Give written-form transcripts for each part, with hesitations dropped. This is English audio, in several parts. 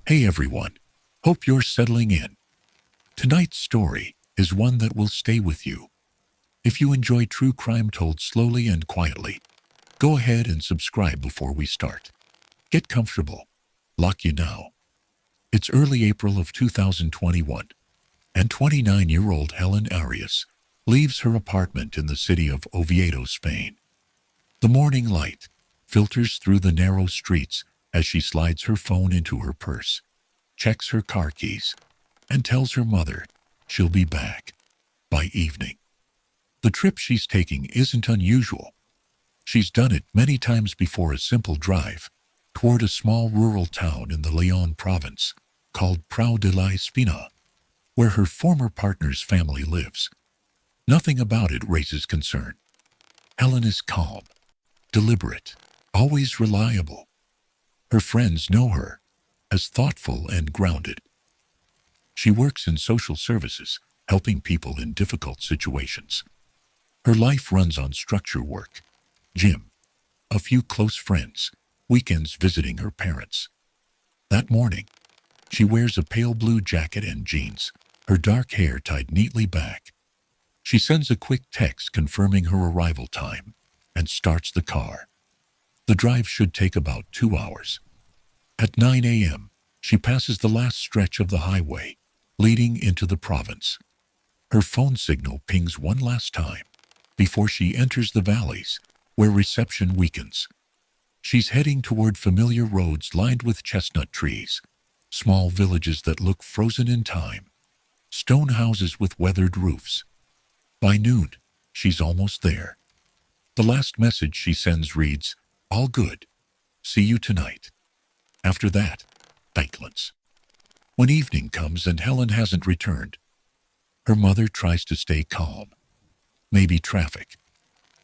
Hey everyone, hope you're settling in. Tonight's story is one that will stay with you. If you enjoy true crime told slowly and quietly, go ahead and subscribe before we start. Get comfortable. Lock you now. It's early April of 2021, and 29-year-old Helen Arias leaves her apartment in the city of Oviedo, Spain. The morning light filters through the narrow streets as she slides her phone into her purse, checks her car keys, and tells her mother she'll be back by evening. The trip she's taking isn't unusual. She's done it many times before, a simple drive toward a small rural town in the Leon province called Prau de la Espina, where her former partner's family lives. Nothing about it raises concern. Helen is calm, deliberate, always reliable. Her friends know her as thoughtful and grounded. She works in social services, helping people in difficult situations. Her life runs on structure work, gym, a few close friends, weekends visiting her parents. That morning, she wears a pale blue jacket and jeans, her dark hair tied neatly back. She sends a quick text confirming her arrival time and starts the car. The drive should take about 2 hours. At 9 a.m., she passes the last stretch of the highway leading into the province. Her phone signal pings one last time before she enters the valleys where reception weakens. She's heading toward familiar roads lined with chestnut trees, small villages that look frozen in time, stone houses with weathered roofs. By noon, she's almost there. The last message she sends reads, "All good. See you tonight." After that, silence. When evening comes and Helen hasn't returned, her mother tries to stay calm. Maybe traffic.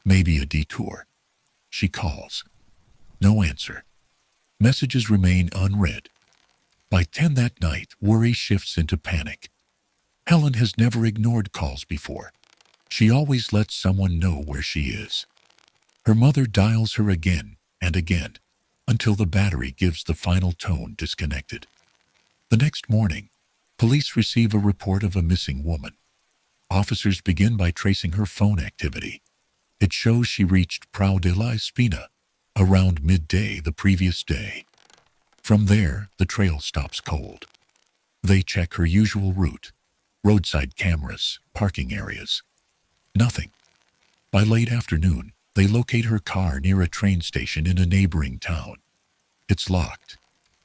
Maybe a detour. She calls. No answer. Messages remain unread. By 10 that night, worry shifts into panic. Helen has never ignored calls before. She always lets someone know where she is. Her mother dials her again and again until the battery gives the final tone, disconnected. The next morning, police receive a report of a missing woman. Officers begin by tracing her phone activity. It shows she reached Prau de la Espina around midday the previous day. From there, the trail stops cold. They check her usual route, roadside cameras, parking areas. Nothing. By late afternoon, they locate her car near a train station in a neighboring town. It's locked.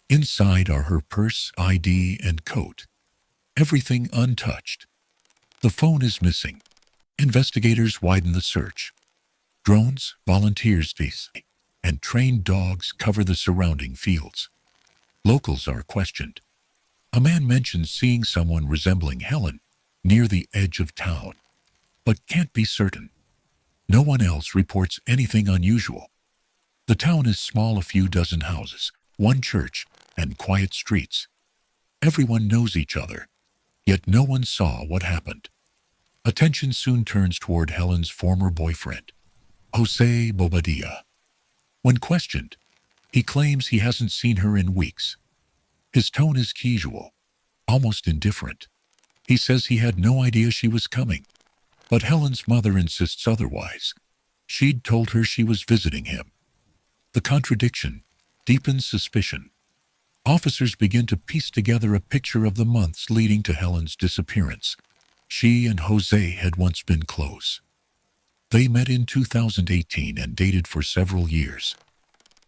Inside are her purse, ID, and coat. Everything untouched. The phone is missing. Investigators widen the search. Drones, volunteers, and trained dogs cover the surrounding fields. Locals are questioned. A man mentions seeing someone resembling Helen near the edge of town, but can't be certain. No one else reports anything unusual. The town is small, a few dozen houses, one church, and quiet streets. Everyone knows each other, yet no one saw what happened. Attention soon turns toward Helen's former boyfriend, Jose Bobadilla. When questioned, he claims he hasn't seen her in weeks. His tone is casual, almost indifferent. He says he had no idea she was coming, but Helen's mother insists otherwise. She'd told her she was visiting him. The contradiction deepens suspicion. Officers begin to piece together a picture of the months leading to Helen's disappearance. She and Jose had once been close. They met in 2018 and dated for several years.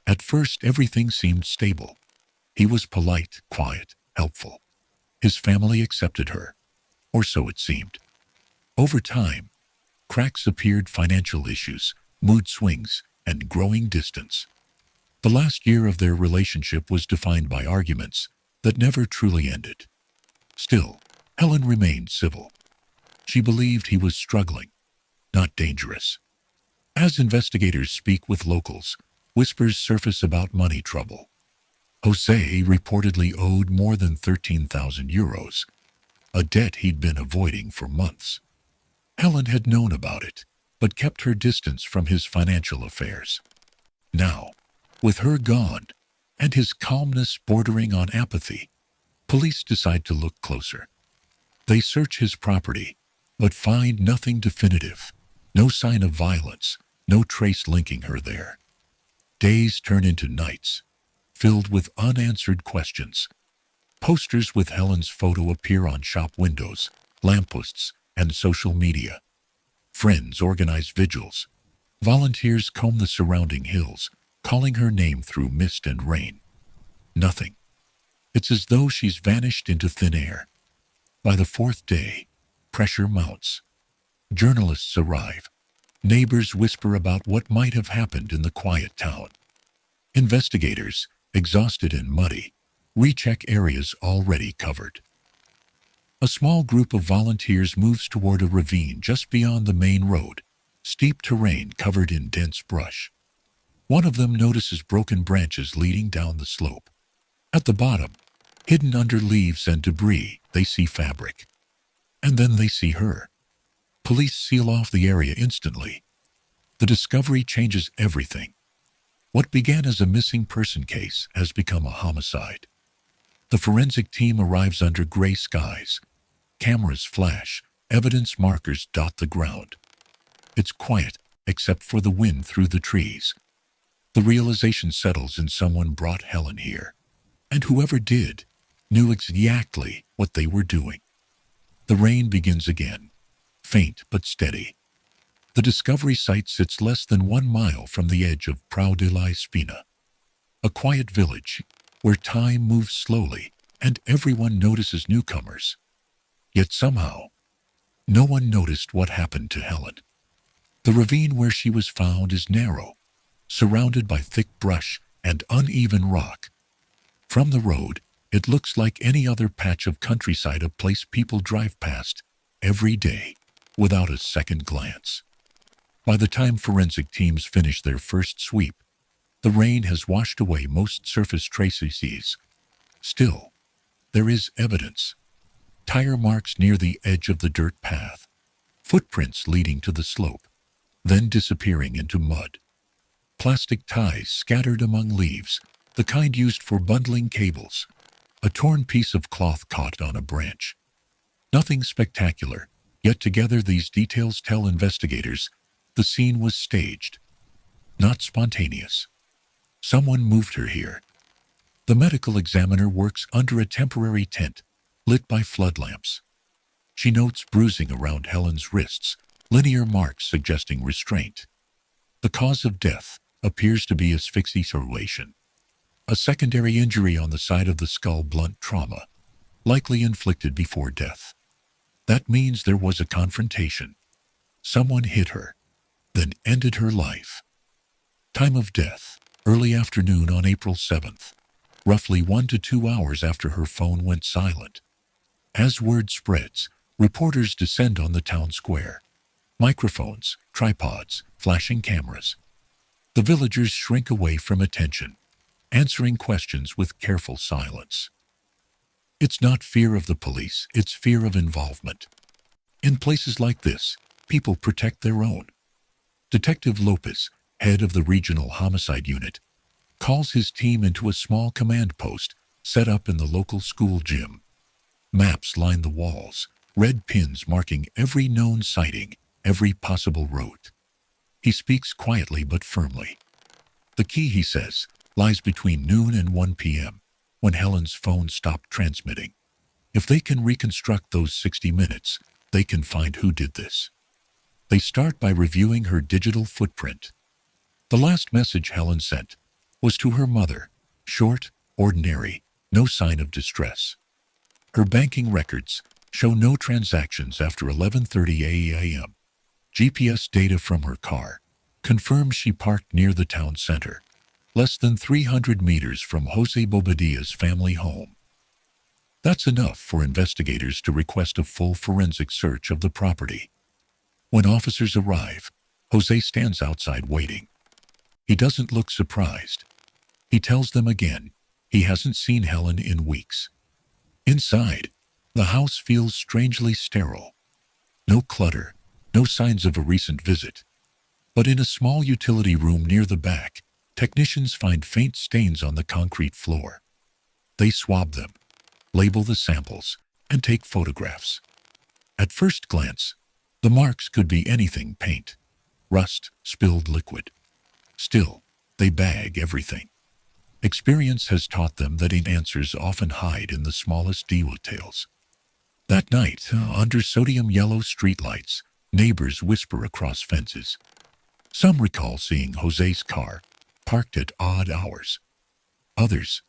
At first, everything seemed stable. He was polite, quiet, helpful. His family accepted her, or so it seemed. Over time, cracks appeared: financial issues, mood swings, and growing distance. The last year of their relationship was defined by arguments that never truly ended. Still, Helen remained civil. She believed he was struggling, not dangerous. As investigators speak with locals, whispers surface about money trouble. Jose reportedly owed more than 13,000 euros, a debt he'd been avoiding for months. Helen had known about it, but kept her distance from his financial affairs. Now, with her gone, and his calmness bordering on apathy, Police decide to look closer. They search his property, but find nothing definitive. No sign of violence, no trace linking her there. Days turn into nights, filled with unanswered questions. Posters with Helen's photo appear on shop windows, lampposts, and social media. Friends organize vigils. Volunteers comb the surrounding hills, calling her name through mist and rain. Nothing. It's as though she's vanished into thin air. By the fourth day, pressure mounts. Journalists arrive. Neighbors whisper about what might have happened in the quiet town. Investigators, exhausted and muddy, recheck areas already covered. A small group of volunteers moves toward a ravine just beyond the main road, steep terrain covered in dense brush. One of them notices broken branches leading down the slope. At the bottom, hidden under leaves and debris, they see fabric. And then they see her. Police seal off the area instantly. The discovery changes everything. What began as a missing person case has become a homicide. The forensic team arrives under gray skies. Cameras flash, evidence markers dot the ground. It's quiet, except for the wind through the trees. The realization settles in someone brought Helen here. And whoever did knew exactly what they were doing. The rain begins again, faint but steady. The discovery site sits less than 1 mile from the edge of Prau de la Espina, a quiet village where time moves slowly and everyone notices newcomers. Yet somehow, no one noticed what happened to Helen. The ravine where she was found is narrow, surrounded by thick brush and uneven rock. From the road, it looks like any other patch of countryside, a place people drive past every day without a second glance. By the time forensic teams finish their first sweep, the rain has washed away most surface traces. Still, there is evidence. Tire marks near the edge of the dirt path, footprints leading to the slope, then disappearing into mud. Plastic ties scattered among leaves, the kind used for bundling cables. A torn piece of cloth caught on a branch. Nothing spectacular, yet together these details tell investigators the scene was staged, not spontaneous. Someone moved her here. The medical examiner works under a temporary tent, lit by flood lamps. She notes bruising around Helen's wrists, linear marks suggesting restraint. The cause of death appears to be asphyxiation. A secondary injury on the side of the skull, blunt trauma, likely inflicted before death. That means there was a confrontation. Someone hit her, then ended her life. Time of death, early afternoon on April 7th, roughly 1 to 2 hours after her phone went silent. As word spreads, reporters descend on the town square. Microphones, tripods, flashing cameras. The villagers shrink away from attention, answering questions with careful silence. It's not fear of the police, it's fear of involvement. In places like this, people protect their own. Detective Lopez, head of the regional homicide unit, calls his team into a small command post set up in the local school gym. Maps line the walls, red pins marking every known sighting, every possible route. He speaks quietly but firmly. The key, he says, lies between noon and 1 p.m., when Helen's phone stopped transmitting. If they can reconstruct those 60 minutes, they can find who did this. They start by reviewing her digital footprint. The last message Helen sent was to her mother, short, ordinary, no sign of distress. Her banking records show no transactions after 11:30 a.m. GPS data from her car confirms she parked near the town center, less than 300 meters from Jose Bobadilla's family home. That's enough for investigators to request a full forensic search of the property. When officers arrive, Jose stands outside waiting. He doesn't look surprised. He tells them again he hasn't seen Helen in weeks. Inside, the house feels strangely sterile. No clutter, no signs of a recent visit. But in a small utility room near the back, technicians find faint stains on the concrete floor. They swab them. label the samples, and take photographs. At first glance, the marks could be anything: paint, rust, spilled liquid. Still, they bag everything. Experience has taught them that answers often hide in the smallest details. That night, under sodium yellow streetlights, neighbors whisper across fences. Some recall seeing Jose's car, parked at odd hours. Others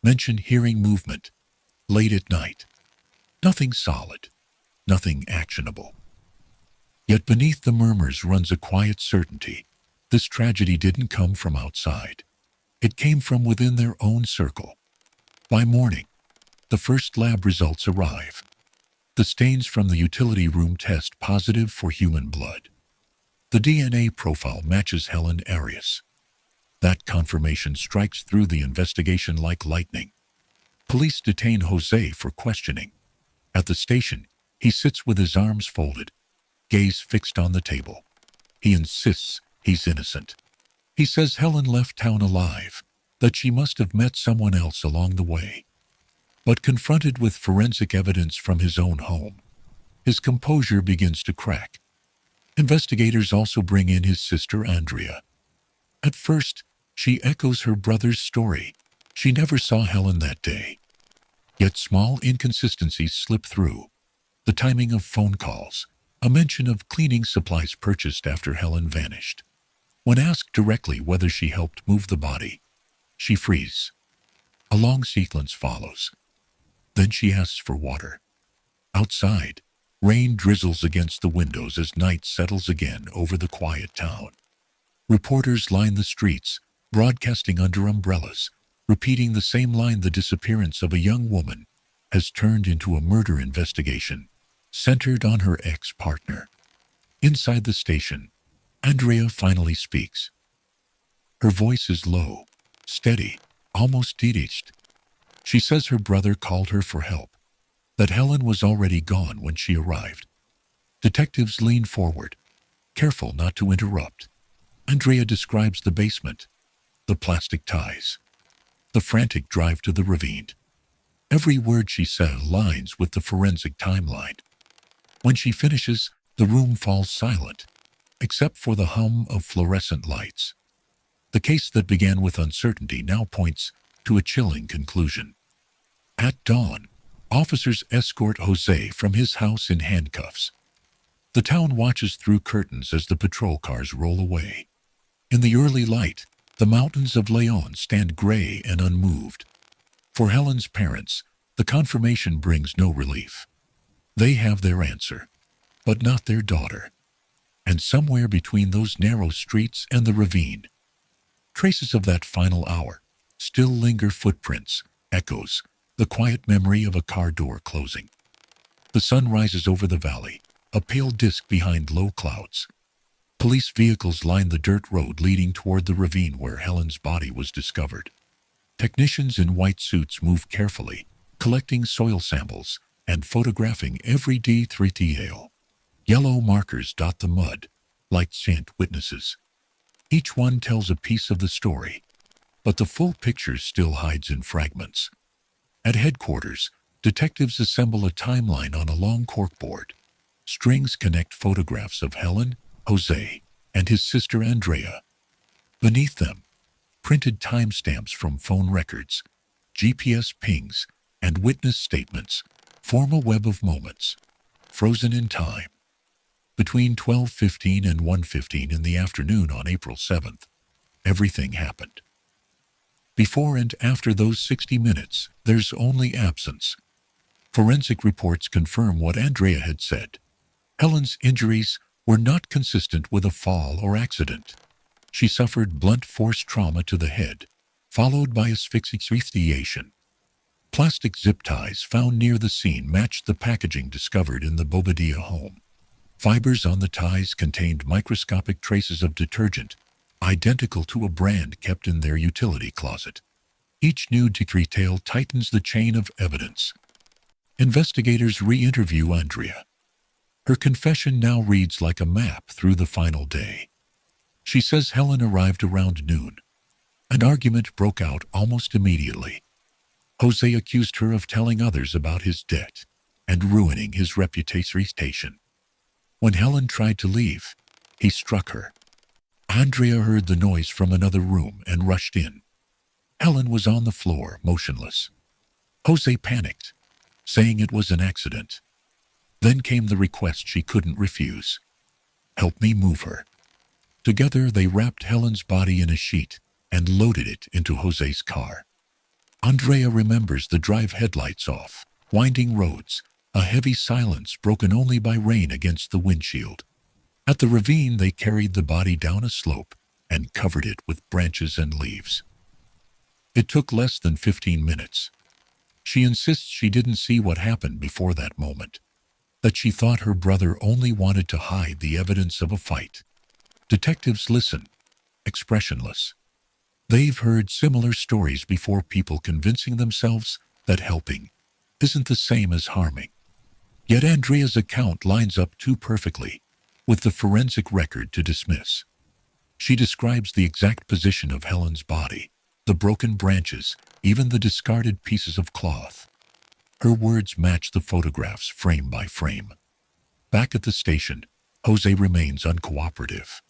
mention hearing movement, late at night. Nothing solid, nothing actionable. Yet beneath the murmurs runs a quiet certainty. This tragedy didn't come from outside. It came from within their own circle. By morning, the first lab results arrive. The stains from the utility room test positive for human blood. The DNA profile matches Helen Arias. That confirmation strikes through the investigation like lightning. Police detain Jose for questioning. At the station, he sits with his arms folded, gaze fixed on the table. He insists he's innocent. He says Helen left town alive, that she must have met someone else along the way. But confronted with forensic evidence from his own home, his composure begins to crack. Investigators also bring in his sister Andrea. At first, she echoes her brother's story. She never saw Helen that day. Yet small inconsistencies slip through. The timing of phone calls, a mention of cleaning supplies purchased after Helen vanished. When asked directly whether she helped move the body, she freezes. A long sequence follows. Then she asks for water. Outside, rain drizzles against the windows as night settles again over the quiet town. Reporters line the streets, broadcasting under umbrellas, repeating the same line: the disappearance of a young woman has turned into a murder investigation, centered on her ex-partner. Inside the station, Andrea finally speaks. Her voice is low, steady, almost detached. She says her brother called her for help, that Helen was already gone when she arrived. Detectives lean forward, careful not to interrupt. Andrea describes the basement, the plastic ties, the frantic drive to the ravine. Every word she says aligns with the forensic timeline. When she finishes, the room falls silent, except for the hum of fluorescent lights. The case that began with uncertainty now points to a chilling conclusion. At dawn, officers escort Jose from his house in handcuffs. The town watches through curtains as the patrol cars roll away. In the early light, the mountains of Leon stand gray and unmoved. For Helen's parents, the confirmation brings no relief. They have their answer, but not their daughter. And somewhere between those narrow streets and the ravine, traces of that final hour still linger: footprints, echoes, the quiet memory of a car door closing. The sun rises over the valley, a pale disk behind low clouds. Police vehicles line the dirt road leading toward the ravine where Helen's body was discovered. Technicians in white suits move carefully, collecting soil samples and photographing every detail. Yellow markers dot the mud, like scent witnesses. Each one tells a piece of the story, but the full picture still hides in fragments. At headquarters, detectives assemble a timeline on a long corkboard. Strings connect photographs of Helen, Jose, and his sister Andrea. Beneath them, printed timestamps from phone records, GPS pings, and witness statements form a web of moments, frozen in time. Between 12:15 and 1:15 in the afternoon on April 7th, everything happened. Before and after those 60 minutes, there's only absence. Forensic reports confirm what Andrea had said. Helen's injuries were not consistent with a fall or accident. She suffered blunt force trauma to the head, followed by asphyxiation. Plastic zip ties found near the scene matched the packaging discovered in the Bobadilla home. Fibers on the ties contained microscopic traces of detergent, identical to a brand kept in their utility closet. Each new detail tightens the chain of evidence. Investigators re-interview Andrea. Her confession now reads like a map through the final day. She says Helen arrived around noon. An argument broke out almost immediately. Jose accused her of telling others about his debt and ruining his reputation. When Helen tried to leave, he struck her. Andrea heard the noise from another room and rushed in. Helen was on the floor, motionless. Jose panicked, saying it was an accident. Then came the request she couldn't refuse. "Help me move her." Together they wrapped Helen's body in a sheet and loaded it into Jose's car. Andrea remembers the drive headlights off, winding roads, a heavy silence broken only by rain against the windshield. At the ravine, they carried the body down a slope and covered it with branches and leaves. It took less than 15 minutes. She insists she didn't see what happened before that moment, that she thought her brother only wanted to hide the evidence of a fight. Detectives listen, expressionless. They've heard similar stories before, people convincing themselves that helping isn't the same as harming. Yet Andrea's account lines up too perfectly with the forensic record to dismiss. She describes the exact position of Helen's body, the broken branches, even the discarded pieces of cloth. Her words match the photographs frame by frame. Back at the station, Jose remains uncooperative.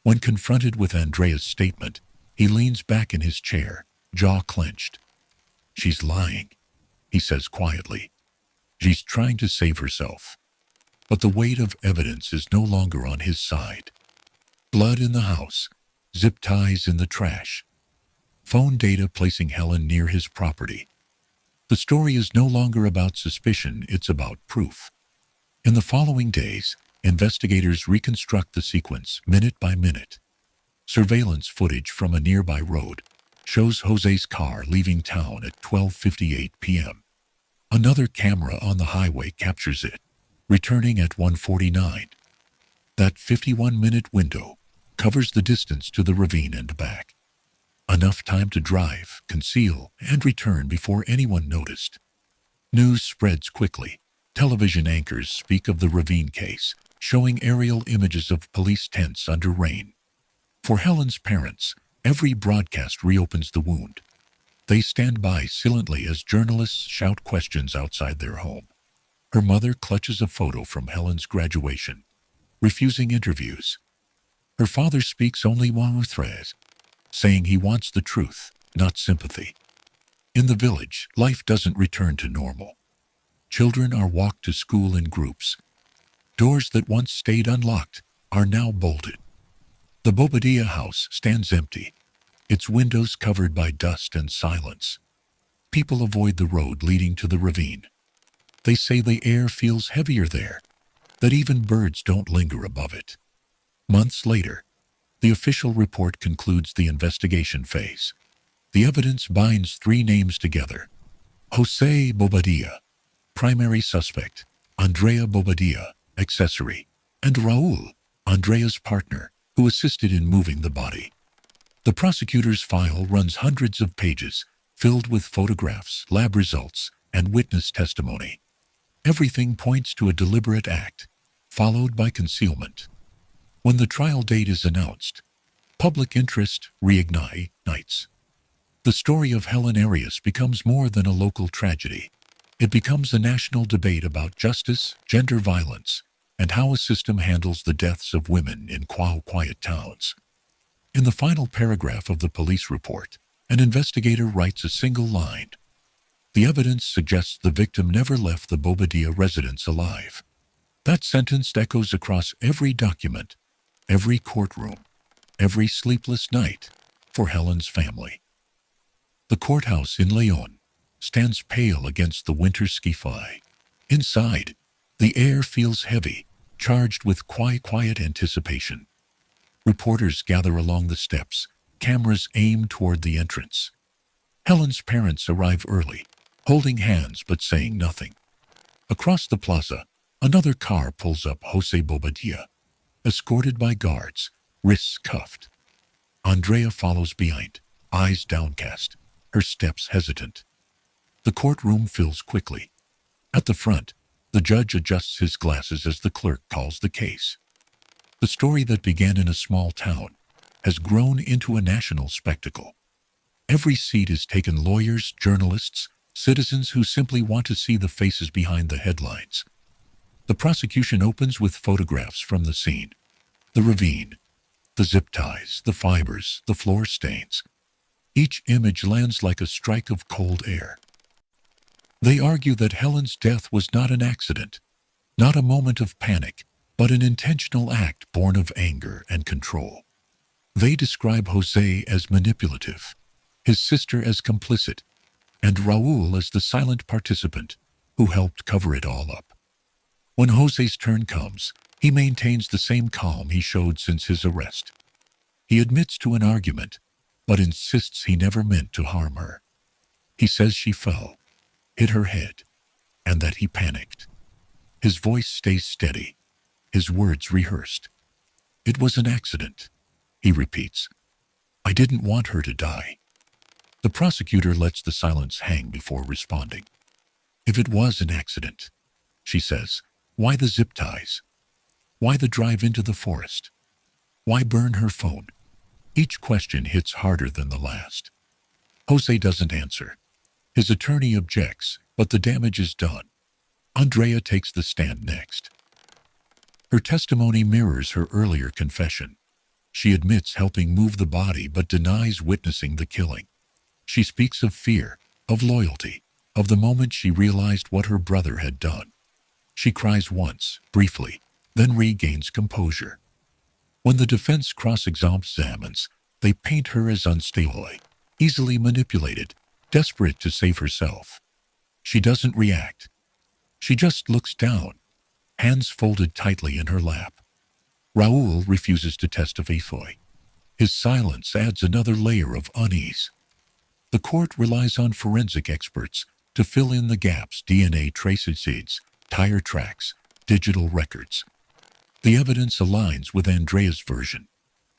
When confronted with Andrea's statement, he leans back in his chair, jaw clenched. "She's lying," he says quietly. "She's trying to save herself." But the weight of evidence is no longer on his side. Blood in the house, zip ties in the trash, phone data placing Helen near his property. The story is no longer about suspicion, it's about proof. In the following days, investigators reconstruct the sequence minute by minute. Surveillance footage from a nearby road shows Jose's car leaving town at 12:58 p.m. Another camera on the highway captures it, returning at 1:49. That 51-minute window covers the distance to the ravine and back. Enough time to drive, conceal, and return before anyone noticed. News spreads quickly. Television anchors speak of the ravine case, showing aerial images of police tents under rain. For Helen's parents, every broadcast reopens the wound. They stand by silently as journalists shout questions outside their home. Her mother clutches a photo from Helen's graduation, refusing interviews. Her father speaks only one phrase, saying he wants the truth, not sympathy. In the village, life doesn't return to normal. Children are walked to school in groups. Doors that once stayed unlocked are now bolted. The Bobadilla house stands empty, its windows covered by dust and silence. People avoid the road leading to the ravine. They say the air feels heavier there, that even birds don't linger above it. Months later, the official report concludes the investigation phase. The evidence binds three names together: Jose Bobadilla, primary suspect; Andrea Bobadilla, accessory; and Raul, Andrea's partner, who assisted in moving the body. The prosecutor's file runs hundreds of pages, filled with photographs, lab results, and witness testimony. Everything points to a deliberate act, followed by concealment. When the trial date is announced, public interest reignites. The story of Helen Arias becomes more than a local tragedy. It becomes a national debate about justice, gender violence, and how a system handles the deaths of women in quiet towns. In the final paragraph of the police report, an investigator writes a single line. The evidence suggests the victim never left the Bobadilla residence alive. That sentence echoes across every document, every courtroom, every sleepless night for Helen's family. The courthouse in Leon stands pale against the winter sky. Inside, the air feels heavy, charged with quiet anticipation. Reporters gather along the steps, cameras aim toward the entrance. Helen's parents arrive early, holding hands but saying nothing. Across the plaza, another car pulls up. Jose Bobadilla, escorted by guards, wrists cuffed. Andrea follows behind, eyes downcast, her steps hesitant. The courtroom fills quickly. At the front, the judge adjusts his glasses as the clerk calls the case. The story that began in a small town has grown into a national spectacle. Every seat is taken lawyers, journalists, citizens who simply want to see the faces behind the headlines. The prosecution opens with photographs from the scene. The ravine, the zip ties, the fibers, the floor stains. Each image lands like a strike of cold air. They argue that Helen's death was not an accident, not a moment of panic, but an intentional act born of anger and control. They describe Jose as manipulative, his sister as complicit, and Raul as the silent participant who helped cover it all up. When Jose's turn comes, he maintains the same calm he showed since his arrest. He admits to an argument, but insists he never meant to harm her. He says she fell, hit her head, and that he panicked. His voice stays steady, his words rehearsed. "It was an accident," he repeats. "I didn't want her to die." The prosecutor lets the silence hang before responding. "If it was an accident," she says, "why the zip ties? Why the drive into the forest? Why burn her phone?" Each question hits harder than the last. Jose doesn't answer. His attorney objects, but the damage is done. Andrea takes the stand next. Her testimony mirrors her earlier confession. She admits helping move the body but denies witnessing the killing. She speaks of fear, of loyalty, of the moment she realized what her brother had done. She cries once, briefly, then regains composure. When the defense cross-examines, they paint her as unstable, easily manipulated, desperate to save herself. She doesn't react. She just looks down, hands folded tightly in her lap. Raul refuses to testify. His silence adds another layer of unease. The court relies on forensic experts to fill in the gaps: DNA traces, tire tracks, digital records. The evidence aligns with Andrea's version,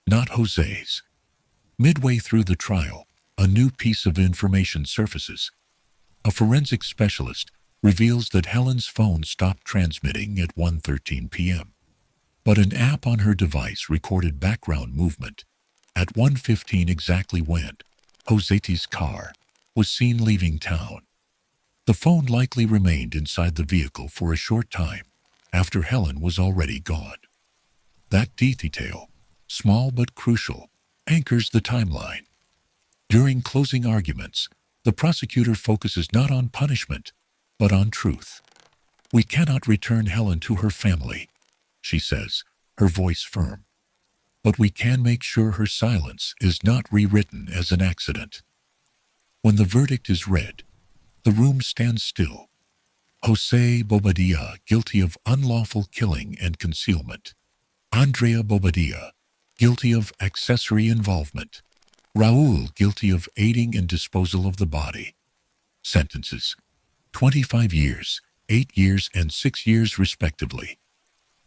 not Jose's. Midway through the trial, a new piece of information surfaces. A forensic specialist reveals that Helen's phone stopped transmitting at 1:13 p.m. But an app on her device recorded background movement at 1:15 exactly when Jose's car was seen leaving town. The phone likely remained inside the vehicle for a short time after Helen was already gone. That detail, small but crucial, anchors the timeline. During closing arguments, the prosecutor focuses not on punishment, but on truth. "We cannot return Helen to her family," she says, her voice firm. "But we can make sure her silence is not rewritten as an accident." When the verdict is read, the room stands still. Jose Bobadilla, guilty of unlawful killing and concealment. Andrea Bobadilla, guilty of accessory involvement. Raul, guilty of aiding and disposal of the body. Sentences: 25 years, 8 years, and 6 years respectively.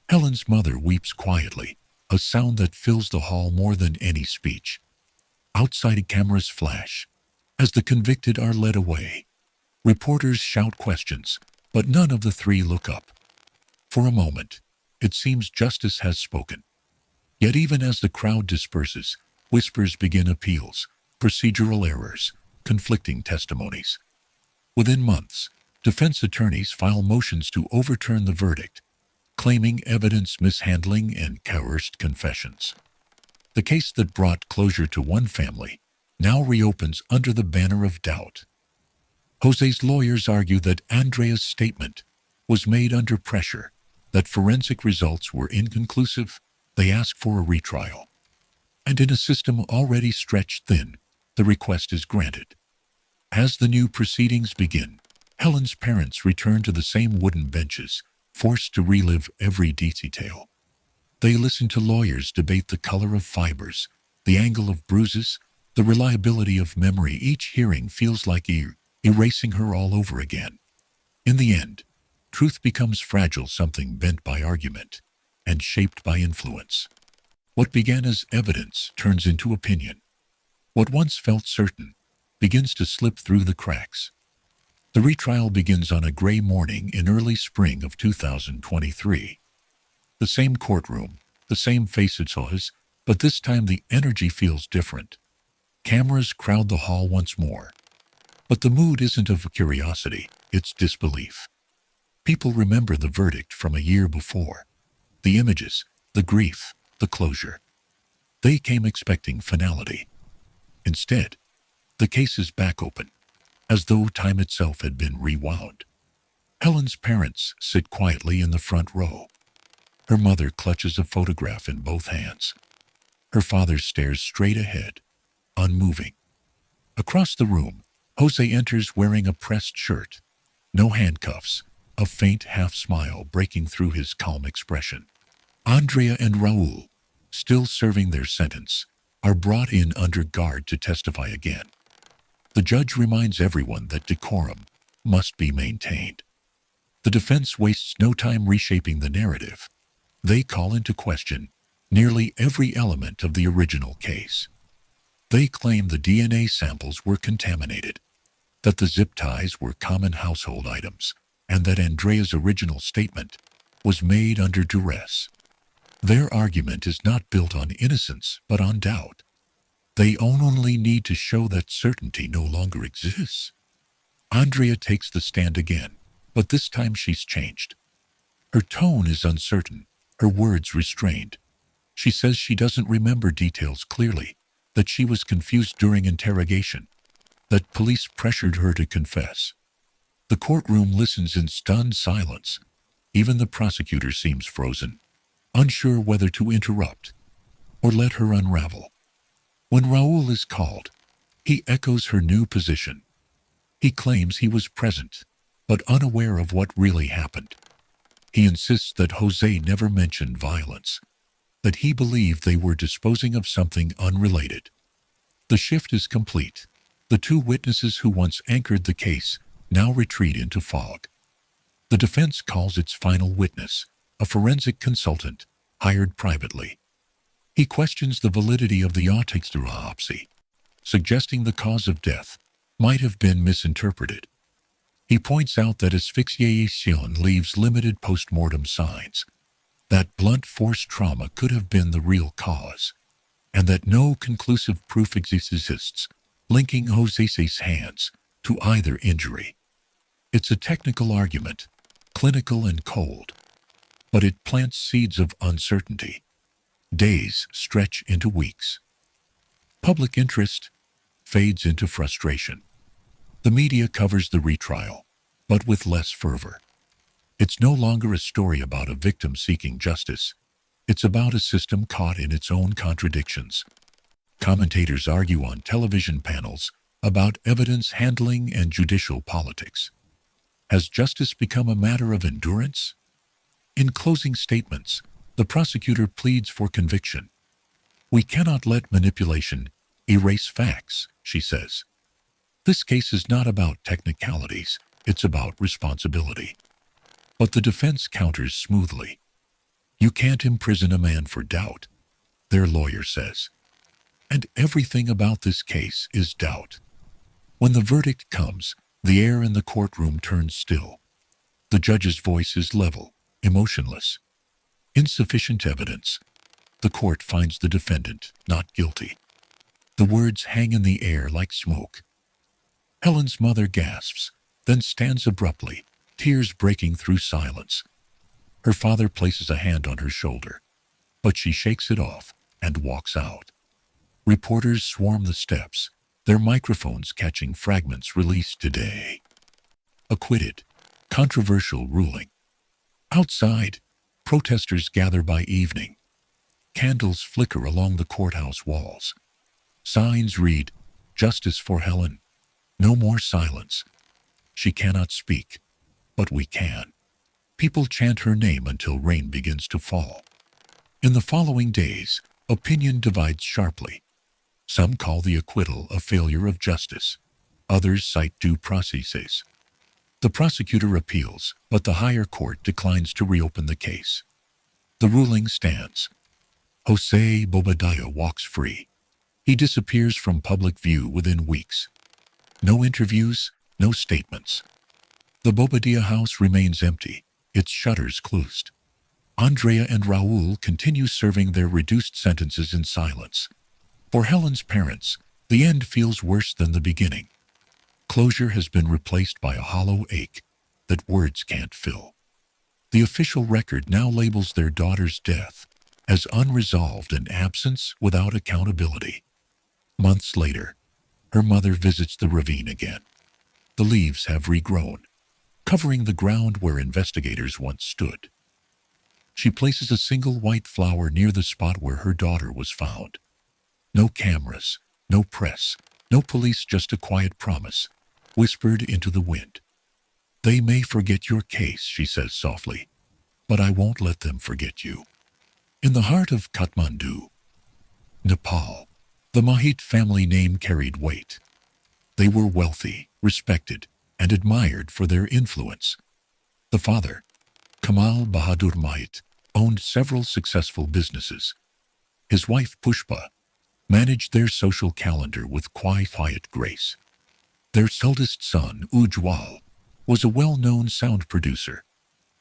Helen's mother weeps quietly, a sound that fills the hall more than any speech. Outside, cameras flash as the convicted are led away. Reporters shout questions, but none of the three look up. For a moment, it seems justice has spoken. Yet even as the crowd disperses, whispers begin: appeals, procedural errors, conflicting testimonies. Within months, defense attorneys file motions to overturn the verdict, claiming evidence mishandling and coerced confessions. The case that brought closure to one family now reopens under the banner of doubt. Jose's lawyers argue that Andrea's statement was made under pressure, that forensic results were inconclusive. They ask for a retrial. And in a system already stretched thin, the request is granted. As the new proceedings begin, Helen's parents return to the same wooden benches, forced to relive every detail. They listen to lawyers debate the color of fibers, the angle of bruises, the reliability of memory. Each hearing feels like erasing her all over again. In the end, truth becomes fragile, something bent by argument and shaped by influence. What began as evidence turns into opinion. What once felt certain begins to slip through the cracks. The retrial begins on a gray morning in early spring of 2023. The same courtroom, the same faces, but this time the energy feels different. Cameras crowd the hall once more. But the mood isn't of curiosity, it's disbelief. People remember the verdict from a year before. The images, the grief, the closure. They came expecting finality. Instead, the case is back open, as though time itself had been rewound. Helen's parents sit quietly in the front row. Her mother clutches a photograph in both hands. Her father stares straight ahead, unmoving. Across the room, Jose enters wearing a pressed shirt. No handcuffs, a faint half-smile breaking through his calm expression. Andrea and Raul, still serving their sentence, are brought in under guard to testify again. The judge reminds everyone that decorum must be maintained. The defense wastes no time reshaping the narrative. They call into question nearly every element of the original case. They claim the DNA samples were contaminated, that the zip ties were common household items, and that Andrea's original statement was made under duress. Their argument is not built on innocence, but on doubt. They only need to show that certainty no longer exists. Andrea takes the stand again, but this time she's changed. Her tone is uncertain, her words restrained. She says she doesn't remember details clearly, that she was confused during interrogation, that police pressured her to confess. The courtroom listens in stunned silence. Even the prosecutor seems frozen, unsure whether to interrupt or let her unravel. When Raul is called, he echoes her new position. He claims he was present, but unaware of what really happened. He insists that Jose never mentioned violence, that he believed they were disposing of something unrelated. The shift is complete. The two witnesses who once anchored the case now retreat into fog. The defense calls its final witness, a forensic consultant hired privately. He questions the validity of the autopsy, suggesting the cause of death might have been misinterpreted. He points out that asphyxiation leaves limited post-mortem signs, that blunt force trauma could have been the real cause, and that no conclusive proof exists linking Jose's hands to either injury. It's a technical argument, clinical and cold, but it plants seeds of uncertainty. Days stretch into weeks. Public interest fades into frustration. The media covers the retrial, but with less fervor. It's no longer a story about a victim seeking justice. It's about a system caught in its own contradictions. Commentators argue on television panels about evidence handling and judicial politics. Has justice become a matter of endurance? In closing statements, the prosecutor pleads for conviction. "We cannot let manipulation erase facts," she says. This case is not about technicalities, it's about responsibility. But the defense counters smoothly. "You can't imprison a man for doubt," their lawyer says. And everything about this case is doubt. When the verdict comes, the air in the courtroom turns still. The judge's voice is level, emotionless. Insufficient evidence. The court finds the defendant not guilty. The words hang in the air like smoke. Helen's mother gasps, then stands abruptly, tears breaking through silence. Her father places a hand on her shoulder, but she shakes it off and walks out. Reporters swarm the steps, their microphones catching fragments released today. Acquitted. Controversial ruling. Outside, protesters gather by evening. Candles flicker along the courthouse walls. Signs read, "Justice for Helen. No more silence." She cannot speak, but we can. People chant her name until rain begins to fall. In the following days, opinion divides sharply. Some call the acquittal a failure of justice. Others cite due processes. The prosecutor appeals, but the higher court declines to reopen the case. The ruling stands. Jose Bobadilla walks free. He disappears from public view within weeks. No interviews, no statements. The Bobadilla house remains empty, its shutters closed. Andrea and Raul continue serving their reduced sentences in silence. For Helen's parents, The end feels worse than the beginning. Closure has been replaced by a hollow ache that words can't fill. The official record now labels their daughter's death as unresolved and absence without accountability. Months later, her mother visits the ravine again. The leaves have regrown, covering the ground where investigators once stood. She places a single white flower near the spot where her daughter was found. No cameras, no press, no police, just a quiet promise, whispered into the wind. "They may forget your case," she says softly, "but I won't let them forget you." In the heart of Kathmandu, Nepal, the Mahit family name carried weight. They were wealthy, respected, and admired for their influence. The father, Kamal Bahadur Mahit, owned several successful businesses. His wife, Pushpa, managed their social calendar with quiet grace. Their eldest son, Ujwal, was a well-known sound producer,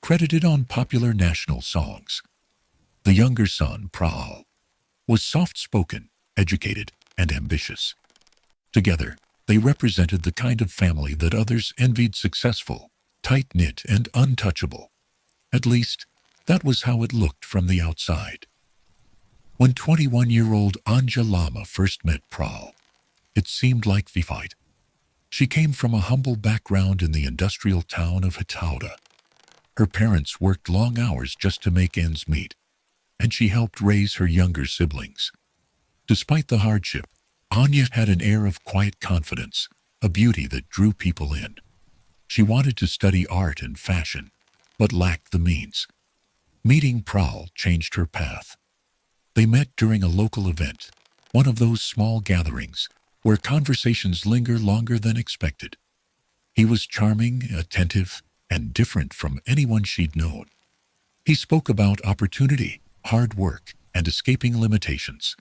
credited on popular national songs. The younger son, Praal, was soft-spoken, educated, and ambitious. Together, they represented the kind of family that others envied: successful, tight-knit, and untouchable. At least, that was how it looked from the outside. When 21-year-old Anja Lama first met Praal, it seemed like the fight. She came from a humble background in the industrial town of Hatauda. Her parents worked long hours just to make ends meet, and she helped raise her younger siblings. Despite the hardship, Anya had an air of quiet confidence, a beauty that drew people in. She wanted to study art and fashion, but lacked the means. Meeting Praal changed her path. They met during a local event, one of those small gatherings where conversations linger longer than expected. He was charming, attentive, and different from anyone she'd known. He spoke about opportunity, hard work, and escaping limitations.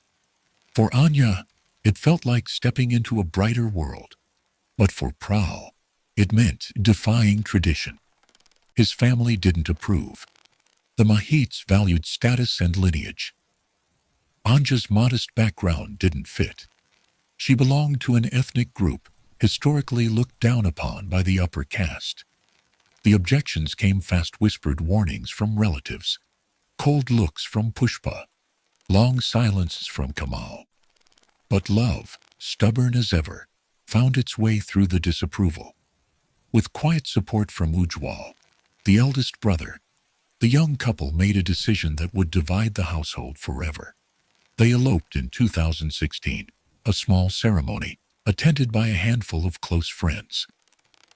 For Anya, it felt like stepping into a brighter world. But for Praal, it meant defying tradition. His family didn't approve. The Mahits valued status and lineage. Anja's modest background didn't fit. She belonged to an ethnic group historically looked down upon by the upper caste. The objections came fast: whispered warnings from relatives, cold looks from Pushpa, long silences from Kamal. But love, stubborn as ever, found its way through the disapproval. With quiet support from Ujwal, the eldest brother, the young couple made a decision that would divide the household forever. They eloped in 2016, a small ceremony, attended by a handful of close friends.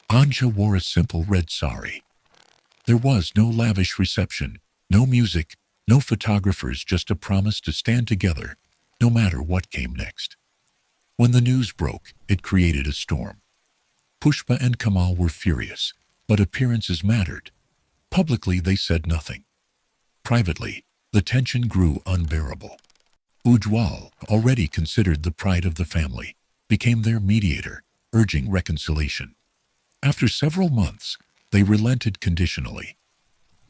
Anja wore a simple red sari. There was no lavish reception, no music, no photographers, just a promise to stand together, no matter what came next. When the news broke, it created a storm. Pushpa and Kamal were furious, but appearances mattered. Publicly, they said nothing. Privately, the tension grew unbearable. Ujwal, already considered the pride of the family, became their mediator, urging reconciliation. After several months, they relented conditionally.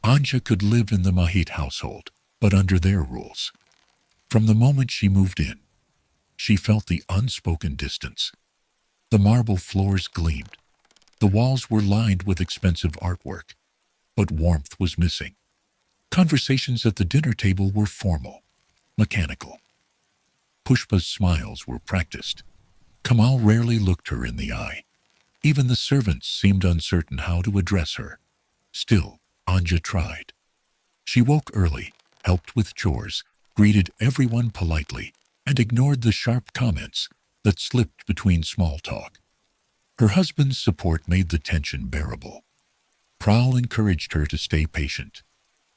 Anja could live in the Mahit household, but under their rules. From the moment she moved in, she felt the unspoken distance. The marble floors gleamed. The walls were lined with expensive artwork, but warmth was missing. Conversations at the dinner table were formal, mechanical. Pushpa's smiles were practiced. Kamal rarely looked her in the eye. Even the servants seemed uncertain how to address her. Still, Anja tried. She woke early, helped with chores, greeted everyone politely, and ignored the sharp comments that slipped between small talk. Her husband's support made the tension bearable. Praal encouraged her to stay patient,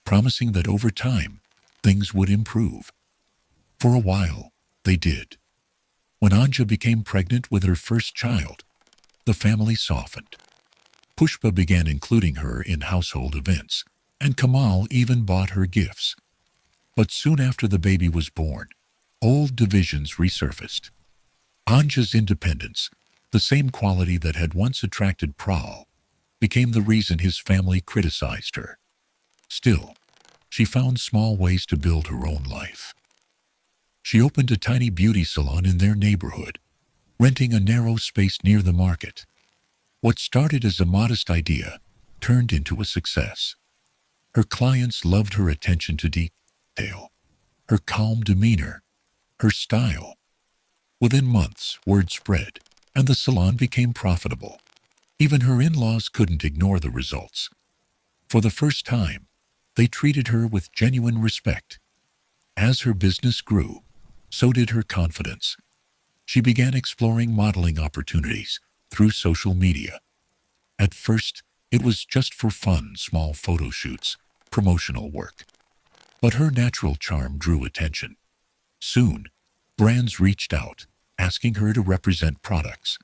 promising that over time, things would improve. For a while, they did. When Anja became pregnant with her first child, the family softened. Pushpa began including her in household events, and Kamal even bought her gifts. But soon after the baby was born, old divisions resurfaced. Anja's independence, the same quality that had once attracted Praal, became the reason his family criticized her. Still, she found small ways to build her own life. She opened a tiny beauty salon in their neighborhood, renting a narrow space near the market. What started as a modest idea turned into a success. Her clients loved her attention to detail, her calm demeanor, her style. Within months, word spread, and the salon became profitable. Even her in-laws couldn't ignore the results. For the first time, they treated her with genuine respect. As her business grew, so did her confidence. She began exploring modeling opportunities through social media. At first, it was just for fun, small photo shoots, promotional work. But her natural charm drew attention. Soon, brands reached out, asking her to represent products.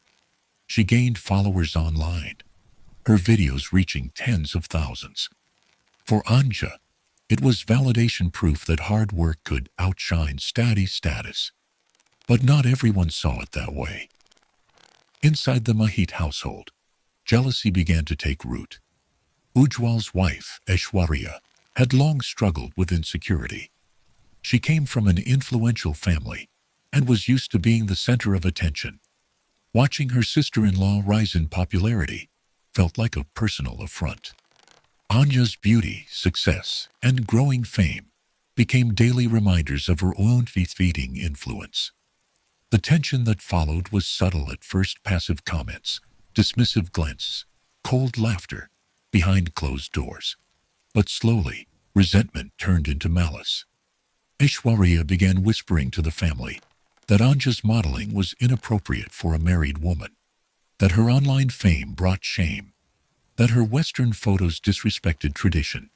She gained followers online, her videos reaching tens of thousands. For Anja, it was validation proof that hard work could outshine status. But not everyone saw it that way. Inside the Mahit household, jealousy began to take root. Ujwal's wife, Aishwarya, had long struggled with insecurity. She came from an influential family and was used to being the center of attention. Watching her sister-in-law rise in popularity felt like a personal affront. Anja's beauty, success, and growing fame became daily reminders of her own fleeting influence. The tension that followed was subtle at first: passive comments, dismissive glances, cold laughter behind closed doors. But slowly, resentment turned into malice. Aishwarya began whispering to the family that Anja's modeling was inappropriate for a married woman, that her online fame brought shame, that her Western photos disrespected tradition.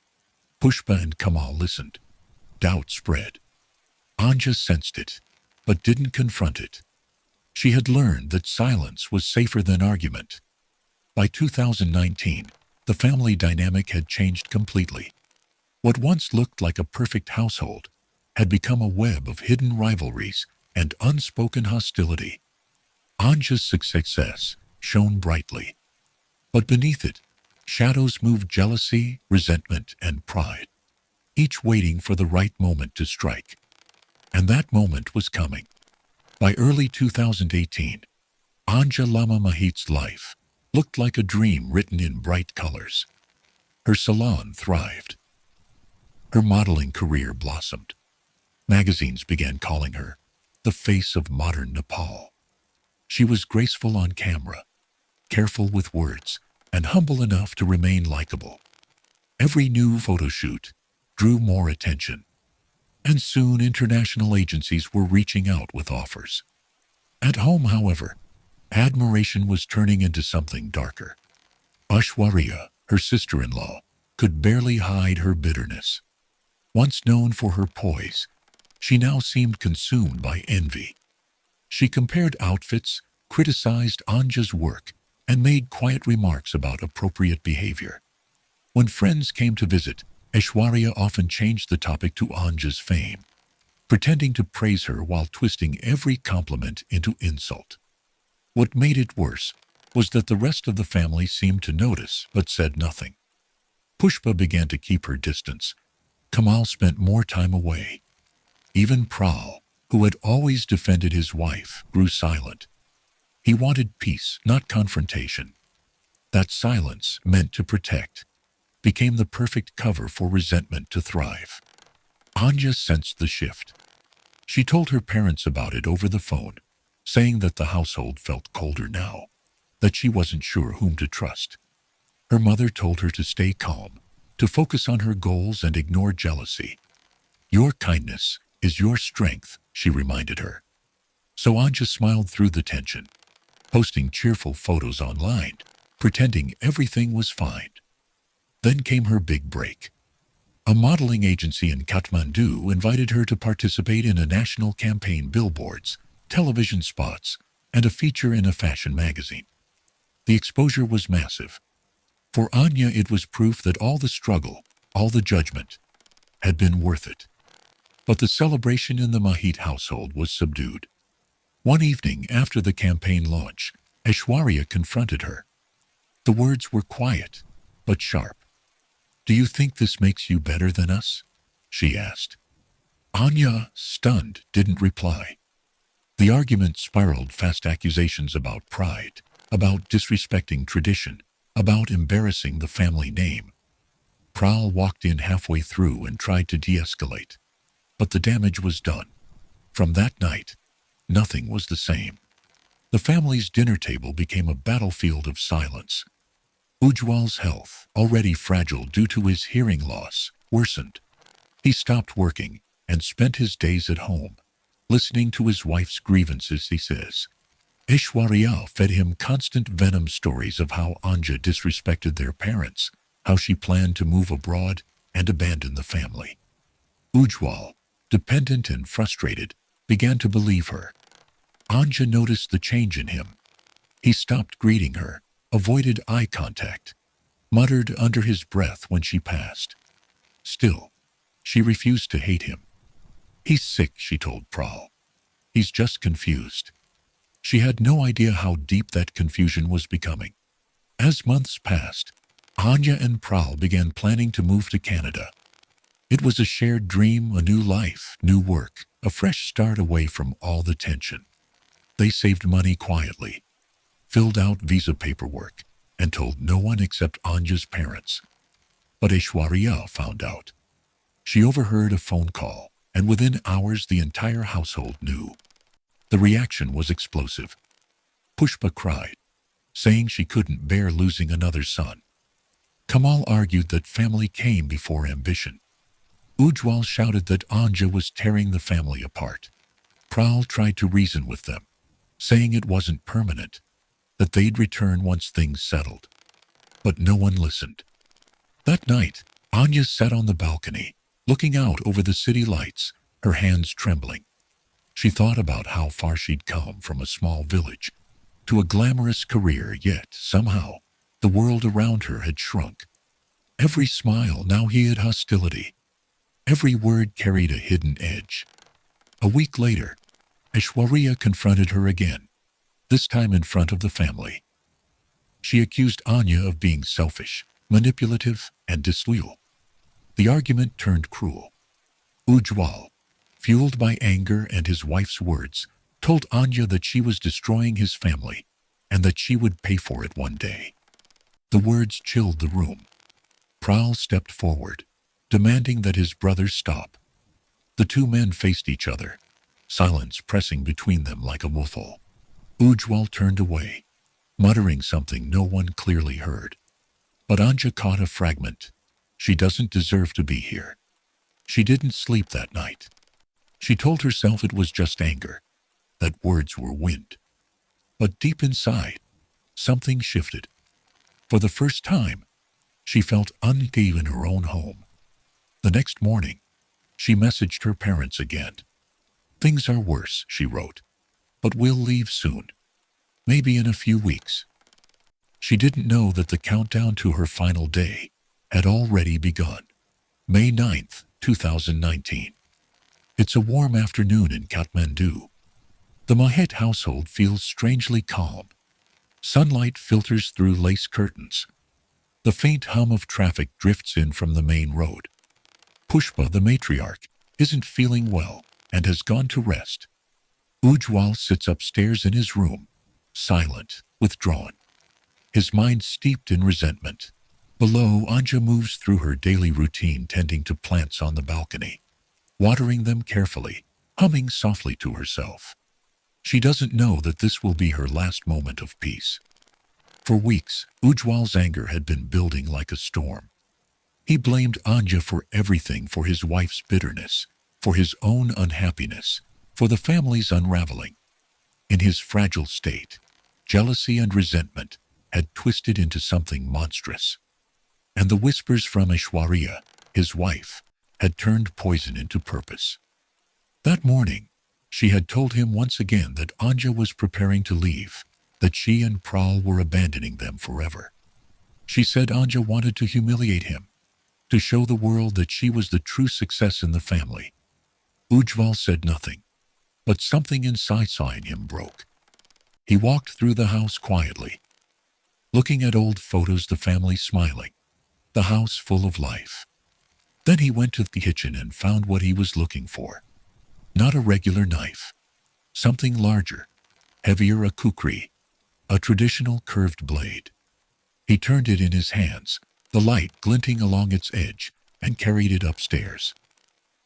Pushpa and Kamal listened. Doubt spread. Anja sensed it, but didn't confront it. She had learned that silence was safer than argument. By 2019, the family dynamic had changed completely. What once looked like a perfect household had become a web of hidden rivalries and unspoken hostility. Anja's success shone brightly, but beneath it, shadows moved: jealousy, resentment, and pride, each waiting for the right moment to strike. And that moment was coming. By early 2018, Anja Lama Mahit's life looked like a dream written in bright colors. Her salon thrived. Her modeling career blossomed. Magazines began calling her the face of modern Nepal. She was graceful on camera, careful with words, and humble enough to remain likable. Every new photo shoot drew more attention, and soon international agencies were reaching out with offers. At home, however, admiration was turning into something darker. Aishwarya, her sister-in-law, could barely hide her bitterness. Once known for her poise, she now seemed consumed by envy. She compared outfits, criticized Anja's work, and made quiet remarks about appropriate behavior. When friends came to visit, Aishwarya often changed the topic to Anja's fame, pretending to praise her while twisting every compliment into insult. What made it worse was that the rest of the family seemed to notice but said nothing. Pushpa began to keep her distance. Kamal spent more time away. Even Pral, who had always defended his wife, grew silent. He wanted peace, not confrontation. That silence, meant to protect, became the perfect cover for resentment to thrive. Anja sensed the shift. She told her parents about it over the phone, saying that the household felt colder now, that she wasn't sure whom to trust. Her mother told her to stay calm, to focus on her goals and ignore jealousy. Your kindness is your strength, she reminded her. So Anja smiled through the tension, posting cheerful photos online, pretending everything was fine. Then came her big break. A modeling agency in Kathmandu invited her to participate in a national campaign: billboards, television spots, and a feature in a fashion magazine. The exposure was massive. For Anja, it was proof that all the struggle, all the judgment, had been worth it. But the celebration in the Mahit household was subdued. One evening after the campaign launch, Aishwarya confronted her. The words were quiet, but sharp. "Do you think this makes you better than us?" she asked. Anja, stunned, didn't reply. The argument spiraled fast, accusations about pride, about disrespecting tradition, about embarrassing the family name. Prowl walked in halfway through and tried to de-escalate, but the damage was done. From that night, nothing was the same. The family's dinner table became a battlefield of silence. Ujwal's health, already fragile due to his hearing loss, worsened. He stopped working and spent his days at home, listening to his wife's grievances, he says. Aishwarya fed him constant venom stories of how Anja disrespected their parents, how she planned to move abroad and abandon the family. Ujwal, dependent and frustrated, began to believe her. Anja noticed the change in him. He stopped greeting her, avoided eye contact, muttered under his breath when she passed. Still, she refused to hate him. He's sick, she told Prowl. He's just confused. She had no idea how deep that confusion was becoming. As months passed, Anja and Prowl began planning to move to Canada. It was a shared dream, a new life, new work, a fresh start away from all the tension. They saved money quietly, filled out visa paperwork, and told no one except Anja's parents. But Aishwarya found out. She overheard a phone call, and within hours the entire household knew. The reaction was explosive. Pushpa cried, saying she couldn't bear losing another son. Kamal argued that family came before ambition. Ujwal shouted that Anja was tearing the family apart. Prowl tried to reason with them, saying it wasn't permanent, that they'd return once things settled. But no one listened. That night, Anja sat on the balcony, looking out over the city lights, her hands trembling. She thought about how far she'd come from a small village to a glamorous career, yet somehow the world around her had shrunk. Every smile now hid hostility. Every word carried a hidden edge. A week later, Aishwarya confronted her again, this time in front of the family. She accused Anja of being selfish, manipulative, and disloyal. The argument turned cruel. Ujwal, fueled by anger and his wife's words, told Anja that she was destroying his family and that she would pay for it one day. The words chilled the room. Prowl stepped forward, demanding that his brothers stop. The two men faced each other, silence pressing between them like a muffle. Ujwal turned away, muttering something no one clearly heard. But Anja caught a fragment. She doesn't deserve to be here. She didn't sleep that night. She told herself it was just anger, that words were wind. But deep inside, something shifted. For the first time, she felt uneasy in her own home. The next morning, she messaged her parents again. "Things are worse," she wrote, "but we'll leave soon. Maybe in a few weeks." She didn't know that the countdown to her final day had already begun. May 9th, 2019. It's a warm afternoon in Kathmandu. The Mahet household feels strangely calm. Sunlight filters through lace curtains. The faint hum of traffic drifts in from the main road. Pushpa, the matriarch, isn't feeling well and has gone to rest. Ujwal sits upstairs in his room, silent, withdrawn, his mind steeped in resentment. Below, Anja moves through her daily routine, tending to plants on the balcony, watering them carefully, humming softly to herself. She doesn't know that this will be her last moment of peace. For weeks, Ujwal's anger had been building like a storm. He blamed Anja for everything, for his wife's bitterness, for his own unhappiness, for the family's unraveling. In his fragile state, jealousy and resentment had twisted into something monstrous. And the whispers from Aishwarya, his wife, had turned poison into purpose. That morning, she had told him once again that Anja was preparing to leave, that she and Prowl were abandoning them forever. She said Anja wanted to humiliate him, to show the world that she was the true success in the family. Ujwal said nothing, but something inside him broke. He walked through the house quietly, looking at old photos, the family smiling, the house full of life. Then he went to the kitchen and found what he was looking for. Not a regular knife, Something larger, heavier, a kukri, a traditional curved blade. He turned it in his hands, the light glinting along its edge, and carried it upstairs.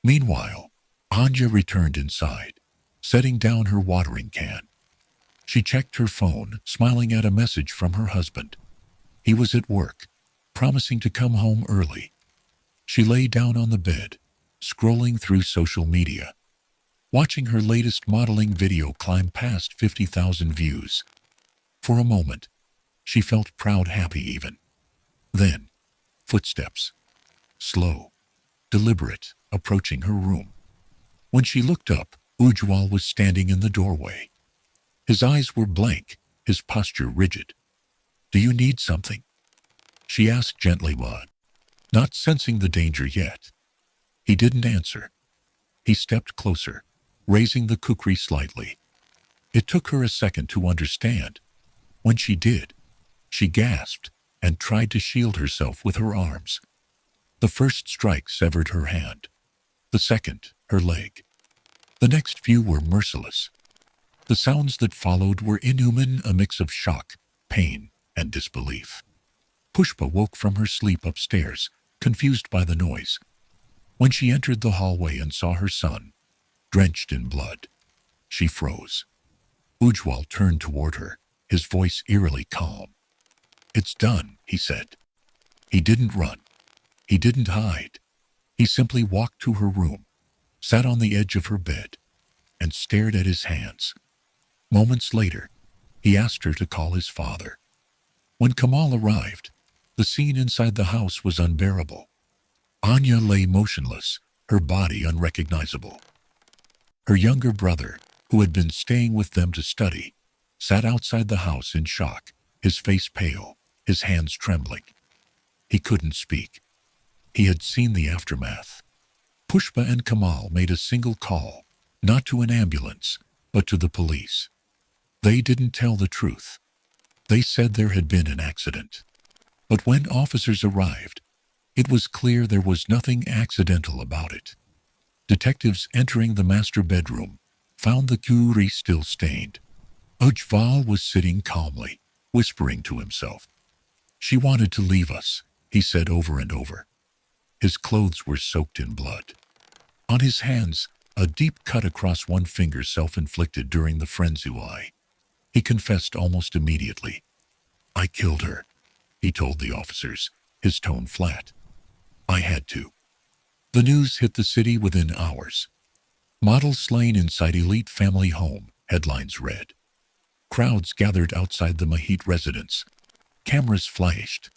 Meanwhile, Anya returned inside, setting down her watering can. She checked her phone, smiling at a message from her husband. He was at work, promising to come home early. She lay down on the bed, scrolling through social media, watching her latest modeling video climb past 50,000 views. For a moment, she felt proud, happy even. Then, footsteps. Slow, deliberate, approaching her room. When she looked up, Ujwal was standing in the doorway. His eyes were blank, his posture rigid. "Do you need something?" she asked gently, but not sensing the danger yet. He didn't answer. He stepped closer, raising the kukri slightly. It took her a second to understand. When she did, she gasped and tried to shield herself with her arms. The first strike severed her hand. The second, her leg. The next few were merciless. The sounds that followed were inhuman, a mix of shock, pain, and disbelief. Pushpa woke from her sleep upstairs, confused by the noise. When she entered the hallway and saw her son, drenched in blood, she froze. Ujwal turned toward her, his voice eerily calm. "It's done," he said. He didn't run. He didn't hide. He simply walked to her room, sat on the edge of her bed, and stared at his hands. Moments later, he asked her to call his father. When Kamal arrived, the scene inside the house was unbearable. Anya lay motionless, her body unrecognizable. Her younger brother, who had been staying with them to study, sat outside the house in shock, his face pale, his hands trembling. He couldn't speak. He had seen the aftermath. Pushpa and Kamal made a single call, not to an ambulance, but to the police. They didn't tell the truth. They said there had been an accident. But when officers arrived, it was clear there was nothing accidental about it. Detectives entering the master bedroom found the kukri still stained. Ujwal was sitting calmly, whispering to himself. "She wanted to leave us," he said over and over. His clothes were soaked in blood. On his hands, a deep cut across one finger, self-inflicted during the frenzy. He confessed almost immediately. "I killed her," he told the officers, his tone flat. "I had to." The news hit the city within hours. "Model slain inside elite family home," headlines read. Crowds gathered outside the Mahit residence. Cameras flashed.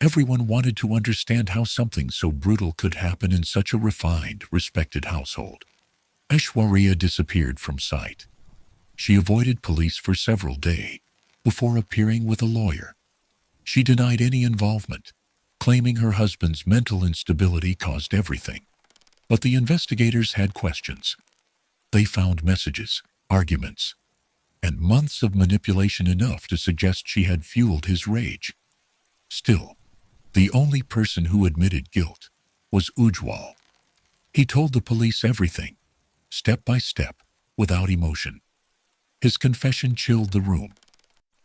Everyone wanted to understand how something so brutal could happen in such a refined, respected household. Aishwarya disappeared from sight. She avoided police for several days before appearing with a lawyer. She denied any involvement, claiming her husband's mental instability caused everything. But the investigators had questions. They found messages, arguments, and months of manipulation, enough to suggest she had fueled his rage. Still, the only person who admitted guilt was Ujwal. He told the police everything, step by step, without emotion. His confession chilled the room.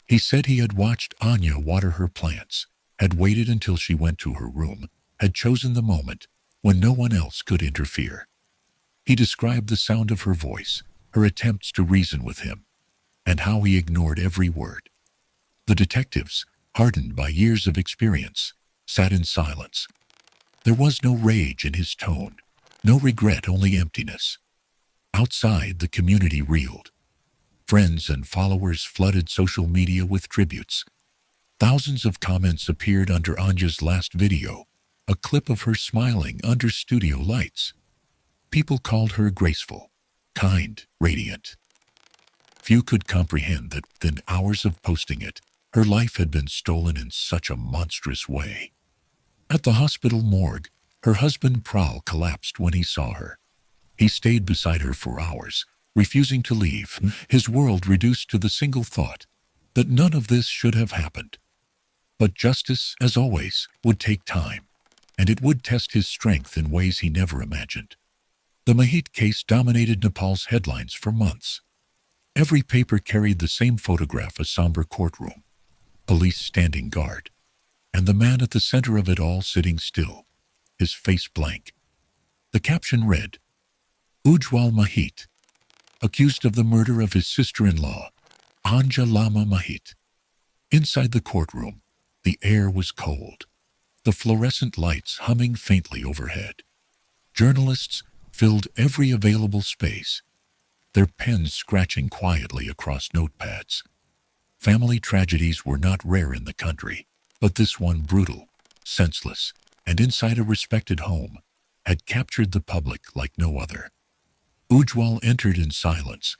He said he had watched Anya water her plants, had waited until she went to her room, had chosen the moment when no one else could interfere. He described the sound of her voice, her attempts to reason with him, and how he ignored every word. The detectives, hardened by years of experience, sat in silence. There was no rage in his tone, no regret, only emptiness. Outside, the community reeled. Friends and followers flooded social media with tributes. Thousands of comments appeared under Anya's last video, a clip of her smiling under studio lights. People called her graceful, kind, radiant. Few could comprehend that within hours of posting it, her life had been stolen in such a monstrous way. At the hospital morgue, her husband Pral collapsed when he saw her. He stayed beside her for hours, refusing to leave, his world reduced to the single thought that none of this should have happened. But justice, as always, would take time, and it would test his strength in ways he never imagined. The Mahit case dominated Nepal's headlines for months. Every paper carried the same photograph: a somber courtroom, police standing guard, and the man at the center of it all sitting still, his face blank. The caption read, Ujwal Mahit, accused of the murder of his sister-in-law, Anja Lama Mahit. Inside the courtroom, the air was cold, the fluorescent lights humming faintly overhead. Journalists filled every available space, their pens scratching quietly across notepads. Family tragedies were not rare in the country, but this one, brutal, senseless, and inside a respected home, had captured the public like no other. Ujwal entered in silence,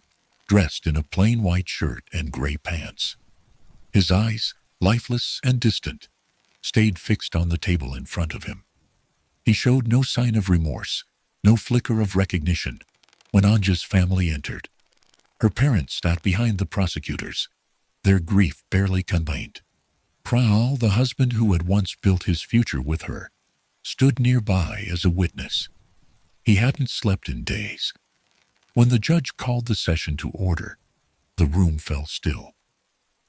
dressed in a plain white shirt and gray pants. His eyes, lifeless and distant, stayed fixed on the table in front of him. He showed no sign of remorse, no flicker of recognition. When Anja's family entered, her parents sat behind the prosecutors, their grief barely contained. Praal, the husband who had once built his future with her, stood nearby as a witness. He hadn't slept in days. When the judge called the session to order, the room fell still.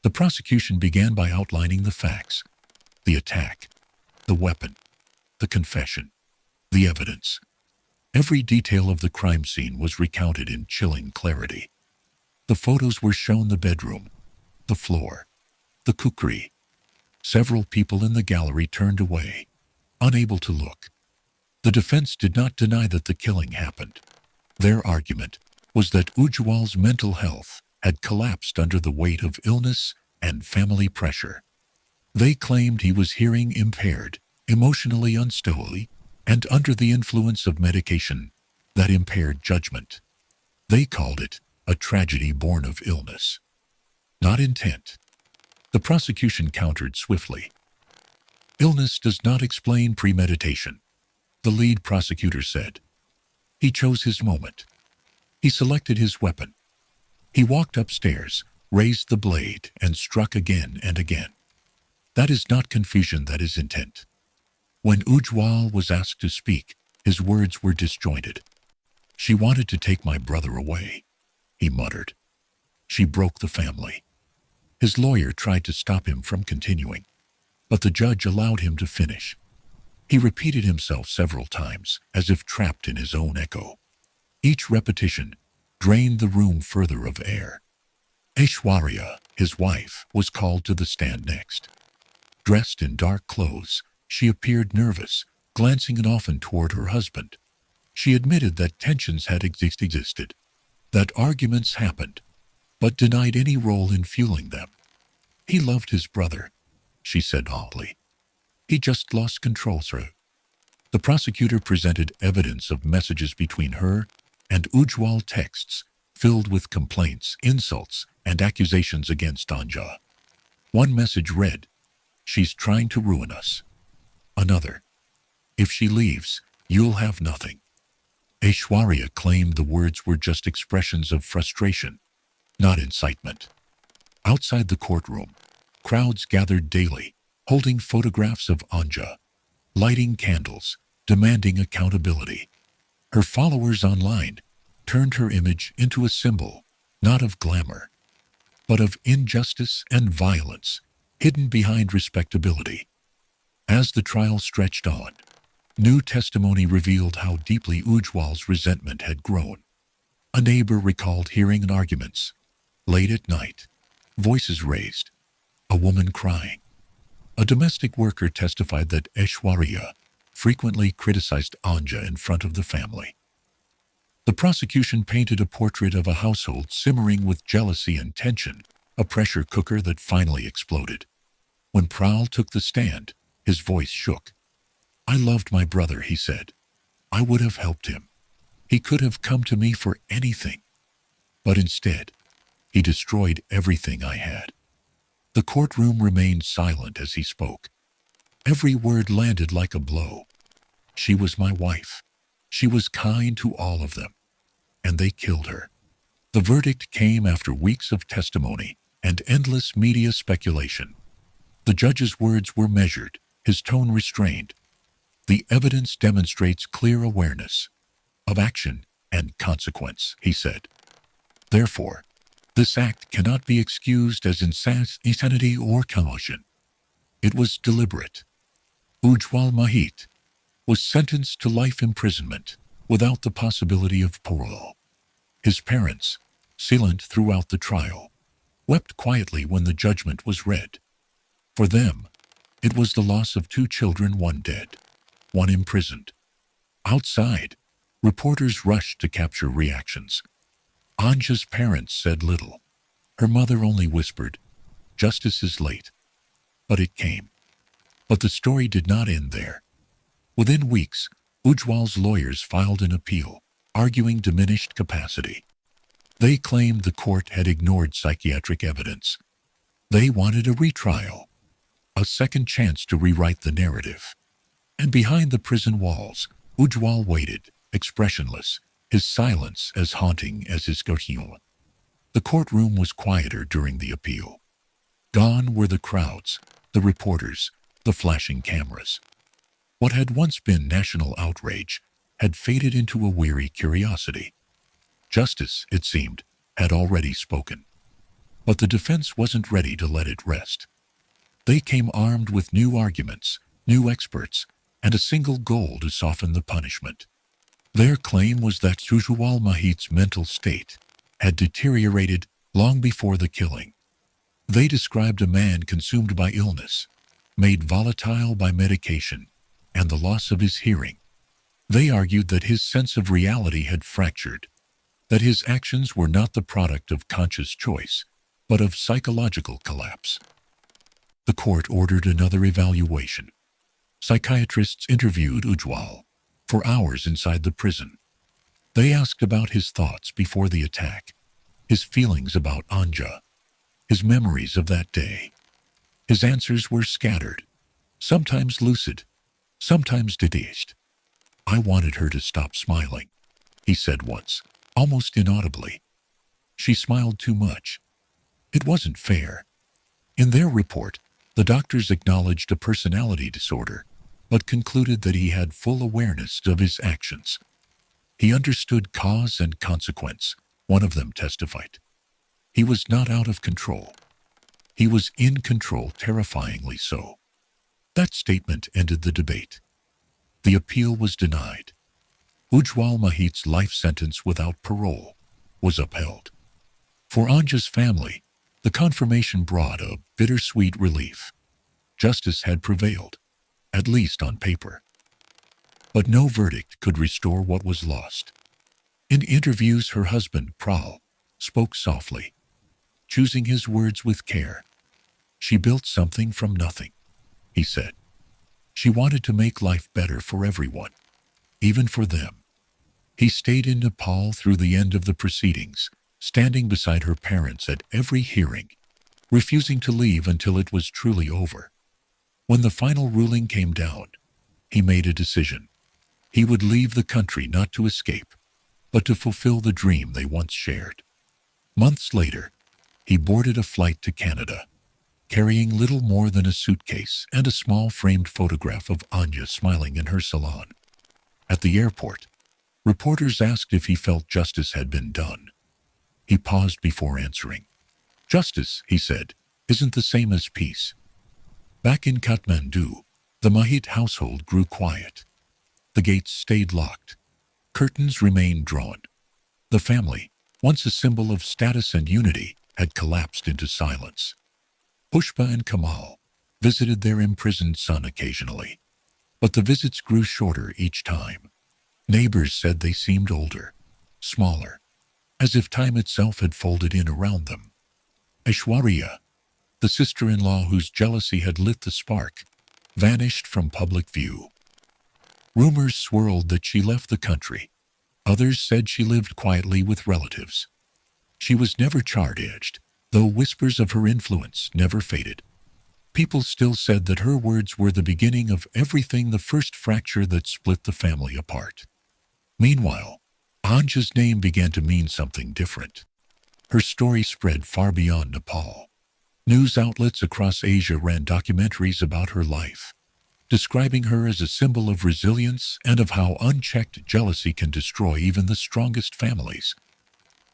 The prosecution began by outlining the facts: the attack, the weapon, the confession, the evidence. Every detail of the crime scene was recounted in chilling clarity. The photos were shown: the bedroom, the floor, the cookery. Several people in the gallery turned away, unable to look. The defense did not deny that the killing happened. Their argument was that Ujwal's mental health had collapsed under the weight of illness and family pressure. They claimed he was hearing impaired, emotionally unstable, and under the influence of medication that impaired judgment. They called it a tragedy born of illness, not intent. The prosecution countered swiftly. Illness does not explain premeditation, the lead prosecutor said. He chose his moment. He selected his weapon. He walked upstairs, raised the blade, and struck again and again. That is not confusion, that is intent. When Ujwal was asked to speak, his words were disjointed. She wanted to take my brother away, he muttered. She broke the family. His lawyer tried to stop him from continuing, but the judge allowed him to finish. He repeated himself several times, as if trapped in his own echo. Each repetition drained the room further of air. Aishwarya, his wife, was called to the stand next. Dressed in dark clothes, she appeared nervous, glancing often toward her husband. She admitted that tensions had existed, that arguments happened, but denied any role in fueling them. He loved his brother, she said oddly. He just lost control, sir. The prosecutor presented evidence of messages between her and Ujwal, texts filled with complaints, insults, and accusations against Anja. One message read, "She's trying to ruin us." Another, "If she leaves, you'll have nothing." Aishwarya claimed the words were just expressions of frustration, not incitement. Outside the courtroom, crowds gathered daily, holding photographs of Anja, lighting candles, demanding accountability. Her followers online turned her image into a symbol, not of glamour, but of injustice and violence, hidden behind respectability. As the trial stretched on, new testimony revealed how deeply Ujwal's resentment had grown. A neighbor recalled hearing arguments, late at night, voices raised, a woman crying. A domestic worker testified that Aishwarya frequently criticized Anja in front of the family. The prosecution painted a portrait of a household simmering with jealousy and tension, a pressure cooker that finally exploded. When Praal took the stand, his voice shook. "I loved my brother," he said. "I would have helped him. He could have come to me for anything. But instead, he destroyed everything I had." The courtroom remained silent as he spoke. Every word landed like a blow. She was my wife. She was kind to all of them. And they killed her. The verdict came after weeks of testimony and endless media speculation. The judge's words were measured, his tone restrained. "The evidence demonstrates clear awareness of action and consequence," he said. "Therefore, This act cannot be excused as insanity or commotion. It was deliberate. Ujwal Mahit was sentenced to life imprisonment without the possibility of parole. His parents, silent throughout the trial, wept quietly when the judgment was read. For them, it was the loss of 2 children, one dead, one imprisoned. Outside, reporters rushed to capture reactions. Anja's parents said little. Her mother only whispered, "Justice is late." But it came. But the story did not end there. Within weeks, Ujwal's lawyers filed an appeal, arguing diminished capacity. They claimed the court had ignored psychiatric evidence. They wanted a retrial, a second chance to rewrite the narrative. And behind the prison walls, Ujwal waited, expressionless, his silence as haunting as his guillotine. The courtroom was quieter during the appeal. Gone were the crowds, the reporters, the flashing cameras. What had once been national outrage had faded into a weary curiosity. Justice, it seemed, had already spoken. But the defense wasn't ready to let it rest. They came armed with new arguments, new experts, and a single goal to soften the punishment. Their claim was that Ujwal Mahit's mental state had deteriorated long before the killing. They described a man consumed by illness, made volatile by medication, and the loss of his hearing. They argued that his sense of reality had fractured, that his actions were not the product of conscious choice, but of psychological collapse. The court ordered another evaluation. Psychiatrists interviewed Ujwal for hours inside the prison. They asked about his thoughts before the attack, his feelings about Anja, his memories of that day. His answers were scattered, sometimes lucid, sometimes detached. "I wanted her to stop smiling," he said once, almost inaudibly. "She smiled too much. It wasn't fair." In their report, the doctors acknowledged a personality disorder, but concluded that he had full awareness of his actions. He understood cause and consequence, one of them testified. He was not out of control. He was in control, terrifyingly so. That statement ended the debate. The appeal was denied. Ujwal Mahit's life sentence without parole was upheld. For Anja's family, the confirmation brought a bittersweet relief. Justice had prevailed, at least on paper. But no verdict could restore what was lost. In interviews, her husband, Pral, spoke softly, choosing his words with care. "She built something from nothing," he said. "She wanted to make life better for everyone, even for them." He stayed in Nepal through the end of the proceedings, standing beside her parents at every hearing, refusing to leave until it was truly over. When the final ruling came down, he made a decision. He would leave the country not to escape, but to fulfill the dream they once shared. Months later, he boarded a flight to Canada, carrying little more than a suitcase and a small framed photograph of Anja smiling in her salon. At the airport, reporters asked if he felt justice had been done. He paused before answering. "Justice," he said, "isn't the same as peace." Back in Kathmandu, the Mahit household grew quiet. The gates stayed locked. Curtains remained drawn. The family, once a symbol of status and unity, had collapsed into silence. Pushpa and Kamal visited their imprisoned son occasionally, but the visits grew shorter each time. Neighbors said they seemed older, smaller, as if time itself had folded in around them. Aishwarya, the sister-in-law whose jealousy had lit the spark, vanished from public view. Rumors swirled that she left the country. Others said she lived quietly with relatives. She was never charged, though whispers of her influence never faded. People still said that her words were the beginning of everything, the first fracture that split the family apart. Meanwhile, Anja's name began to mean something different. Her story spread far beyond Nepal. News outlets across Asia ran documentaries about her life, describing her as a symbol of resilience and of how unchecked jealousy can destroy even the strongest families.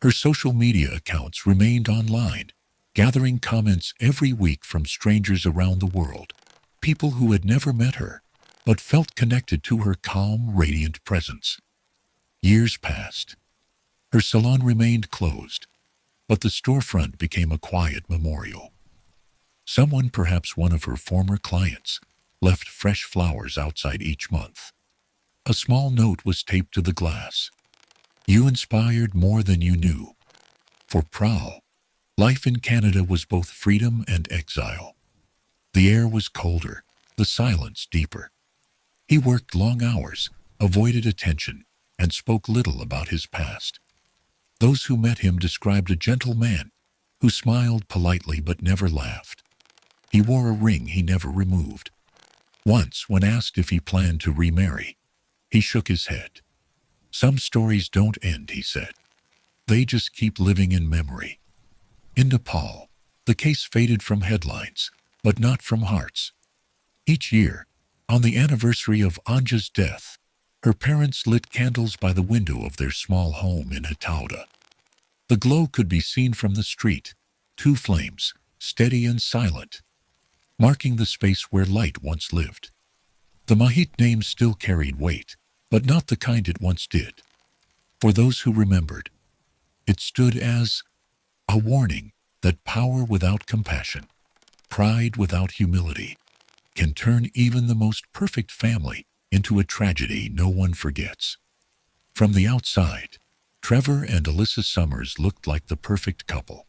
Her social media accounts remained online, gathering comments every week from strangers around the world, people who had never met her, but felt connected to her calm, radiant presence. Years passed. Her salon remained closed, but the storefront became a quiet memorial. Someone, perhaps one of her former clients, left fresh flowers outside each month. A small note was taped to the glass. You inspired more than you knew. For Prowl, life in Canada was both freedom and exile. The air was colder, the silence deeper. He worked long hours, avoided attention, and spoke little about his past. Those who met him described a gentle man who smiled politely but never laughed. He wore a ring he never removed. Once, when asked if he planned to remarry, he shook his head. Some stories don't end, he said. They just keep living in memory. In Nepal, the case faded from headlines, but not from hearts. Each year, on the anniversary of Anja's death, her parents lit candles by the window of their small home in Hatauda. The glow could be seen from the street, two flames, steady and silent, marking the space where light once lived. The Mahit name still carried weight, but not the kind it once did. For those who remembered, it stood as a warning that power without compassion, pride without humility, can turn even the most perfect family into a tragedy no one forgets. From the outside, Trevor and Alyssa Summers looked like the perfect couple.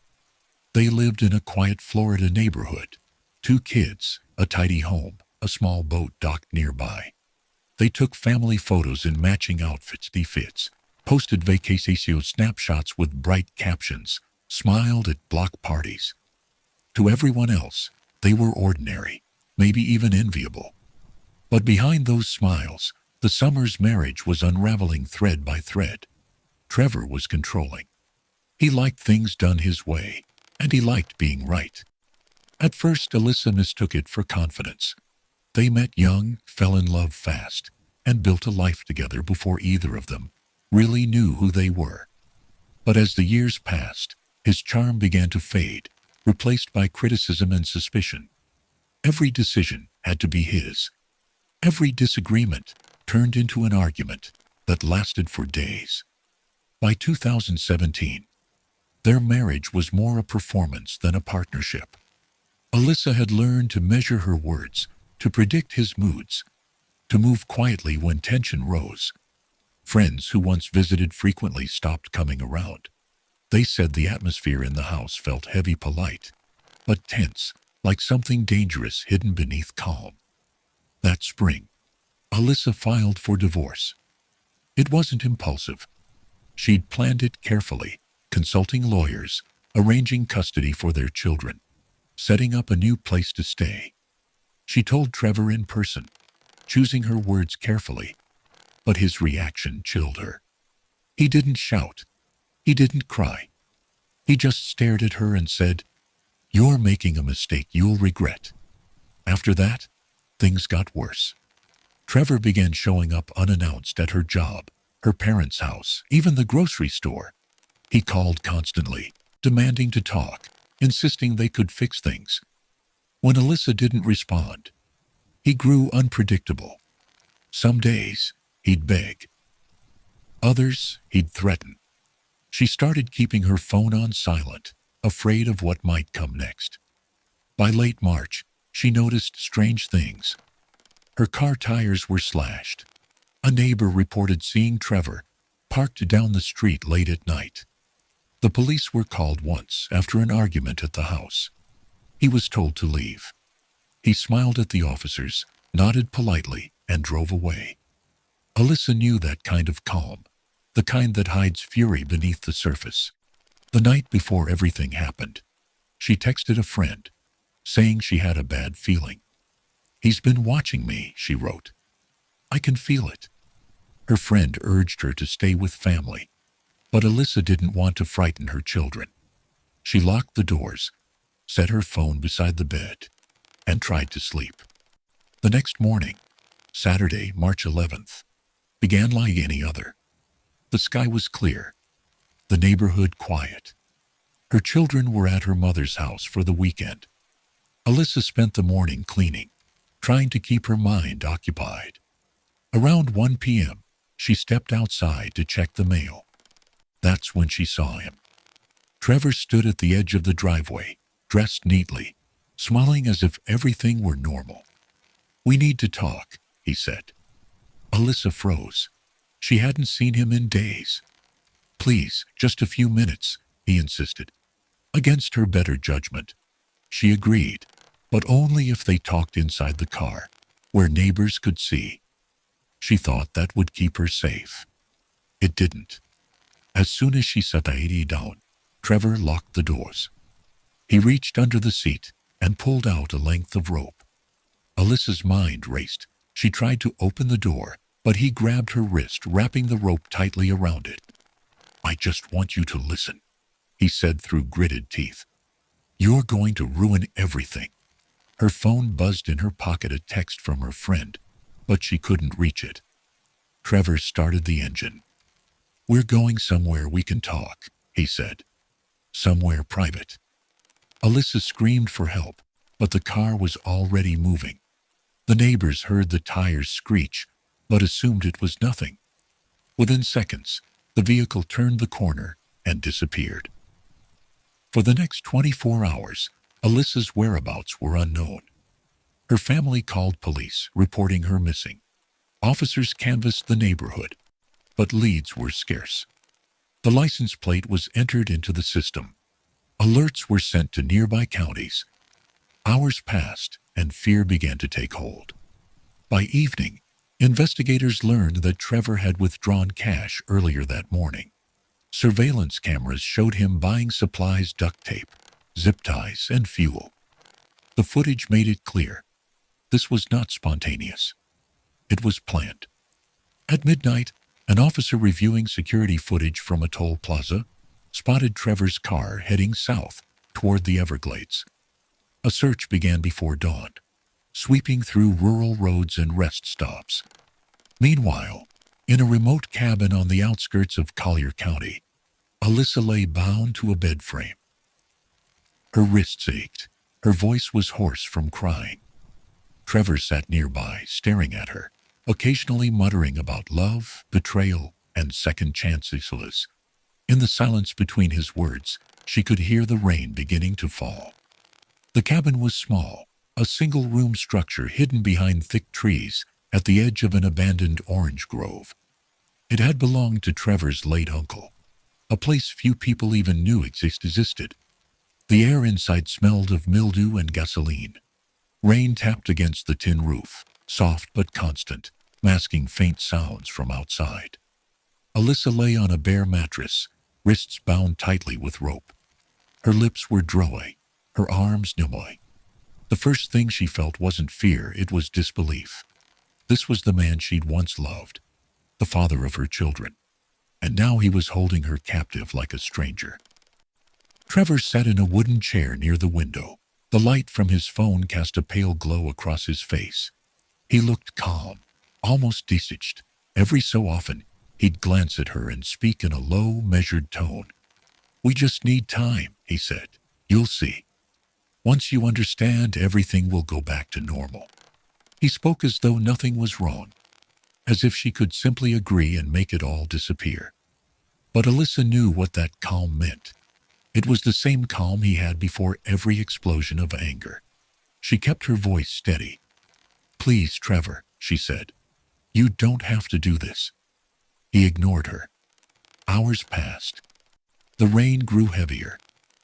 They lived in a quiet Florida neighborhood. 2 kids, a tidy home, a small boat docked nearby. They took family photos in matching outfits, posted vacation snapshots with bright captions, smiled at block parties. To everyone else, they were ordinary, maybe even enviable. But behind those smiles, the Summers marriage was unraveling thread by thread. Trevor was controlling. He liked things done his way, and he liked being right. At first, Alyssa mistook it for confidence. They met young, fell in love fast, and built a life together before either of them really knew who they were. But as the years passed, his charm began to fade, replaced by criticism and suspicion. Every decision had to be his. Every disagreement turned into an argument that lasted for days. By 2017, their marriage was more a performance than a partnership. Alyssa had learned to measure her words, to predict his moods, to move quietly when tension rose. Friends who once visited frequently stopped coming around. They said the atmosphere in the house felt heavy, polite, but tense, like something dangerous hidden beneath calm. That spring, Alyssa filed for divorce. It wasn't impulsive. She'd planned it carefully, consulting lawyers, arranging custody for their children, setting up a new place to stay. She told Trevor in person, choosing her words carefully, but his reaction chilled her. He didn't shout. He didn't cry. He just stared at her and said, "You're making a mistake you'll regret." After that, things got worse. Trevor began showing up unannounced at her job, her parents' house, even the grocery store. He called constantly, demanding to talk, insisting they could fix things. When Alyssa didn't respond, he grew unpredictable. Some days, he'd beg. Others, he'd threaten. She started keeping her phone on silent, afraid of what might come next. By late March, she noticed strange things. Her car tires were slashed. A neighbor reported seeing Trevor parked down the street late at night. The police were called once after an argument at the house. He was told to leave. He smiled at the officers, nodded politely, and drove away. Alyssa knew that kind of calm, the kind that hides fury beneath the surface. The night before everything happened, she texted a friend, saying she had a bad feeling. "He's been watching me," she wrote. "I can feel it." Her friend urged her to stay with family, but Alyssa didn't want to frighten her children. She locked the doors, set her phone beside the bed, and tried to sleep. The next morning, Saturday, March 11th, began like any other. The sky was clear. the neighborhood quiet. Her children were at her mother's house for the weekend. Alyssa spent the morning cleaning, trying to keep her mind occupied. Around 1 p.m., she stepped outside to check the mail. That's when she saw him. Trevor stood at the edge of the driveway, dressed neatly, smiling as if everything were normal. "We need to talk," he said. Alyssa froze. She hadn't seen him in days. "Please, just a few minutes," he insisted. Against her better judgment, she agreed, but only if they talked inside the car, where neighbors could see. She thought that would keep her safe. It didn't. As soon as she sat down, Trevor locked the doors. He reached under the seat and pulled out a length of rope. Alyssa's mind raced. She tried to open the door, but he grabbed her wrist, wrapping the rope tightly around it. "I just want you to listen," he said through gritted teeth. "You're going to ruin everything." Her phone buzzed in her pocket, a text from her friend, but she couldn't reach it. Trevor started the engine. "We're going somewhere we can talk," he said. "Somewhere private." Alyssa screamed for help, but the car was already moving. The neighbors heard the tires screech, but assumed it was nothing. Within seconds, the vehicle turned the corner and disappeared. For the next 24 hours, Alyssa's whereabouts were unknown. Her family called police, reporting her missing. Officers canvassed the neighborhood, but leads were scarce. The license plate was entered into the system. Alerts were sent to nearby counties. Hours passed, and fear began to take hold. By evening, investigators learned that Trevor had withdrawn cash earlier that morning. Surveillance cameras showed him buying supplies, duct tape, zip ties, and fuel. The footage made it clear. This was not spontaneous. It was planned. At midnight, an officer reviewing security footage from a toll plaza spotted Trevor's car heading south toward the Everglades. A search began before dawn, sweeping through rural roads and rest stops. Meanwhile, in a remote cabin on the outskirts of Collier County, Alyssa lay bound to a bed frame. Her wrists ached. Her voice was hoarse from crying. Trevor sat nearby, staring at her, occasionally muttering about love, betrayal, and second chances. In the silence between his words, she could hear the rain beginning to fall. The cabin was small, a single-room structure hidden behind thick trees at the edge of an abandoned orange grove. It had belonged to Trevor's late uncle, a place few people even knew existed. The air inside smelled of mildew and gasoline. Rain tapped against the tin roof, soft but constant, masking faint sounds from outside. Alyssa lay on a bare mattress, wrists bound tightly with rope. Her lips were dry, her arms numb. The first thing she felt wasn't fear, it was disbelief. This was the man she'd once loved, the father of her children, and now he was holding her captive like a stranger. Trevor sat in a wooden chair near the window. The light from his phone cast a pale glow across his face. He looked calm, almost detached. Every so often, he'd glance at her and speak in a low, measured tone. "We just need time," he said. "You'll see. Once you understand, everything will go back to normal." He spoke as though nothing was wrong, as if she could simply agree and make it all disappear. But Alyssa knew what that calm meant. It was the same calm he had before every explosion of anger. She kept her voice steady. "Please, Trevor," she said. "You don't have to do this." He ignored her. Hours passed. The rain grew heavier.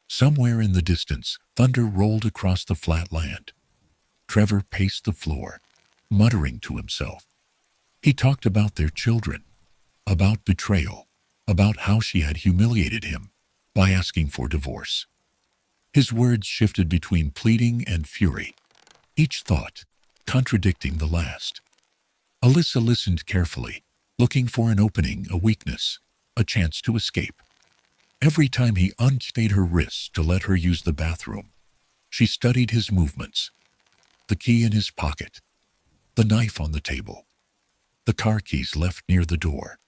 Somewhere in the distance, thunder rolled across the flat land. Trevor paced the floor, muttering to himself. He talked about their children, about betrayal, about how she had humiliated him by asking for divorce. His words shifted between pleading and fury, each thought contradicting the last. Alyssa listened carefully, looking for an opening, a weakness, a chance to escape. Every time he unstayed her wrists to let her use the bathroom, she studied his movements, the key in his pocket, the knife on the table, the car keys left near the door.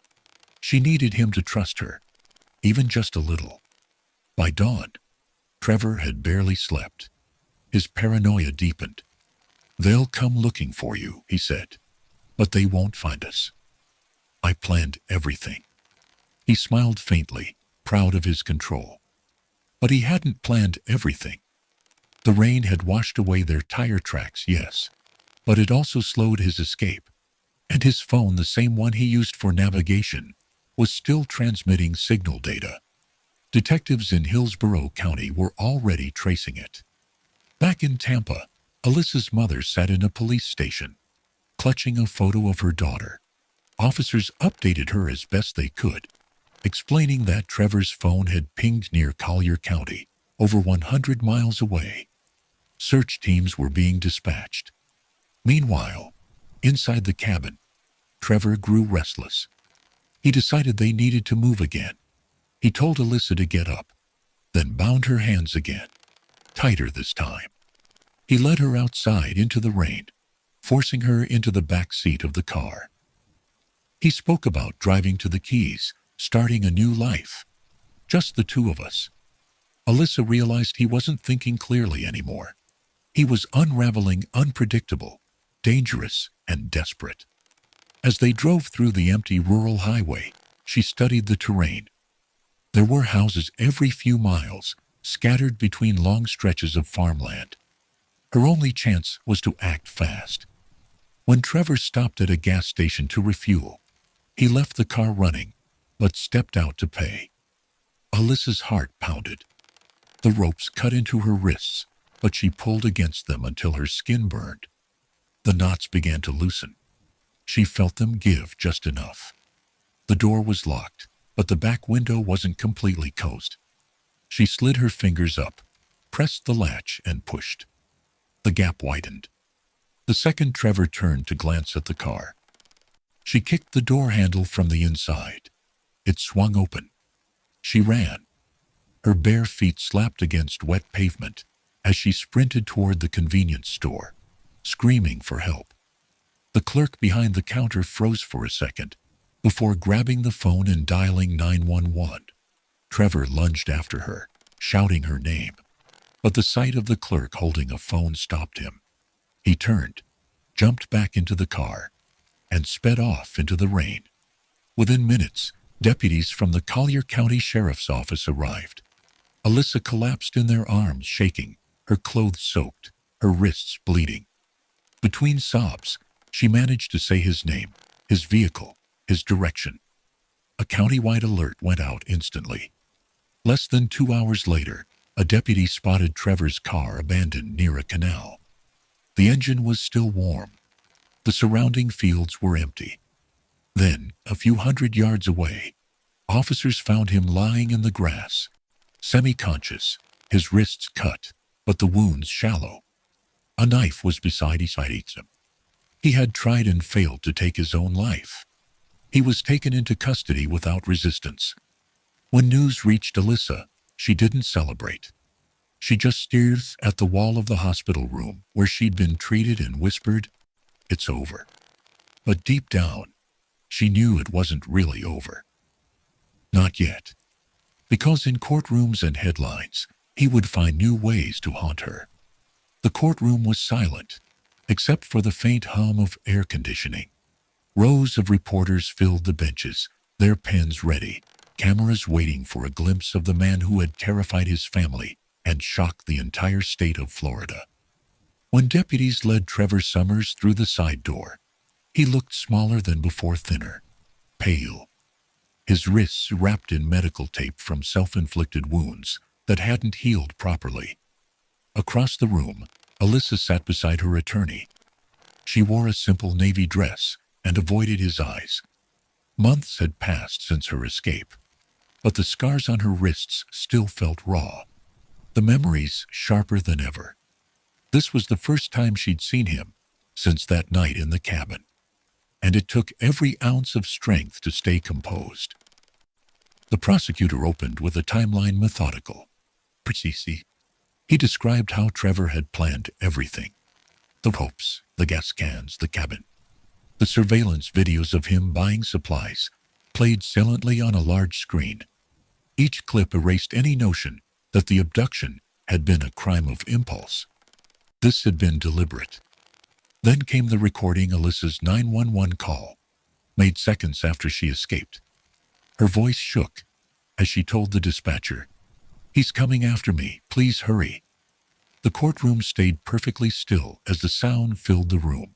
She needed him to trust her, even just a little. By dawn, Trevor had barely slept. His paranoia deepened. "They'll come looking for you," he said, "but they won't find us. I planned everything." He smiled faintly, proud of his control. But he hadn't planned everything. The rain had washed away their tire tracks, yes, but it also slowed his escape. And his phone, the same one he used for navigation, was still transmitting signal data. Detectives in Hillsborough County were already tracing it. Back in Tampa, Alyssa's mother sat in a police station, clutching a photo of her daughter. Officers updated her as best they could, explaining that Trevor's phone had pinged near Collier County, over 100 miles away. Search teams were being dispatched. Meanwhile, inside the cabin, Trevor grew restless. He decided they needed to move again. He told Alyssa to get up, then bound her hands again, tighter this time. He led her outside into the rain, forcing her into the back seat of the car. He spoke about driving to the Keys, starting a new life. Just the two of us. Alyssa realized he wasn't thinking clearly anymore. He was unraveling, unpredictable, dangerous, and desperate. As they drove through the empty rural highway, she studied the terrain. There were houses every few miles, scattered between long stretches of farmland. Her only chance was to act fast. When Trevor stopped at a gas station to refuel, he left the car running, but stepped out to pay. Alyssa's heart pounded. The ropes cut into her wrists, but she pulled against them until her skin burned. The knots began to loosen. She felt them give just enough. The door was locked, but the back window wasn't completely closed. She slid her fingers up, pressed the latch, and pushed. The gap widened. The second Trevor turned to glance at the car. She kicked the door handle from the inside. It swung open. She ran. Her bare feet slapped against wet pavement as she sprinted toward the convenience store, screaming for help. The clerk behind the counter froze for a second before grabbing the phone and dialing 911. Trevor lunged after her, shouting her name, but the sight of the clerk holding a phone stopped him. He turned, jumped back into the car, and sped off into the rain. Within minutes, deputies from the Collier County Sheriff's Office arrived. Alyssa collapsed in their arms, shaking, her clothes soaked, her wrists bleeding. Between sobs, she managed to say his name, his vehicle, his direction. A county-wide alert went out instantly. Less than 2 hours later, a deputy spotted Trevor's car abandoned near a canal. The engine was still warm. The surrounding fields were empty. Then, a few hundred yards away, officers found him lying in the grass, semi-conscious, his wrists cut, but the wounds shallow. A knife was beside him. He had tried and failed to take his own life. He was taken into custody without resistance. When news reached Alyssa, she didn't celebrate. She just stared at the wall of the hospital room where she'd been treated and whispered, "It's over." But deep down, she knew it wasn't really over. Not yet. Because in courtrooms and headlines, he would find new ways to haunt her. The courtroom was silent, except for the faint hum of air conditioning. Rows of reporters filled the benches, their pens ready, cameras waiting for a glimpse of the man who had terrified his family and shocked the entire state of Florida. When deputies led Trevor Summers through the side door, he looked smaller than before, thinner, pale. His wrists wrapped in medical tape from self-inflicted wounds that hadn't healed properly. Across the room, Alyssa sat beside her attorney. She wore a simple navy dress and avoided his eyes. Months had passed since her escape, but the scars on her wrists still felt raw, the memories sharper than ever. This was the first time she'd seen him since that night in the cabin, and it took every ounce of strength to stay composed. The prosecutor opened with a timeline methodical. Precisely. He described how Trevor had planned everything. The ropes, the gas cans, the cabin. The surveillance videos of him buying supplies played silently on a large screen. Each clip erased any notion that the abduction had been a crime of impulse. This had been deliberate. Then came the recording Alyssa's 911 call, made seconds after she escaped. Her voice shook as she told the dispatcher, "He's coming after me, please hurry." The courtroom stayed perfectly still as the sound filled the room.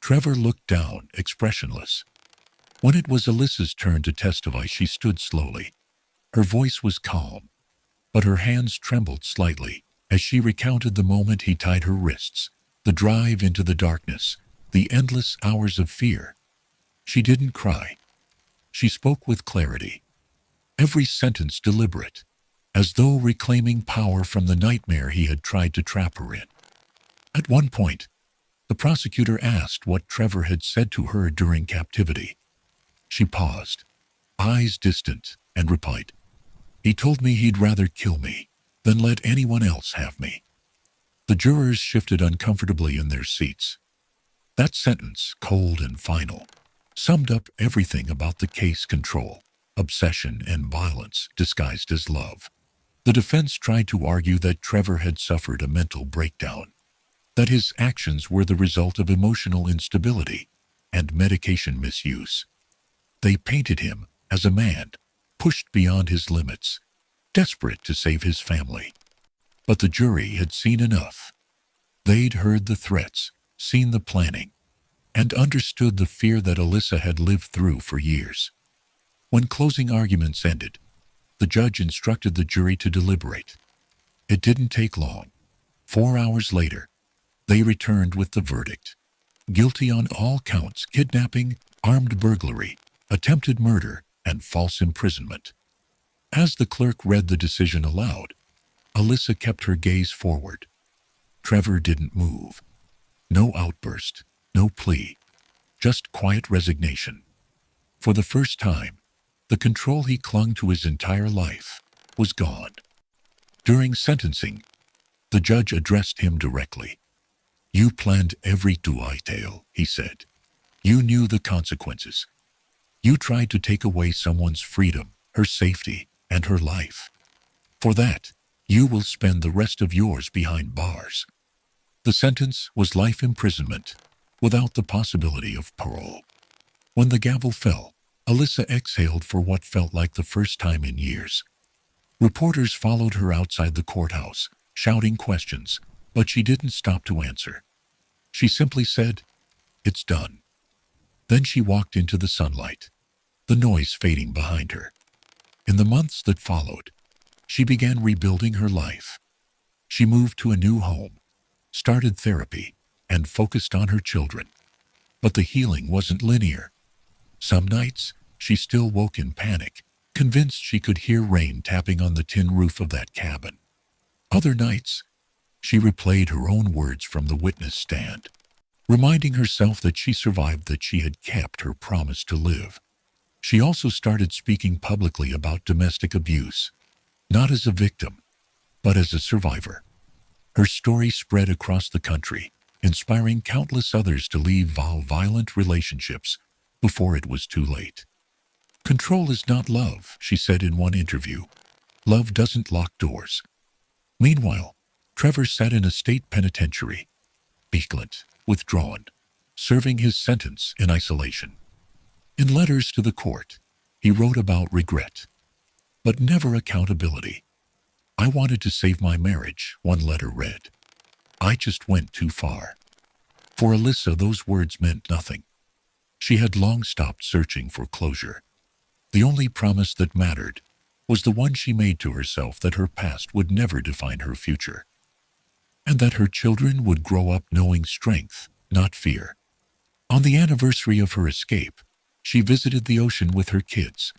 Trevor looked down, expressionless. When it was Alyssa's turn to testify, she stood slowly. Her voice was calm, but her hands trembled slightly as she recounted the moment he tied her wrists, the drive into the darkness, the endless hours of fear. She didn't cry. She spoke with clarity, every sentence deliberate, as though reclaiming power from the nightmare he had tried to trap her in. At one point, the prosecutor asked what Trevor had said to her during captivity. She paused, eyes distant, and replied, "He told me he'd rather kill me than let anyone else have me." The jurors shifted uncomfortably in their seats. That sentence, cold and final, summed up everything about the case: control, obsession, and violence disguised as love. The defense tried to argue that Trevor had suffered a mental breakdown, that his actions were the result of emotional instability and medication misuse. They painted him as a man pushed beyond his limits, desperate to save his family. But the jury had seen enough. They'd heard the threats, seen the planning, and understood the fear that Alyssa had lived through for years. When closing arguments ended, the judge instructed the jury to deliberate. It didn't take long. 4 hours later, they returned with the verdict: guilty on all counts: kidnapping, armed burglary, attempted murder, and false imprisonment. As the clerk read the decision aloud, Alyssa kept her gaze forward. Trevor didn't move. No outburst, no plea, just quiet resignation. For the first time, the control he clung to his entire life was gone. During sentencing, the judge addressed him directly. "You planned every detail," he said. "You knew the consequences. You tried to take away someone's freedom, her safety, and her life. For that, you will spend the rest of yours behind bars." The sentence was life imprisonment, without the possibility of parole. When the gavel fell, Alyssa exhaled for what felt like the first time in years. Reporters followed her outside the courthouse, shouting questions, but she didn't stop to answer. She simply said, "It's done." Then she walked into the sunlight, the noise fading behind her. In the months that followed, she began rebuilding her life. She moved to a new home, started therapy, and focused on her children. But the healing wasn't linear. Some nights, she still woke in panic, convinced she could hear rain tapping on the tin roof of that cabin. Other nights, she replayed her own words from the witness stand, reminding herself that she survived, that she had kept her promise to live. She also started speaking publicly about domestic abuse, not as a victim, but as a survivor. Her story spread across the country, inspiring countless others to leave violent relationships before it was too late. "Control is not love," she said in one interview. "Love doesn't lock doors." Meanwhile, Trevor sat in a state penitentiary, vigilant, withdrawn, serving his sentence in isolation. In letters to the court, he wrote about regret, but never accountability. "I wanted to save my marriage," one letter read. "I just went too far." For Alyssa, those words meant nothing. She had long stopped searching for closure. The only promise that mattered was the one she made to herself, that her past would never define her future, and that her children would grow up knowing strength, not fear. On the anniversary of her escape, she visited the ocean with her kids.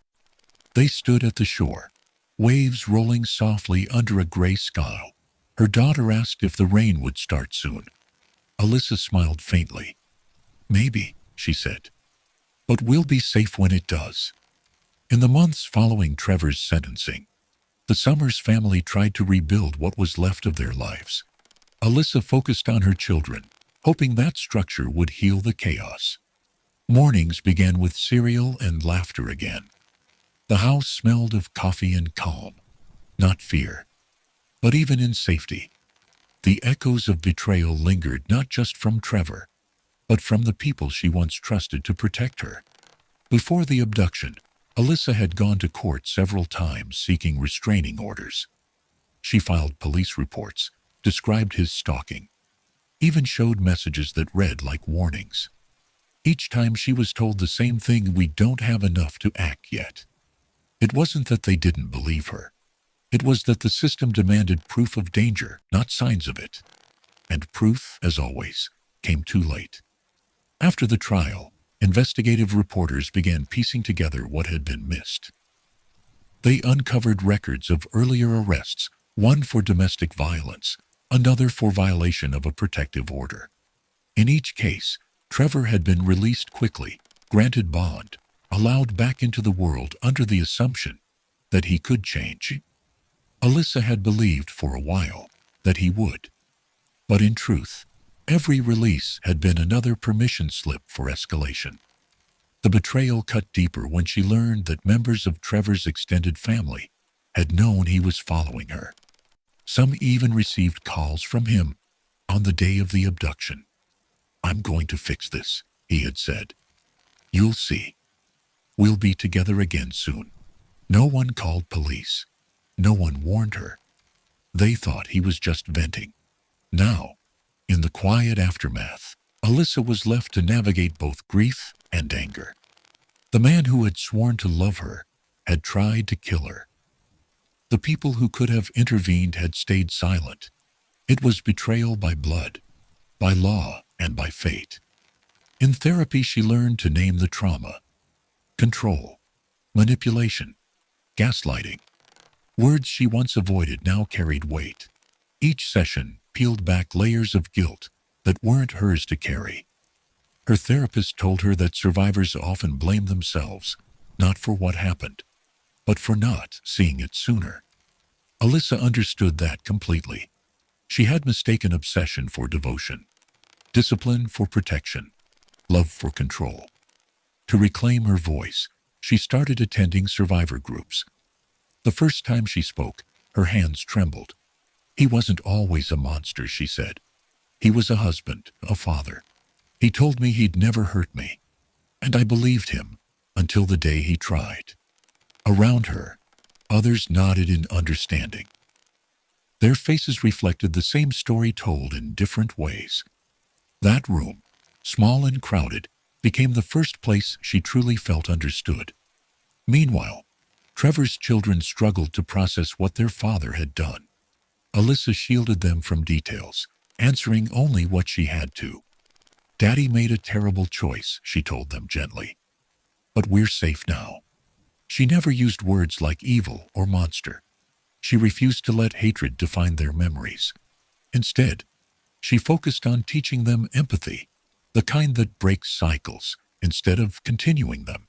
They stood at the shore, waves rolling softly under a gray sky. Her daughter asked if the rain would start soon. Alyssa smiled faintly. "Maybe," she said, "but we'll be safe when it does." In the months following Trevor's sentencing, the Summers family tried to rebuild what was left of their lives. Alyssa focused on her children, hoping that structure would heal the chaos. Mornings began with cereal and laughter again. The house smelled of coffee and calm, not fear, but even in safety. The echoes of betrayal lingered not just from Trevor, but from the people she once trusted to protect her. Before the abduction, Alyssa had gone to court several times seeking restraining orders. She filed police reports, described his stalking, even showed messages that read like warnings. Each time she was told the same thing: we don't have enough to act yet. It wasn't that they didn't believe her. It was that the system demanded proof of danger, not signs of it. And proof, as always, came too late. After the trial, investigative reporters began piecing together what had been missed. They uncovered records of earlier arrests, one for domestic violence, another for violation of a protective order. In each case, Trevor had been released quickly, granted bond, allowed back into the world under the assumption that he could change. Alyssa had believed for a while that he would. But in truth, every release had been another permission slip for escalation. The betrayal cut deeper when she learned that members of Trevor's extended family had known he was following her. Some even received calls from him on the day of the abduction. "I'm going to fix this," he had said. "You'll see. We'll be together again soon." No one called police. No one warned her. They thought he was just venting. Now, in the quiet aftermath, Alyssa was left to navigate both grief and anger. The man who had sworn to love her had tried to kill her. The people who could have intervened had stayed silent. It was betrayal by blood, by law, and by fate. In therapy, she learned to name the trauma: control, manipulation, gaslighting. Words she once avoided now carried weight. Each session peeled back layers of guilt that weren't hers to carry. Her therapist told her that survivors often blame themselves, not for what happened, but for not seeing it sooner. Alyssa understood that completely. She had mistaken obsession for devotion, discipline for protection, love for control. To reclaim her voice, she started attending survivor groups. The first time she spoke, her hands trembled. "He wasn't always a monster," she said. "He was a husband, a father. He told me he'd never hurt me. And I believed him until the day he tried." Around her, others nodded in understanding. Their faces reflected the same story told in different ways. That room, small and crowded, became the first place she truly felt understood. Meanwhile, Trevor's children struggled to process what their father had done. Alyssa shielded them from details, answering only what she had to. "Daddy made a terrible choice," she told them gently. "But we're safe now." She never used words like evil or monster. She refused to let hatred define their memories. Instead, she focused on teaching them empathy, the kind that breaks cycles instead of continuing them.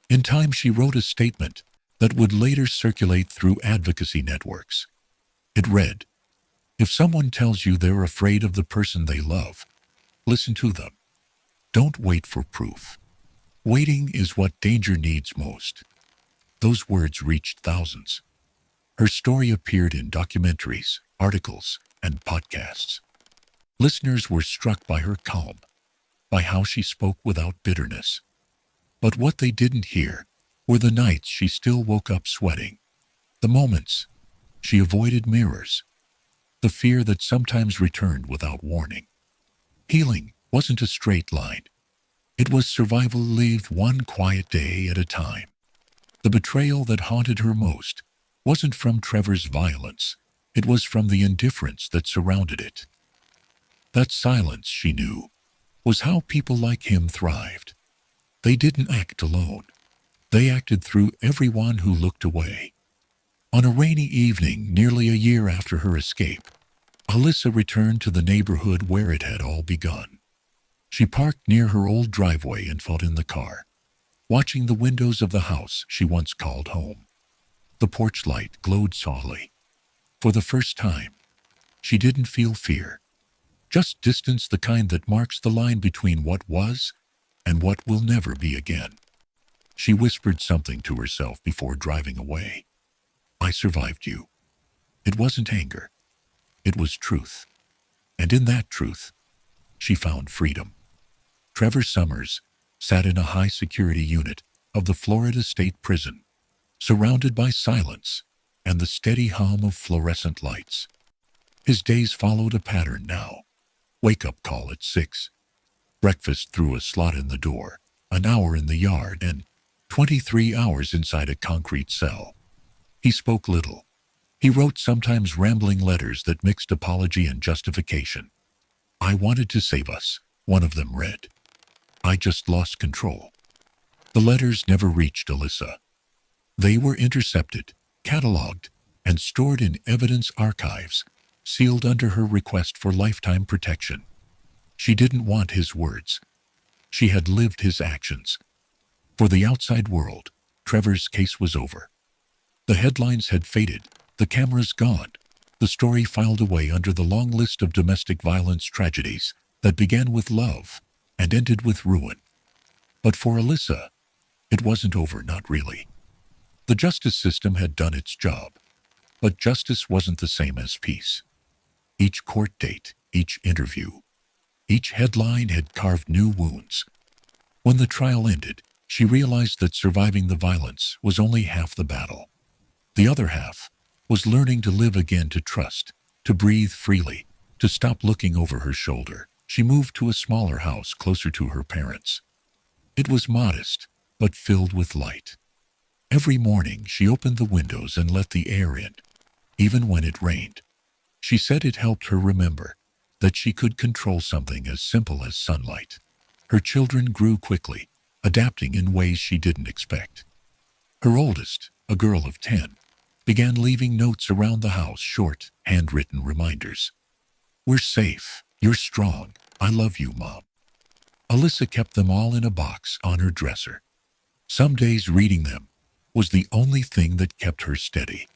In time, she wrote a statement that would later circulate through advocacy networks. It read, "If someone tells you they're afraid of the person they love, listen to them. Don't wait for proof. Waiting is what danger needs most." Those words reached thousands. Her story appeared in documentaries, articles, and podcasts. Listeners were struck by her calm, by how she spoke without bitterness. But what they didn't hear were the nights she still woke up sweating, the moments she avoided mirrors, the fear that sometimes returned without warning. Healing wasn't a straight line. It was survival lived one quiet day at a time. The betrayal that haunted her most wasn't from Trevor's violence. It was from the indifference that surrounded it. That silence, she knew, was how people like him thrived. They didn't act alone. They acted through everyone who looked away. On a rainy evening, nearly a year after her escape, Alyssa returned to the neighborhood where it had all begun. She parked near her old driveway and fought in the car, watching the windows of the house she once called home. The porch light glowed softly. For the first time, she didn't feel fear, just distance, the kind that marks the line between what was and what will never be again. She whispered something to herself before driving away. I survived you. It wasn't anger. It was truth. And in that truth, she found freedom. Trevor Summers sat in a high-security unit of the Florida State Prison, surrounded by silence and the steady hum of fluorescent lights. His days followed a pattern now. Wake-up call at 6. Breakfast through a slot in the door, an hour in the yard, and 23 hours inside a concrete cell. He spoke little. He wrote sometimes rambling letters that mixed apology and justification. I wanted to save us, one of them read. I just lost control. The letters never reached Alyssa. They were intercepted, cataloged, and stored in evidence archives, sealed under her request for lifetime protection. She didn't want his words. She had lived his actions. For the outside world, Trevor's case was over. The headlines had faded, the cameras gone, the story filed away under the long list of domestic violence tragedies that began with love and ended with ruin. But for Alyssa, it wasn't over, not really. The justice system had done its job, but justice wasn't the same as peace. Each court date, each interview, each headline had carved new wounds. When the trial ended, she realized that surviving the violence was only half the battle. The other half was learning to live again, to trust, to breathe freely, to stop looking over her shoulder. She moved to a smaller house closer to her parents. It was modest, but filled with light. Every morning she opened the windows and let the air in, even when it rained. She said it helped her remember that she could control something as simple as sunlight. Her children grew quickly, adapting in ways she didn't expect. Her oldest, a girl of 10, began leaving notes around the house, short, handwritten reminders. We're safe. You're strong. I love you, Mom. Alyssa kept them all in a box on her dresser. Some days reading them was the only thing that kept her steady.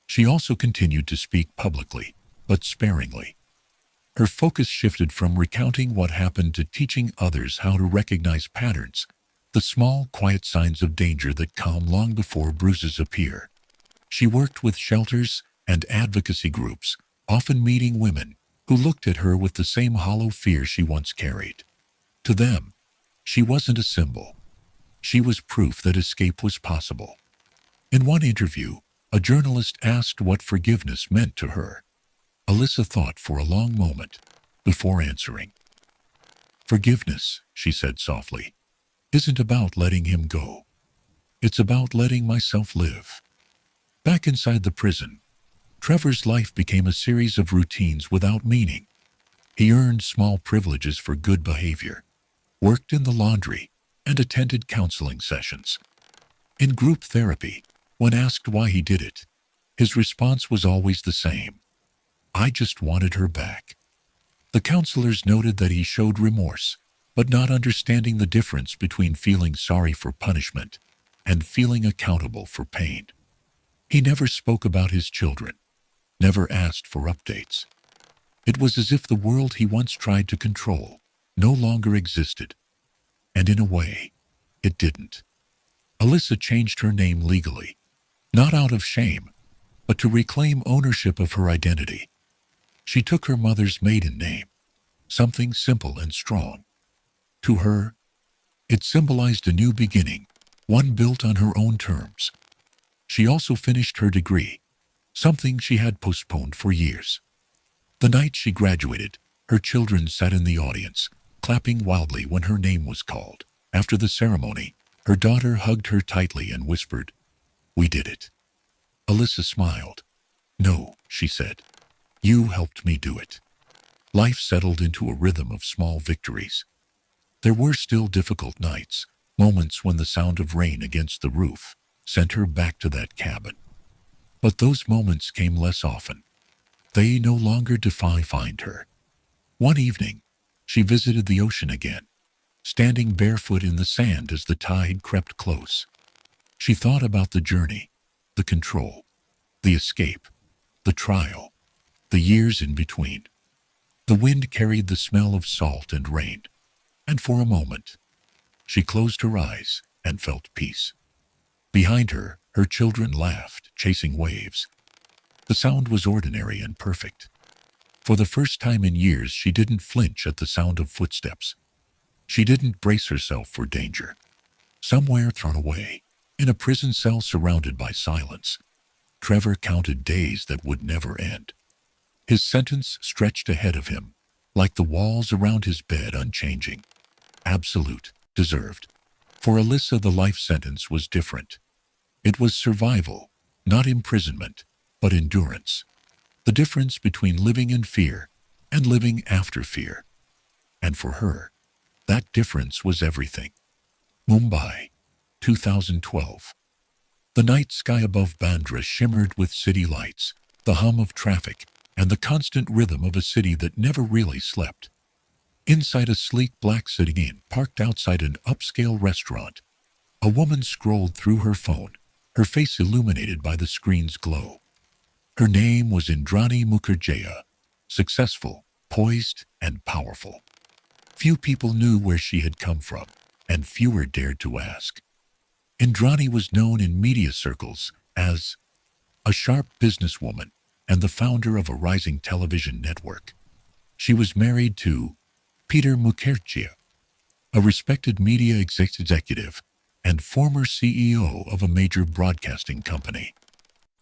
She also continued to speak publicly, but sparingly. Her focus shifted from recounting what happened to teaching others how to recognize patterns, the small, quiet signs of danger that come long before bruises appear. She worked with shelters and advocacy groups, often meeting women who looked at her with the same hollow fear she once carried. To them, she wasn't a symbol. She was proof that escape was possible. In one interview, a journalist asked what forgiveness meant to her. Alyssa thought for a long moment before answering. Forgiveness, she said softly, isn't about letting him go. It's about letting myself live. Back inside the prison, Trevor's life became a series of routines without meaning. He earned small privileges for good behavior, worked in the laundry, and attended counseling sessions. In group therapy, when asked why he did it, his response was always the same. I just wanted her back. The counselors noted that he showed remorse, but not understanding the difference between feeling sorry for punishment and feeling accountable for pain. He never spoke about his children, never asked for updates. It was as if the world he once tried to control no longer existed. And in a way, it didn't. Alyssa changed her name legally, not out of shame, but to reclaim ownership of her identity. She took her mother's maiden name, something simple and strong. To her, it symbolized a new beginning, one built on her own terms. She also finished her degree, something she had postponed for years. The night she graduated, her children sat in the audience, clapping wildly when her name was called. After the ceremony, her daughter hugged her tightly and whispered, "We did it." Alyssa smiled. "No," she said. "You helped me do it." Life settled into a rhythm of small victories. There were still difficult nights, moments when the sound of rain against the roof sent her back to that cabin. But those moments came less often. They no longer defined her. One evening, she visited the ocean again, standing barefoot in the sand as the tide crept close. She thought about the journey, the control, the escape, the trial, the years in between. The wind carried the smell of salt and rain, and for a moment, she closed her eyes, and felt peace. Behind her, her children laughed, chasing waves. The sound was ordinary and perfect. For the first time in years, she didn't flinch at the sound of footsteps. She didn't brace herself for danger. Somewhere thrown away, in a prison cell surrounded by silence, Trevor counted days that would never end. His sentence stretched ahead of him, like the walls around his bed unchanging. Absolute, deserved. For Alyssa, the life sentence was different. It was survival, not imprisonment, but endurance. The difference between living in fear and living after fear. And for her, that difference was everything. Mumbai, 2012. The night sky above Bandra shimmered with city lights, the hum of traffic, and the constant rhythm of a city that never really slept. Inside a sleek black sitting inn parked outside an upscale restaurant, a woman scrolled through her phone, her face illuminated by the screen's glow. Her name was Indrani Mukherjee, successful, poised, and powerful. Few people knew where she had come from, and fewer dared to ask. Indrani was known in media circles as a sharp businesswoman and the founder of a rising television network. She was married to Peter Mukherjee, a respected media executive and former CEO of a major broadcasting company.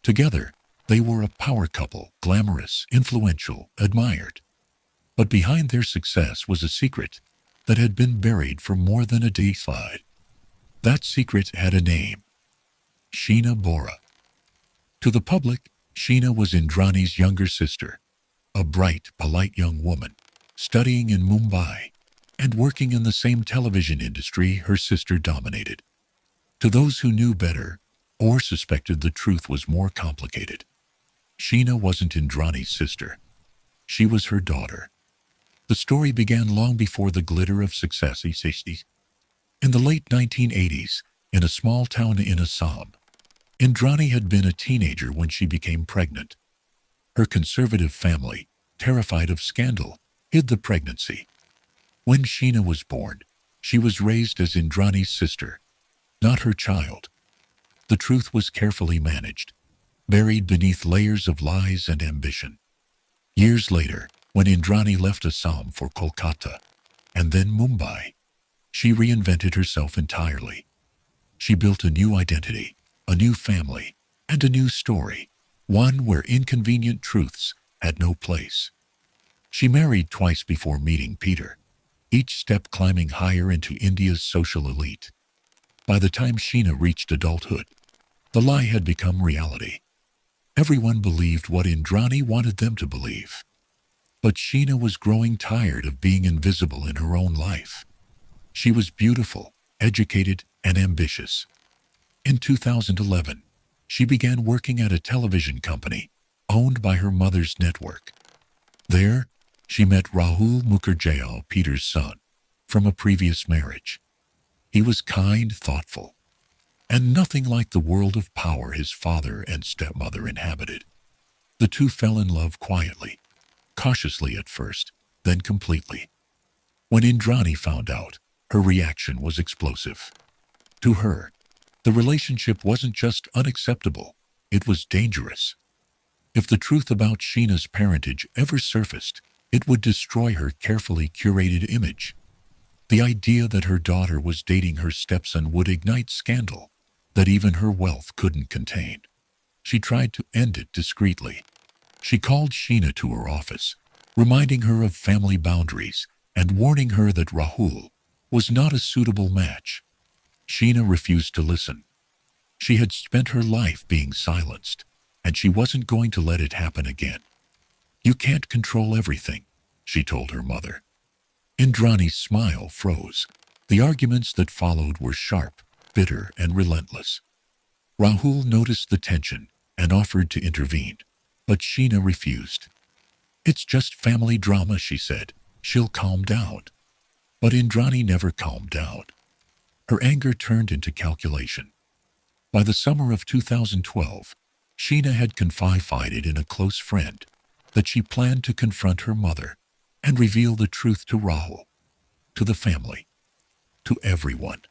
Together, they were a power couple, glamorous, influential, admired. But behind their success was a secret that had been buried for more than a decade. That secret had a name: Sheena Bora. To the public, Sheena was Indrani's younger sister, a bright, polite young woman, studying in Mumbai and working in the same television industry her sister dominated. To those who knew better or suspected the truth was more complicated, Sheena wasn't Indrani's sister. She was her daughter. The story began long before the glitter of success existed. In the late 1980s, in a small town in Assam, Indrani had been a teenager when she became pregnant. Her conservative family, terrified of scandal, hid the pregnancy. When Sheena was born, she was raised as Indrani's sister, not her child. The truth was carefully managed, buried beneath layers of lies and ambition. Years later, when Indrani left Assam for Kolkata, and then Mumbai, she reinvented herself entirely. She built a new identity, a new family, and a new story, one where inconvenient truths had no place. She married twice before meeting Peter, each step climbing higher into India's social elite. By the time Sheena reached adulthood, the lie had become reality. Everyone believed what Indrani wanted them to believe. But Sheena was growing tired of being invisible in her own life. She was beautiful, educated, and ambitious. In 2011, she began working at a television company owned by her mother's network. There, she met Rahul Mukherjee, Peter's son, from a previous marriage. He was kind, thoughtful, and nothing like the world of power his father and stepmother inhabited. The two fell in love quietly, cautiously at first, then completely. When Indrani found out, her reaction was explosive. To her, the relationship wasn't just unacceptable, it was dangerous. If the truth about Sheena's parentage ever surfaced, it would destroy her carefully curated image. The idea that her daughter was dating her stepson would ignite scandal that even her wealth couldn't contain. She tried to end it discreetly. She called Sheena to her office, reminding her of family boundaries and warning her that Rahul was not a suitable match. Sheena refused to listen. She had spent her life being silenced, and she wasn't going to let it happen again. "You can't control everything," she told her mother. Indrani's smile froze. The arguments that followed were sharp, bitter, and relentless. Rahul noticed the tension and offered to intervene, but Sheena refused. "It's just family drama," she said. "She'll calm down." But Indrani never calmed down. Her anger turned into calculation. By the summer of 2012, Sheena had confided in a close friend that she planned to confront her mother and reveal the truth to Rahul, to the family, to everyone.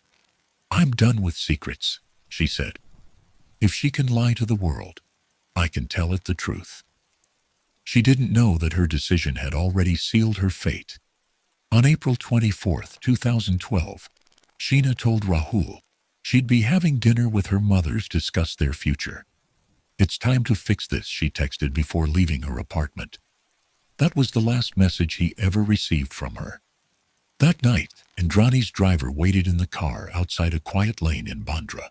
"I'm done with secrets," she said. "If she can lie to the world, I can tell it the truth." She didn't know that her decision had already sealed her fate. On April 24, 2012, Sheena told Rahul she'd be having dinner with her mothers to discuss their future. "It's time to fix this," she texted before leaving her apartment. That was the last message he ever received from her. That night, Indrani's driver waited in the car outside a quiet lane in Bandra.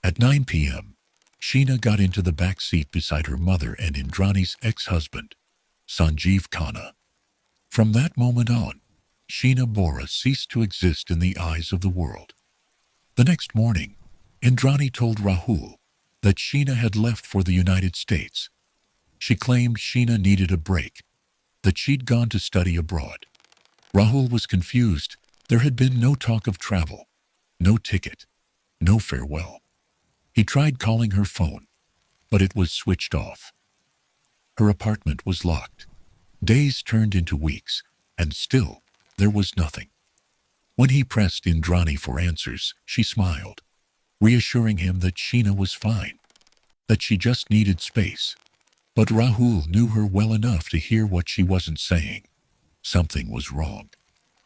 At 9 p.m., Sheena got into the back seat beside her mother and Indrani's ex-husband, Sanjeev Khanna. From that moment on, Sheena Bora ceased to exist in the eyes of the world. The next morning, Indrani told Rahul that Sheena had left for the United States. She claimed Sheena needed a break, that she'd gone to study abroad. Rahul was confused. There had been no talk of travel, no ticket, no farewell. He tried calling her phone, but it was switched off. Her apartment was locked. Days turned into weeks, and still there was nothing. When he pressed Indrani for answers, she smiled, reassuring him that Sheena was fine, that she just needed space. But Rahul knew her well enough to hear what she wasn't saying. Something was wrong.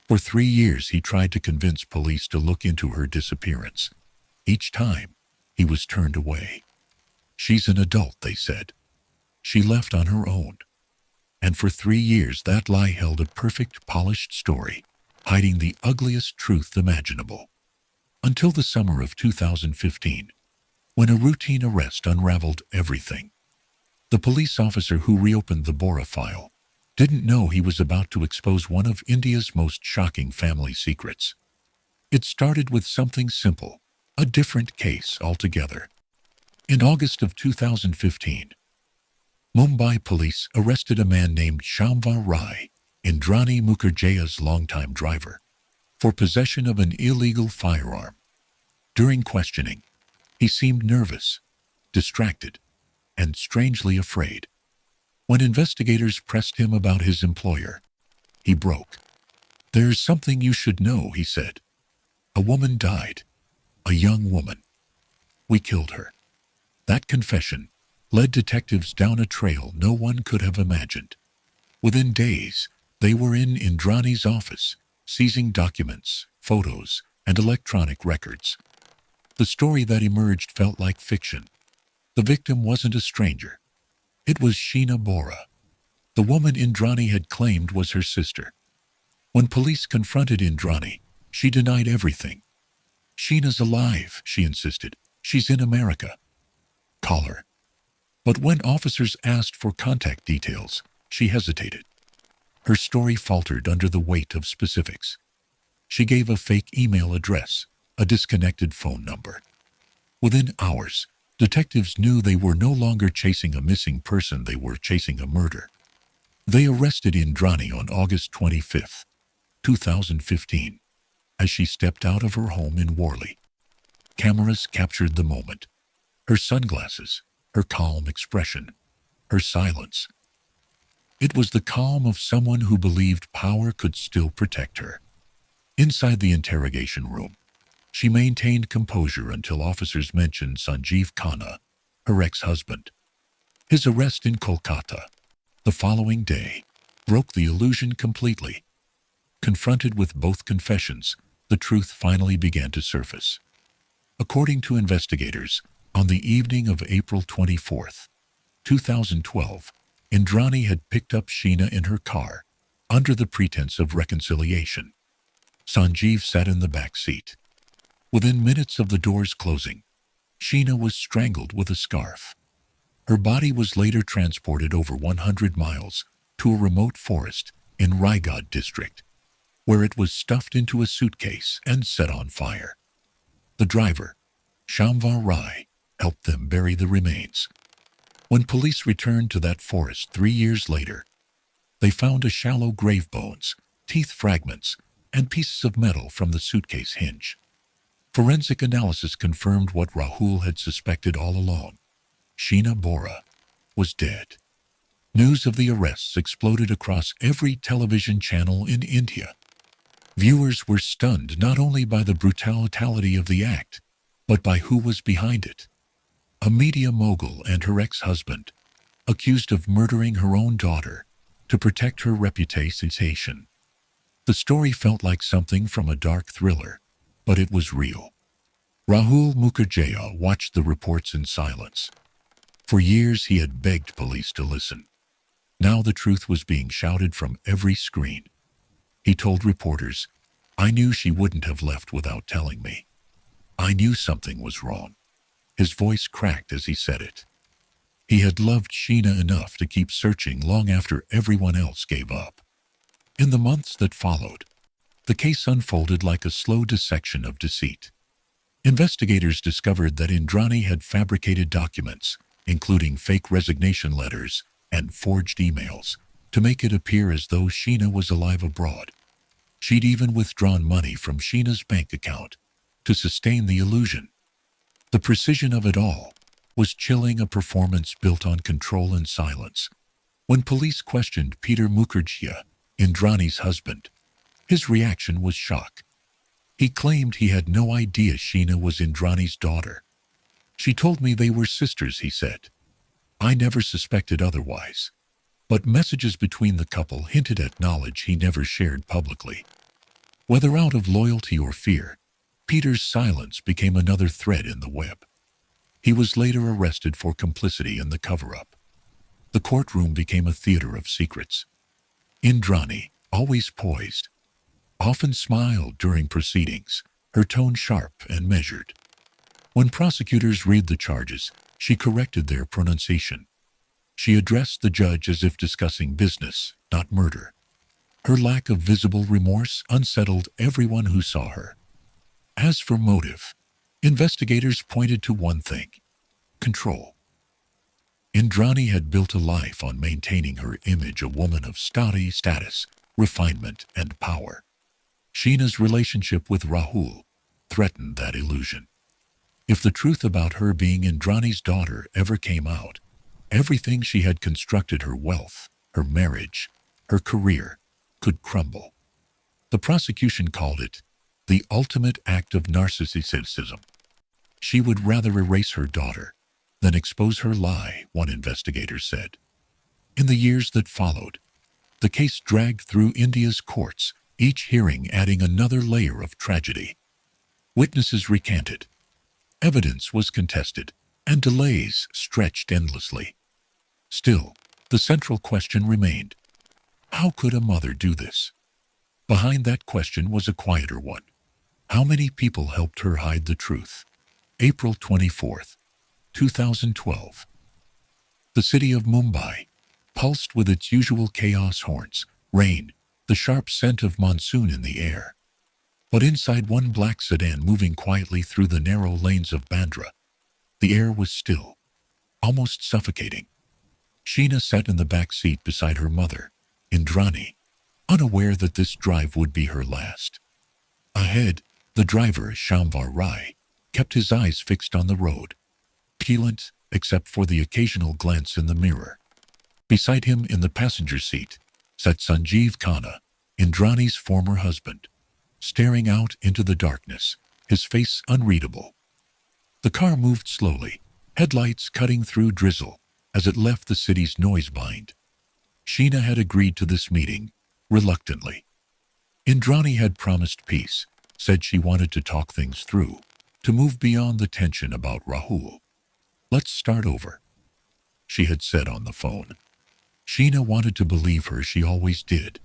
For 3 years he tried to convince police to look into her disappearance. Each time, he was turned away. "She's an adult," they said. "She left on her own." And for 3 years that lie held a perfect, polished story, hiding the ugliest truth imaginable. Until the summer of 2015, when a routine arrest unraveled everything. The police officer who reopened the Bora file didn't know he was about to expose one of India's most shocking family secrets. It started with something simple, a different case altogether. In August of 2015, Mumbai police arrested a man named Shamvar Rai, Indrani Mukherjee's longtime driver, for possession of an illegal firearm. During questioning, he seemed nervous, distracted, and strangely afraid. When investigators pressed him about his employer, he broke. "There's something you should know," he said. "A woman died. A young woman. We killed her." That confession led detectives down a trail no one could have imagined. Within days, they were in Indrani's office, seizing documents, photos, and electronic records. The story that emerged felt like fiction. The victim wasn't a stranger. It was Sheena Bora. The woman Indrani had claimed was her sister. When police confronted Indrani, she denied everything. "Sheena's alive," she insisted. "She's in America. Call her." But when officers asked for contact details, she hesitated. Her story faltered under the weight of specifics. She gave a fake email address, a disconnected phone number. Within hours, detectives knew they were no longer chasing a missing person, they were chasing a murder. They arrested Indrani on August 25, 2015, as she stepped out of her home in Worli. Cameras captured the moment. Her sunglasses, her calm expression, her silence. It was the calm of someone who believed power could still protect her. Inside the interrogation room, she maintained composure until officers mentioned Sanjeev Khanna, her ex-husband. His arrest in Kolkata, the following day, broke the illusion completely. Confronted with both confessions, the truth finally began to surface. According to investigators, on the evening of April 24, 2012, Indrani had picked up Sheena in her car, under the pretense of reconciliation. Sanjeev sat in the back seat. Within minutes of the doors closing, Sheena was strangled with a scarf. Her body was later transported over 100 miles to a remote forest in Raigad district, where it was stuffed into a suitcase and set on fire. The driver, Shamvar Rai, helped them bury the remains. When police returned to that forest 3 years later, they found a shallow grave bones, teeth fragments, and pieces of metal from the suitcase hinge. Forensic analysis confirmed what Rahul had suspected all along. Sheena Bora was dead. News of the arrests exploded across every television channel in India. Viewers were stunned not only by the brutality of the act, but by who was behind it. A media mogul and her ex-husband, accused of murdering her own daughter to protect her reputation. The story felt like something from a dark thriller, but it was real. Rahul Mukherjee watched the reports in silence. For years he had begged police to listen. Now the truth was being shouted from every screen. He told reporters, "I knew she wouldn't have left without telling me. I knew something was wrong." His voice cracked as he said it. He had loved Sheena enough to keep searching long after everyone else gave up. In the months that followed, the case unfolded like a slow dissection of deceit. Investigators discovered that Indrani had fabricated documents, including fake resignation letters and forged emails, to make it appear as though Sheena was alive abroad. She'd even withdrawn money from Sheena's bank account to sustain the illusion. The precision of it all was chilling, a performance built on control and silence. When police questioned Peter Mukherjee, Indrani's husband, his reaction was shock. He claimed he had no idea Sheena was Indrani's daughter. "She told me they were sisters," he said. "I never suspected otherwise." But messages between the couple hinted at knowledge he never shared publicly. Whether out of loyalty or fear, Peter's silence became another thread in the web. He was later arrested for complicity in the cover-up. The courtroom became a theater of secrets. Indrani, always poised, often smiled during proceedings, her tone sharp and measured. When prosecutors read the charges, she corrected their pronunciation. She addressed the judge as if discussing business, not murder. Her lack of visible remorse unsettled everyone who saw her. As for motive, investigators pointed to one thing: control. Indrani had built a life on maintaining her image, a woman of status, refinement, and power. Sheena's relationship with Rahul threatened that illusion. If the truth about her being Indrani's daughter ever came out, everything she had constructed, her wealth, her marriage, her career, could crumble. The prosecution called it the ultimate act of narcissism. She would rather erase her daughter than expose her lie, one investigator said. In the years that followed, the case dragged through India's courts, each hearing adding another layer of tragedy. Witnesses recanted, evidence was contested, and delays stretched endlessly. Still, the central question remained: how could a mother do this? Behind that question was a quieter one. How many people helped her hide the truth? April 24th, 2012. The city of Mumbai pulsed with its usual chaos: horns, rain, the sharp scent of monsoon in the air. But inside one black sedan moving quietly through the narrow lanes of Bandra, the air was still, almost suffocating. Sheena sat in the back seat beside her mother, Indrani, unaware that this drive would be her last. Ahead, the driver, Shamvar Rai, kept his eyes fixed on the road, silent except for the occasional glance in the mirror. Beside him in the passenger seat sat Sanjeev Khanna, Indrani's former husband, staring out into the darkness, his face unreadable. The car moved slowly, headlights cutting through drizzle as it left the city's noise bind. Sheena had agreed to this meeting, reluctantly. Indrani had promised peace, said she wanted to talk things through, to move beyond the tension about Rahul. "Let's start over," she had said on the phone. Sheena wanted to believe her, she always did.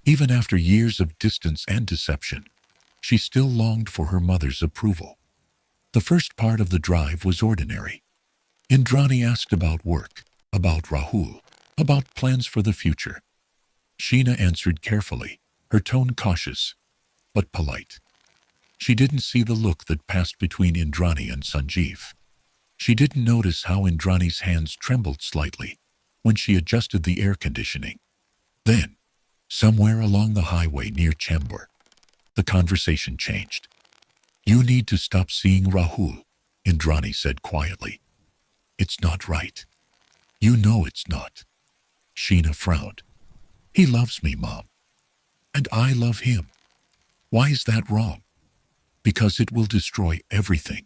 Even after years of distance and deception, she still longed for her mother's approval. The first part of the drive was ordinary. Indrani asked about work, about Rahul, about plans for the future. Sheena answered carefully, her tone cautious, but polite. She didn't see the look that passed between Indrani and Sanjeev. She didn't notice how Indrani's hands trembled slightly when she adjusted the air conditioning. Then, somewhere along the highway near Chembur, the conversation changed. "You need to stop seeing Rahul," Indrani said quietly. "It's not right. You know it's not." Sheena frowned. "He loves me, Mom. And I love him." Why is that wrong? Because it will destroy everything,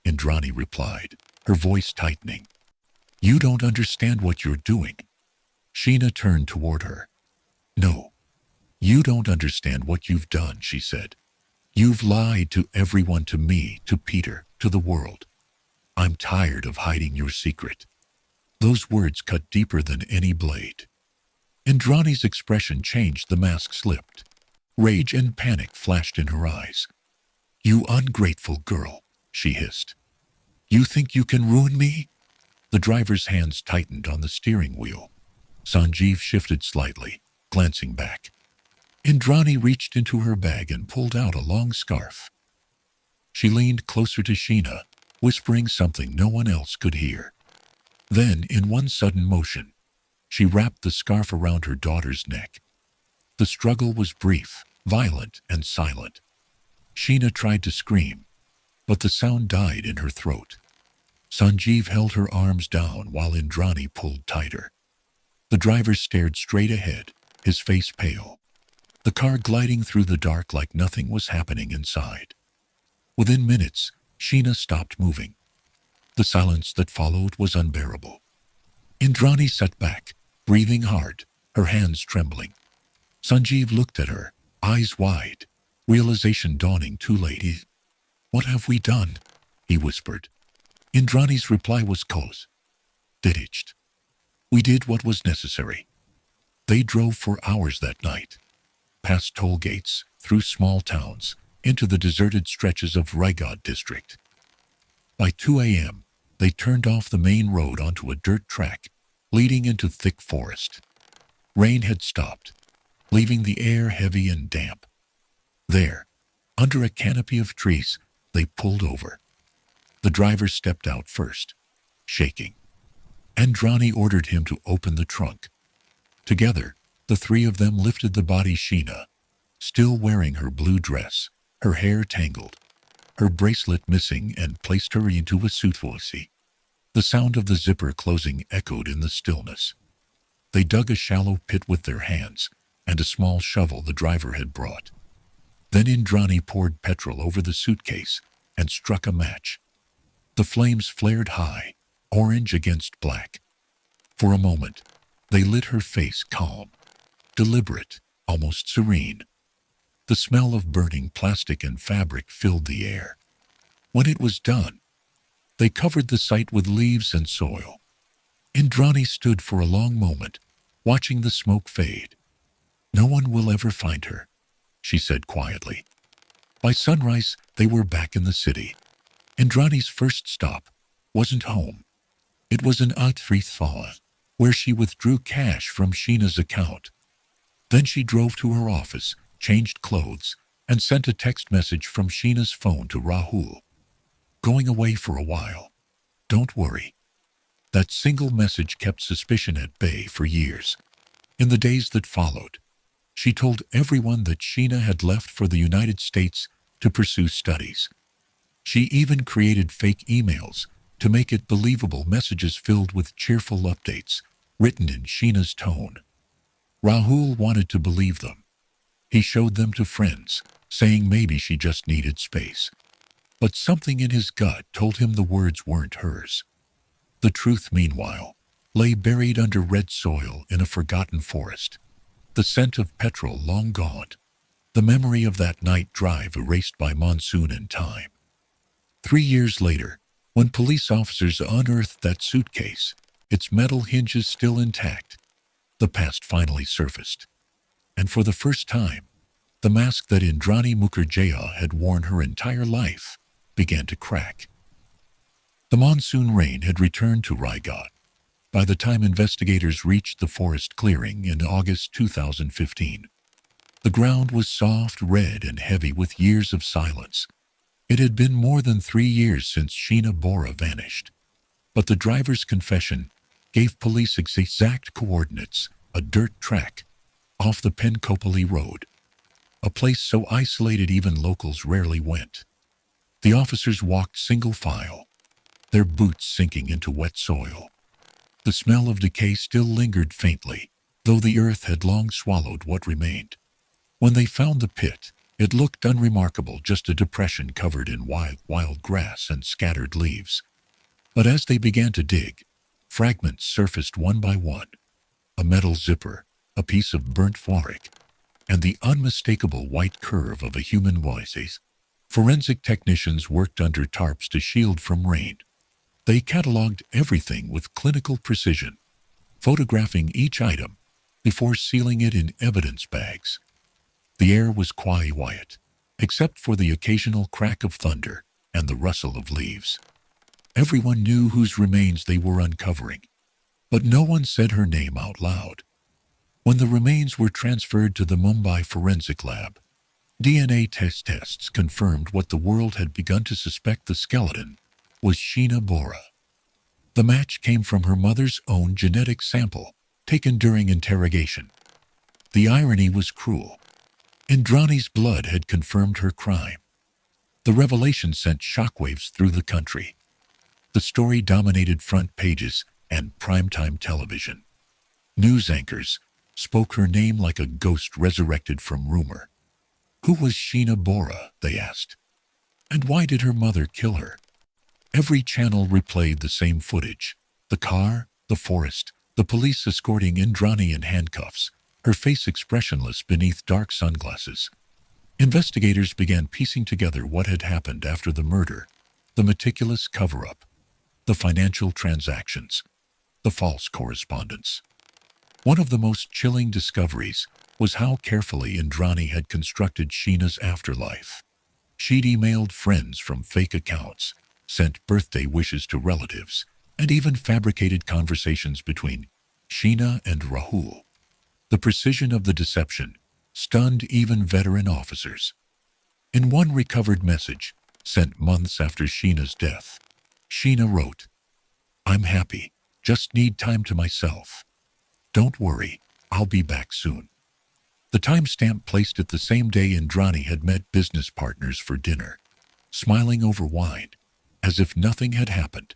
Indrani replied, her voice tightening. You don't understand what you're doing. Sheena turned toward her. No, you don't understand what you've done, she said. You've lied to everyone, to me, to Peter, to the world. I'm tired of hiding your secret. Those words cut deeper than any blade. Indrani's expression changed, the mask slipped. Rage and panic flashed in her eyes. You ungrateful girl, she hissed. You think you can ruin me? The driver's hands tightened on the steering wheel. Sanjeev shifted slightly, glancing back. Indrani reached into her bag and pulled out a long scarf. She leaned closer to Sheena, whispering something no one else could hear. Then, in one sudden motion, she wrapped the scarf around her daughter's neck. The struggle was brief, violent, and silent. Sheena tried to scream, but the sound died in her throat. Sanjeev held her arms down while Indrani pulled tighter. The driver stared straight ahead, his face pale. The car gliding through the dark like nothing was happening inside. Within minutes, Sheena stopped moving. The silence that followed was unbearable. Indrani sat back, breathing hard, her hands trembling. Sanjeev looked at her, eyes wide, realization dawning too late. What have we done? He whispered. Indrani's reply was close. Ditched. We did what was necessary. They drove for hours that night, past toll gates, through small towns, into the deserted stretches of Raigad district. By 2 a.m., they turned off the main road onto a dirt track, leading into thick forest. Rain had stopped, leaving the air heavy and damp. There, under a canopy of trees, they pulled over. The driver stepped out first, shaking. Indrani ordered him to open the trunk. Together, the three of them lifted the body Sheena, still wearing her blue dress, her hair tangled, her bracelet missing, and placed her into a suitcase. The sound of the zipper closing echoed in the stillness. They dug a shallow pit with their hands and a small shovel the driver had brought. Then Indrani poured petrol over the suitcase and struck a match. The flames flared high, orange against black. For a moment, they lit her face calm, deliberate, almost serene. The smell of burning plastic and fabric filled the air. When it was done, they covered the site with leaves and soil. Indrani stood for a long moment, watching the smoke fade. No one will ever find her, she said quietly. By sunrise, they were back in the city. Indrani's first stop wasn't home. It was an Utrecht, where she withdrew cash from Sheena's account. Then she drove to her office, changed clothes, and sent a text message from Sheena's phone to Rahul. Going away for a while. Don't worry. That single message kept suspicion at bay for years. In the days that followed, she told everyone that Sheena had left for the United States to pursue studies. She even created fake emails to make it believable, messages filled with cheerful updates, written in Sheena's tone. Rahul wanted to believe them. He showed them to friends, saying maybe she just needed space. But something in his gut told him the words weren't hers. The truth, meanwhile, lay buried under red soil in a forgotten forest. The scent of petrol long gone. The memory of that night drive erased by monsoon and time. 3 years later, when police officers unearthed that suitcase, its metal hinges still intact, the past finally surfaced. And for the first time, the mask that Indrani Mukherjee had worn her entire life began to crack. The monsoon rain had returned to Raigad by the time investigators reached the forest clearing in August 2015. The ground was soft, red, and heavy with years of silence. It had been more than 3 years since Sheena Bora vanished. But the driver's confession gave police exact coordinates, a dirt track off the Penkopali Road, a place so isolated even locals rarely went. The officers walked single file, their boots sinking into wet soil. The smell of decay still lingered faintly, though the earth had long swallowed what remained. When they found the pit, It looked unremarkable, just a depression covered in wild grass and scattered leaves. But as they began to dig, fragments surfaced one by one. A metal zipper, a piece of burnt fabric, and the unmistakable white curve of a human voice. Forensic technicians worked under tarps to shield from rain. They catalogued everything with clinical precision, photographing each item before sealing it in evidence bags. The air was quiet, except for the occasional crack of thunder and the rustle of leaves. Everyone knew whose remains they were uncovering, but no one said her name out loud. When the remains were transferred to the Mumbai Forensic Lab, DNA tests confirmed what the world had begun to suspect: the skeleton was Sheena Bora. The match came from her mother's own genetic sample, taken during interrogation. The irony was cruel. Indrani's blood had confirmed her crime. The revelation sent shockwaves through the country. The story dominated front pages and primetime television. News anchors spoke her name like a ghost resurrected from rumor. Who was Sheena Bora, they asked. And why did her mother kill her? Every channel replayed the same footage: the car, the forest, the police escorting Indrani in handcuffs, her face expressionless beneath dark sunglasses. Investigators began piecing together what had happened after the murder: the meticulous cover-up, the financial transactions, the false correspondence. One of the most chilling discoveries was how carefully Indrani had constructed Sheena's afterlife. She'd emailed friends from fake accounts, sent birthday wishes to relatives, and even fabricated conversations between Sheena and Rahul. The precision of the deception stunned even veteran officers. In one recovered message, sent months after Sheena's death, Sheena wrote, "I'm happy, just need time to myself. Don't worry, I'll be back soon." The timestamp placed it the same day Indrani had met business partners for dinner, smiling over wine, as if nothing had happened.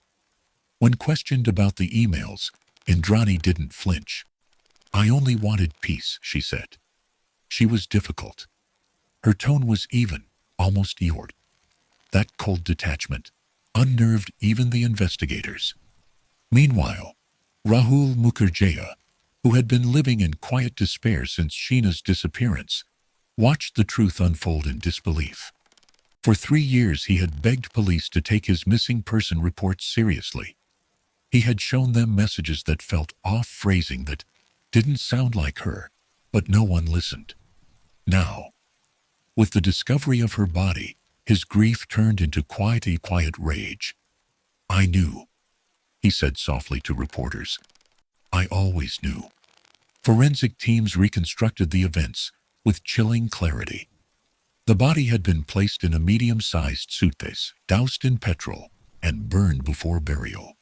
When questioned about the emails, Indrani didn't flinch. "I only wanted peace," she said. She was difficult. Her tone was even, almost eager. That cold detachment unnerved even the investigators. Meanwhile, Rahul Mukherjee, who had been living in quiet despair since Sheena's disappearance, watched the truth unfold in disbelief. For 3 years he had begged police to take his missing person reports seriously. He had shown them messages that felt off, phrasing that didn't sound like her, but no one listened. Now, with the discovery of her body, his grief turned into quiet rage. "I knew," he said softly to reporters. "I always knew." Forensic teams reconstructed the events with chilling clarity. The body had been placed in a medium-sized suitcase, doused in petrol, and burned before burial.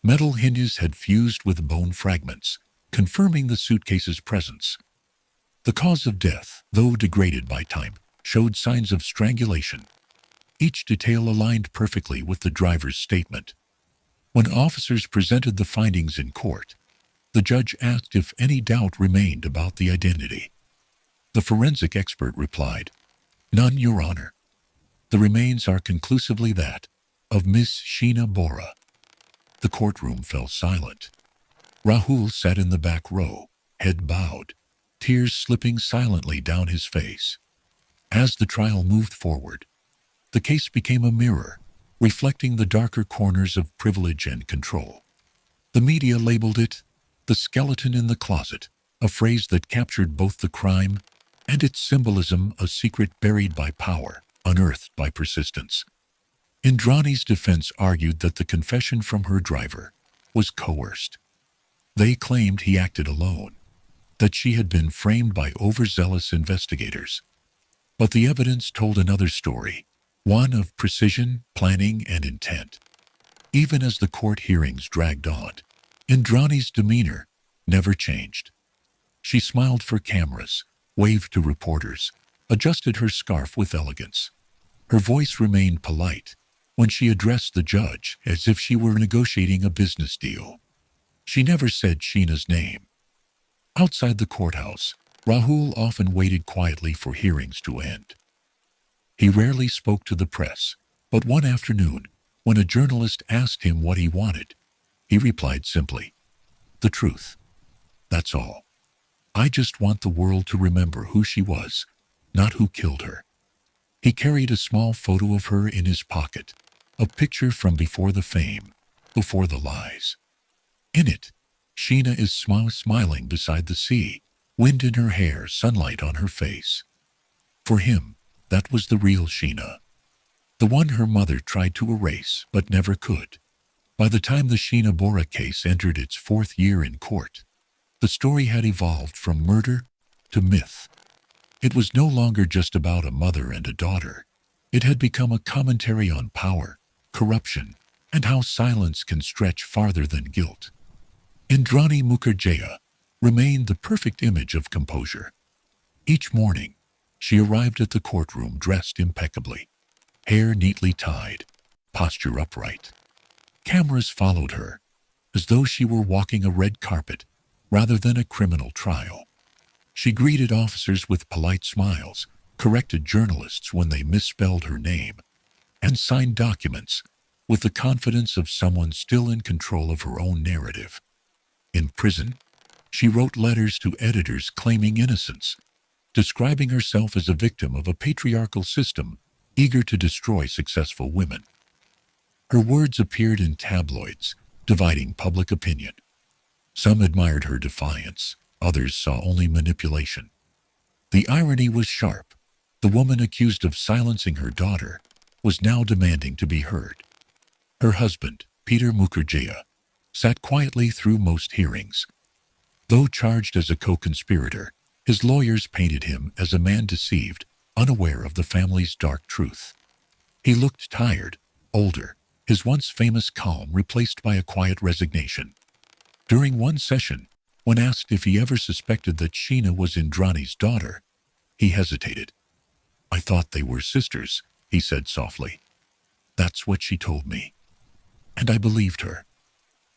Metal hinges had fused with bone fragments, confirming the suitcase's presence. The cause of death, though degraded by time, showed signs of strangulation. Each detail aligned perfectly with the driver's statement. When officers presented the findings in court, the judge asked if any doubt remained about the identity. The forensic expert replied, "None, Your Honor. The remains are conclusively that of Miss Sheena Bora." The courtroom fell silent. Rahul sat in the back row, head bowed, tears slipping silently down his face. As the trial moved forward, the case became a mirror, reflecting the darker corners of privilege and control. The media labeled it "the skeleton in the closet," a phrase that captured both the crime and its symbolism: a secret buried by power, unearthed by persistence. Indrani's defense argued that the confession from her driver was coerced. They claimed he acted alone, that she had been framed by overzealous investigators. But the evidence told another story, one of precision, planning, and intent. Even as the court hearings dragged on, Indrani's demeanor never changed. She smiled for cameras, waved to reporters, adjusted her scarf with elegance. Her voice remained polite when she addressed the judge, as if she were negotiating a business deal. She never said Sheena's name. Outside the courthouse, Rahul often waited quietly for hearings to end. He rarely spoke to the press, but one afternoon, when a journalist asked him what he wanted, he replied simply, "The truth. That's all. I just want the world to remember who she was, not who killed her." He carried a small photo of her in his pocket, a picture from before the fame, before the lies. In it, Sheena is smiling beside the sea, wind in her hair, sunlight on her face. For him, that was the real Sheena, the one her mother tried to erase but never could. By the time the Sheena Bora case entered its 4th year in court, the story had evolved from murder to myth. It was no longer just about a mother and a daughter. It had become a commentary on power, corruption, and how silence can stretch farther than guilt. Indrani Mukherjee remained the perfect image of composure. Each morning, she arrived at the courtroom dressed impeccably, hair neatly tied, posture upright. Cameras followed her, as though she were walking a red carpet rather than a criminal trial. She greeted officers with polite smiles, corrected journalists when they misspelled her name, and signed documents with the confidence of someone still in control of her own narrative. In prison, she wrote letters to editors claiming innocence, describing herself as a victim of a patriarchal system eager to destroy successful women. Her words appeared in tabloids, dividing public opinion. Some admired her defiance, others saw only manipulation. The irony was sharp. The woman accused of silencing her daughter was now demanding to be heard. Her husband, Peter Mukherjee, sat quietly through most hearings. Though charged as a co-conspirator, his lawyers painted him as a man deceived, unaware of the family's dark truth. He looked tired, older, his once famous calm replaced by a quiet resignation. During one session, when asked if he ever suspected that Sheena was Indrani's daughter, he hesitated. "I thought they were sisters," he said softly. "That's what she told me. And I believed her."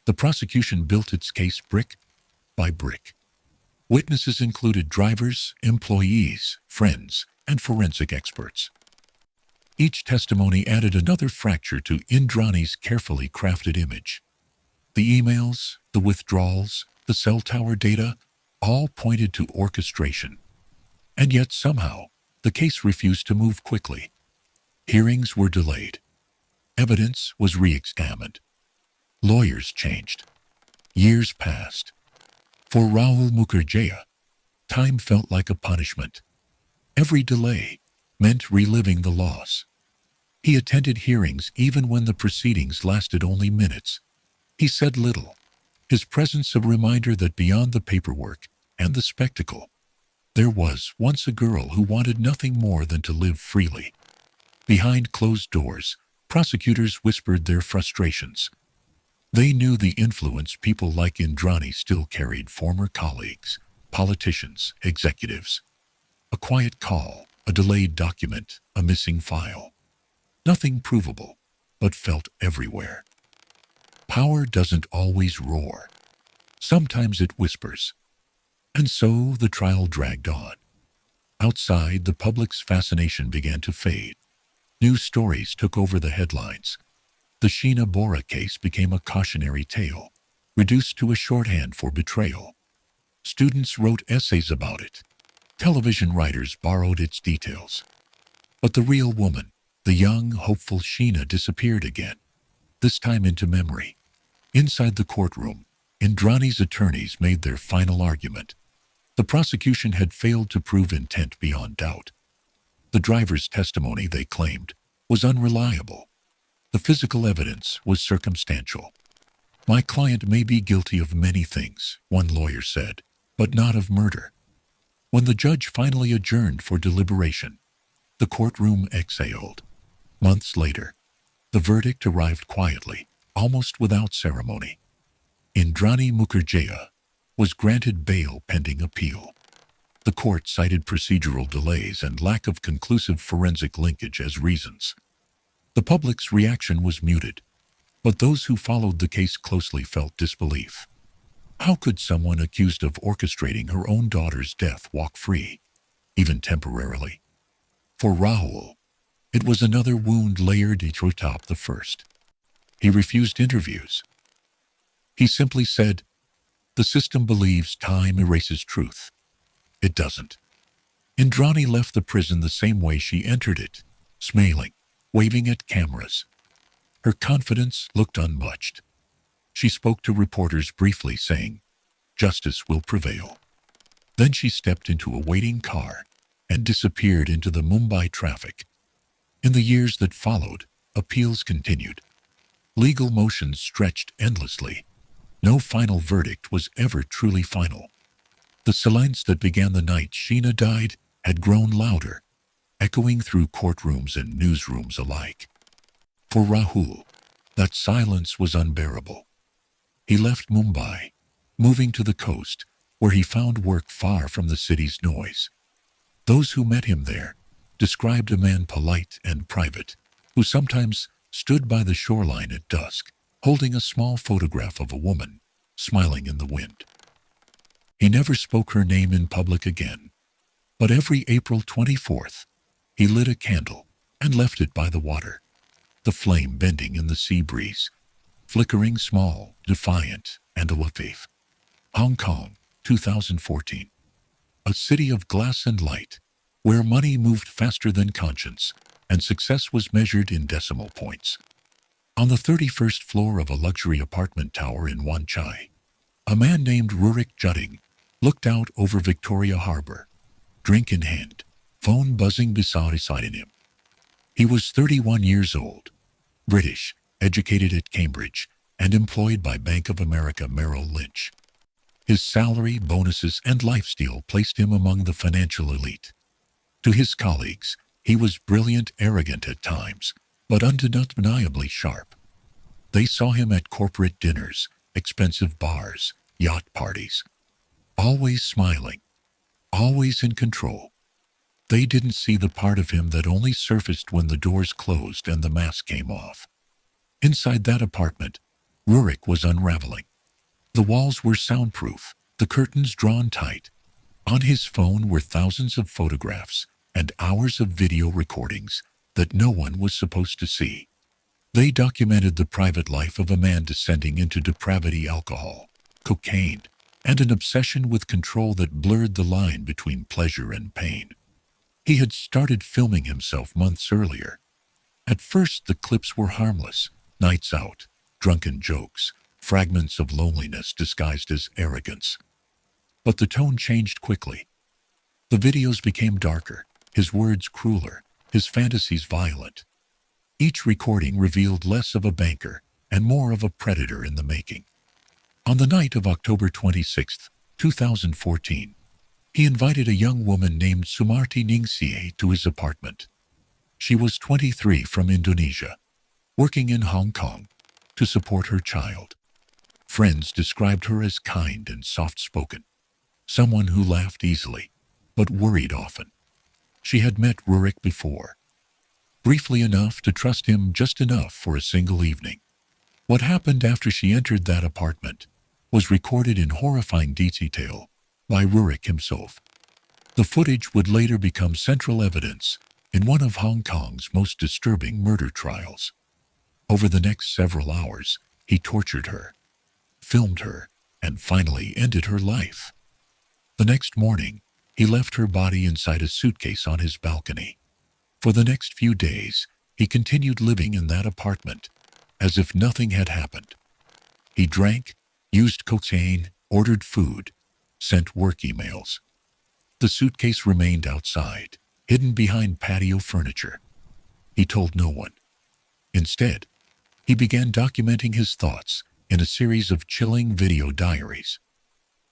The prosecution built its case brick by brick. Witnesses included drivers, employees, friends, and forensic experts. Each testimony added another fracture to Indrani's carefully crafted image. The emails, the withdrawals, the cell tower data, all pointed to orchestration. And yet somehow, the case refused to move quickly. Hearings were delayed. Evidence was re-examined. Lawyers changed. Years passed. For Rahul Mukherjee, time felt like a punishment. Every delay meant reliving the loss. He attended hearings even when the proceedings lasted only minutes. He said little, his presence a reminder that beyond the paperwork and the spectacle, there was once a girl who wanted nothing more than to live freely. Behind closed doors, prosecutors whispered their frustrations. They knew the influence people like Indrani still carried: former colleagues, politicians, executives. A quiet call, a delayed document, a missing file. Nothing provable, but felt everywhere. Power doesn't always roar. Sometimes it whispers. And so the trial dragged on. Outside, the public's fascination began to fade. News stories took over the headlines. The Sheena Bora case became a cautionary tale, reduced to a shorthand for betrayal. Students wrote essays about it. Television writers borrowed its details. But the real woman, the young, hopeful Sheena, disappeared again, this time into memory. Inside the courtroom, Indrani's attorneys made their final argument. The prosecution had failed to prove intent beyond doubt. The driver's testimony, they claimed, was unreliable. The physical evidence was circumstantial. "My client may be guilty of many things," one lawyer said, "but not of murder." When the judge finally adjourned for deliberation, the courtroom exhaled. Months later, the verdict arrived quietly, almost without ceremony. Indrani Mukherjee was granted bail pending appeal. The court cited procedural delays and lack of conclusive forensic linkage as reasons. The public's reaction was muted, but those who followed the case closely felt disbelief. How could someone accused of orchestrating her own daughter's death walk free, even temporarily? For Rahul, It was another wound layered atop the first. He refused interviews. He simply said, "The system believes time erases truth. It doesn't." Indrani left the prison the same way she entered it, smiling, waving at cameras. Her confidence looked unmatched. She spoke to reporters briefly, saying, "Justice will prevail." Then she stepped into a waiting car and disappeared into the Mumbai traffic. In the years that followed, appeals continued. Legal motions stretched endlessly. No final verdict was ever truly final. The silence that began the night Sheena died had grown louder, echoing through courtrooms and newsrooms alike. For Rahul, that silence was unbearable. He left Mumbai, moving to the coast, where he found work far from the city's noise. Those who met him there described a man polite and private, who sometimes stood by the shoreline at dusk, holding a small photograph of a woman, smiling in the wind. He never spoke her name in public again, but every April 24th, he lit a candle and left it by the water, the flame bending in the sea breeze, flickering small, defiant, and aloof. Hong Kong, 2014. A city of glass and light, where money moved faster than conscience, and success was measured in decimal points. On the 31st floor of a luxury apartment tower in Wan Chai, a man named Rurik Judding looked out over Victoria Harbor, drink in hand, phone buzzing beside him. He was 31 years old, British, educated at Cambridge, and employed by Bank of America Merrill Lynch. His salary, bonuses, and lifestyle placed him among the financial elite. To his colleagues, he was brilliant, arrogant at times, but undeniably sharp. They saw him at corporate dinners, expensive bars, yacht parties. Always smiling, always in control. They didn't see the part of him that only surfaced when the doors closed and the mask came off. Inside that apartment, Rurik was unraveling. The walls were soundproof, the curtains drawn tight. On his phone were thousands of photographs and hours of video recordings that no one was supposed to see. They documented the private life of a man descending into depravity, alcohol, cocaine, and an obsession with control that blurred the line between pleasure and pain. He had started filming himself months earlier. At first, the clips were harmless, nights out, drunken jokes, fragments of loneliness disguised as arrogance. But the tone changed quickly. The videos became darker, his words crueler, his fantasies violent. Each recording revealed less of a banker and more of a predator in the making. On the night of October 26, 2014, he invited a young woman named Sumarti Ningsie to his apartment. She was 23, from Indonesia, working in Hong Kong to support her child. Friends described her as kind and soft-spoken, someone who laughed easily, but worried often. She had met Rurik before, briefly enough to trust him just enough for a single evening. What happened after she entered that apartment was recorded in horrifying detail by Rurik himself. The footage would later become central evidence in one of Hong Kong's most disturbing murder trials. Over the next several hours, he tortured her, filmed her, and finally ended her life. The next morning, he left her body inside a suitcase on his balcony. For the next few days, he continued living in that apartment, as if nothing had happened. He drank, used cocaine, ordered food, sent work emails. The suitcase remained outside, hidden behind patio furniture. He told no one. Instead, he began documenting his thoughts in a series of chilling video diaries.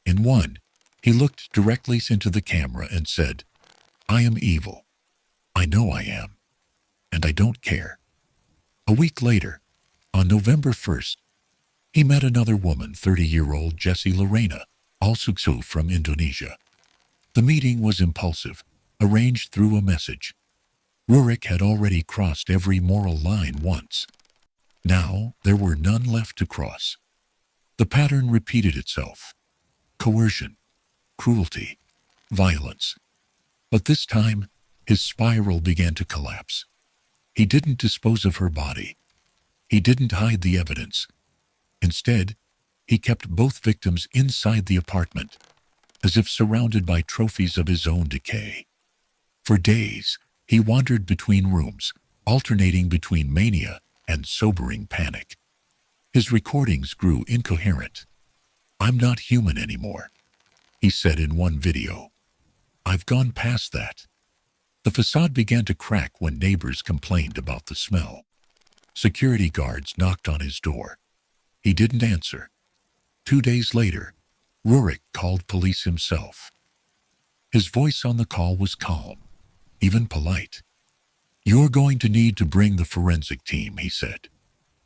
In one, he looked directly into the camera and said, "I am evil. I know I am. And I don't care." A week later, on November 1st, he met another woman, 30-year-old Jessie Lorena, also from Indonesia. The meeting was impulsive, arranged through a message. Rurik had already crossed every moral line once. Now there were none left to cross. The pattern repeated itself. Coercion, cruelty, violence. But this time, his spiral began to collapse. He didn't dispose of her body. He didn't hide the evidence. Instead, he kept both victims inside the apartment, as if surrounded by trophies of his own decay. For days, he wandered between rooms, alternating between mania and sobering panic. His recordings grew incoherent. "I'm not human anymore," he said in one video. "I've gone past that." The facade began to crack when neighbors complained about the smell. Security guards knocked on his door. He didn't answer. 2 days later, Rurik called police himself. His voice on the call was calm, even polite. "You're going to need to bring the forensic team," he said.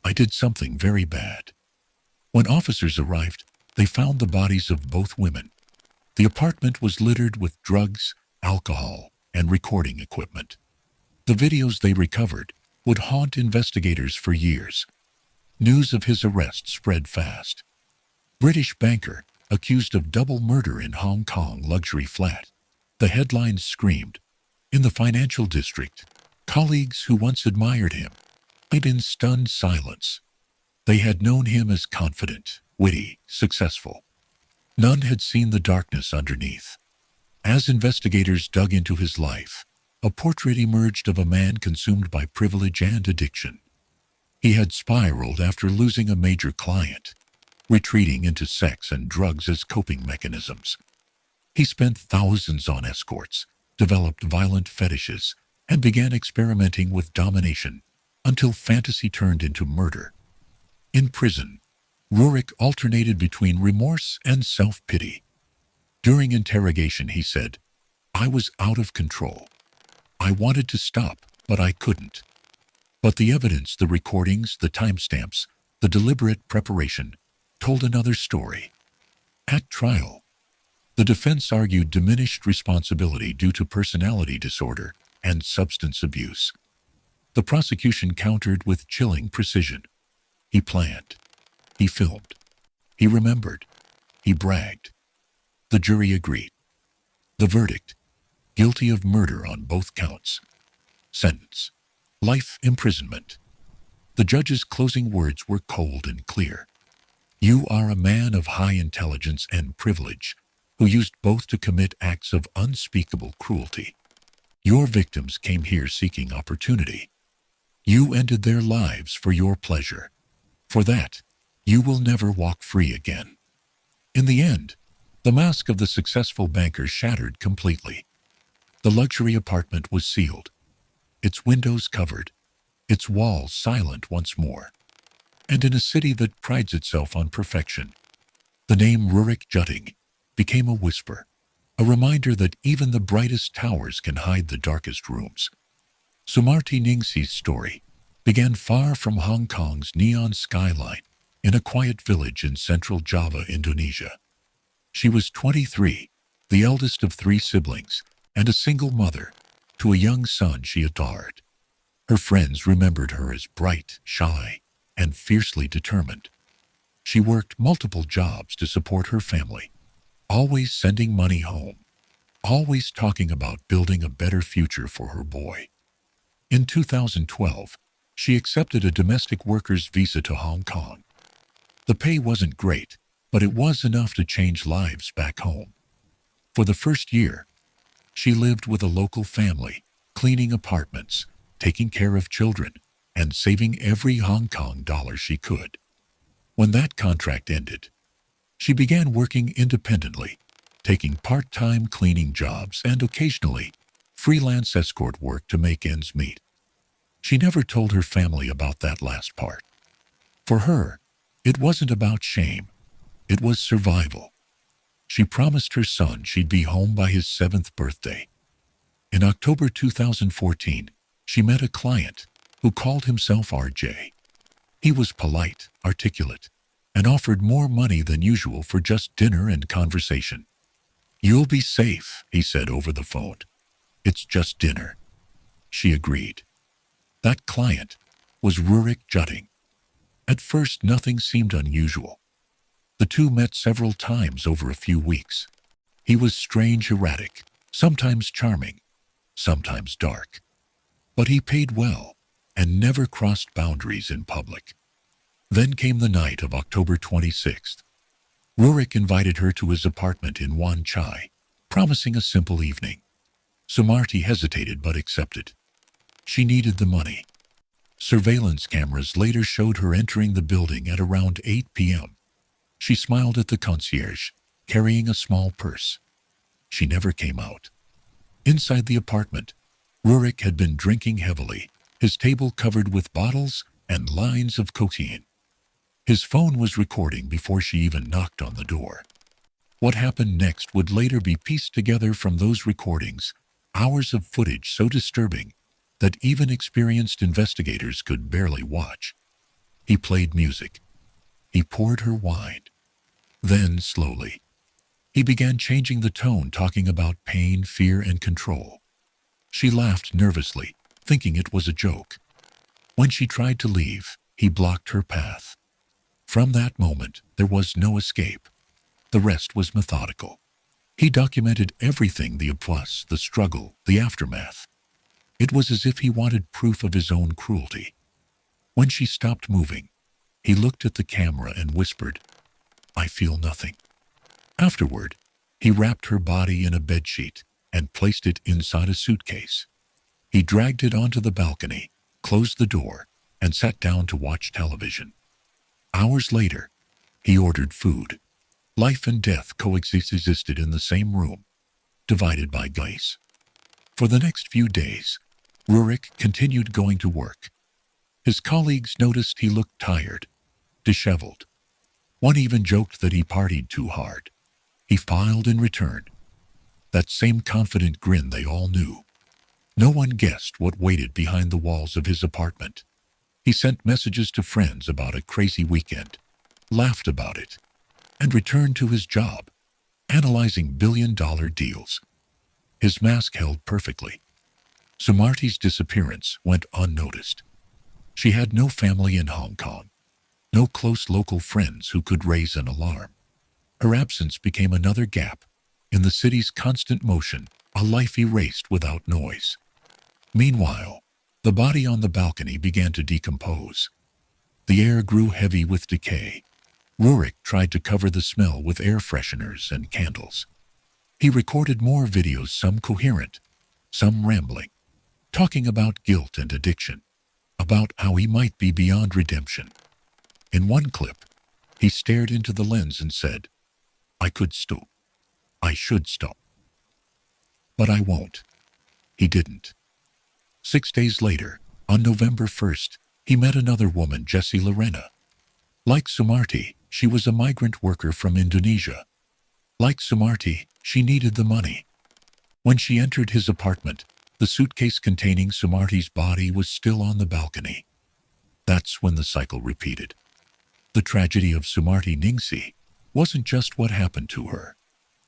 "I did something very bad." When officers arrived, they found the bodies of both women. The apartment was littered with drugs, alcohol, and recording equipment. The videos they recovered would haunt investigators for years. News of his arrest spread fast. British banker accused of double murder in Hong Kong luxury flat. The headlines screamed. In the financial district, colleagues who once admired him hid in stunned silence. They had known him as confident, witty, successful. None had seen the darkness underneath. As investigators dug into his life, a portrait emerged of a man consumed by privilege and addiction. He had spiraled after losing a major client, retreating into sex and drugs as coping mechanisms. He spent thousands on escorts, developed violent fetishes, and began experimenting with domination until fantasy turned into murder. In prison, Rurik alternated between remorse and self-pity. During interrogation, he said, "I was out of control. I wanted to stop, but I couldn't." But the evidence, the recordings, the timestamps, the deliberate preparation, told another story. At trial, the defense argued diminished responsibility due to personality disorder and substance abuse. The prosecution countered with chilling precision. He planned. He filmed. He remembered. He bragged. The jury agreed. The verdict: guilty of murder on both counts. Sentence: life imprisonment. The judge's closing words were cold and clear. "You are a man of high intelligence and privilege, who used both to commit acts of unspeakable cruelty. Your victims came here seeking opportunity. You ended their lives for your pleasure. For that, you will never walk free again." In the end, the mask of the successful banker shattered completely. The luxury apartment was sealed, its windows covered, its walls silent once more. And in a city that prides itself on perfection, the name Rurik Jutting became a whisper, a reminder that even the brightest towers can hide the darkest rooms. Sumarti Ningsi's story began far from Hong Kong's neon skyline in a quiet village in central Java, Indonesia. She was 23, the eldest of 3 siblings, and a single mother to a young son she adored. Her friends remembered her as bright, shy, and fiercely determined. She worked multiple jobs to support her family, always sending money home, always talking about building a better future for her boy. In 2012, she accepted a domestic worker's visa to Hong Kong. The pay wasn't great, but it was enough to change lives back home. For the first year, she lived with a local family, cleaning apartments, taking care of children, and saving every Hong Kong dollar she could. When that contract ended, she began working independently, taking part-time cleaning jobs and occasionally freelance escort work to make ends meet. She never told her family about that last part. For her, it wasn't about shame. It was survival. She promised her son she'd be home by his 7th birthday. In October 2014, she met a client who called himself RJ. He was polite, articulate, and offered more money than usual for just dinner and conversation. "You'll be safe," he said over the phone. "It's just dinner." She agreed. That client was Rurik Jutting. At first, nothing seemed unusual. The two met several times over a few weeks. He was strange, erratic, sometimes charming, sometimes dark. But he paid well, and never crossed boundaries in public. Then came the night of October 26th. Rurik invited her to his apartment in Wan Chai, promising a simple evening. Sumarti hesitated but accepted. She needed the money. Surveillance cameras later showed her entering the building at around 8 p.m. She smiled at the concierge, carrying a small purse. She never came out. Inside the apartment, Rurik had been drinking heavily, his table covered with bottles and lines of cocaine. His phone was recording before she even knocked on the door. What happened next would later be pieced together from those recordings, hours of footage so disturbing that even experienced investigators could barely watch. He played music. He poured her wine. Then, slowly, he began changing the tone, talking about pain, fear, and control. She laughed nervously, thinking it was a joke. When she tried to leave, he blocked her path. From that moment, there was no escape. The rest was methodical. He documented everything, the applause, the struggle, the aftermath. It was as if he wanted proof of his own cruelty. When she stopped moving, he looked at the camera and whispered, "I feel nothing." Afterward, he wrapped her body in a bedsheet and placed it inside a suitcase. He dragged it onto the balcony, closed the door, and sat down to watch television. Hours later, he ordered food. Life and death coexisted in the same room, divided by glass. For the next few days, Rurik continued going to work. His colleagues noticed he looked tired, disheveled. One even joked that he partied too hard. He filed in return. That same confident grin they all knew. No one guessed what waited behind the walls of his apartment. He sent messages to friends about a crazy weekend, laughed about it, and returned to his job, analyzing billion-dollar deals. His mask held perfectly. Sumarti's disappearance went unnoticed. She had no family in Hong Kong, no close local friends who could raise an alarm. Her absence became another gap in the city's constant motion, a life erased without noise. Meanwhile, the body on the balcony began to decompose. The air grew heavy with decay. Rurik tried to cover the smell with air fresheners and candles. He recorded more videos, some coherent, some rambling, talking about guilt and addiction, about how he might be beyond redemption. In one clip, he stared into the lens and said, "I could stop. I should stop. But I won't." He didn't. 6 days later, on November 1st, he met another woman, Jessie Lorena. Like Sumarti, she was a migrant worker from Indonesia. Like Sumarti, she needed the money. When she entered his apartment, the suitcase containing Sumarti's body was still on the balcony. That's when the cycle repeated. The tragedy of Sumarti Ningsi wasn't just what happened to her.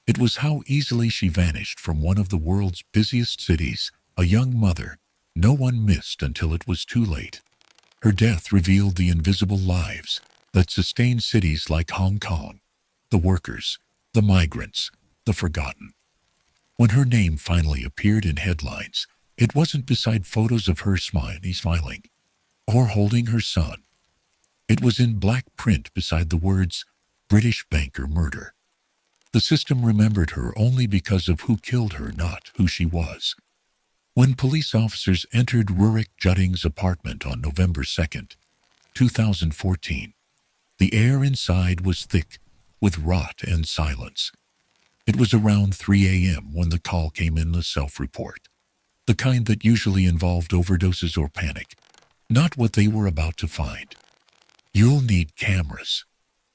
It was how easily she vanished from one of the world's busiest cities, a young mother no one missed until it was too late. Her death revealed the invisible lives that sustain cities like Hong Kong, the workers, the migrants, the forgotten. When her name finally appeared in headlines, it wasn't beside photos of her smiling or holding her son. It was in black print beside the words, "British banker murder." The system remembered her only because of who killed her, not who she was. When police officers entered Rurik Jutting's apartment on November 2nd, 2014, the air inside was thick with rot and silence. It was around 3 a.m. when the call came in, the self-report, the kind that usually involved overdoses or panic, not what they were about to find. "You'll need cameras,"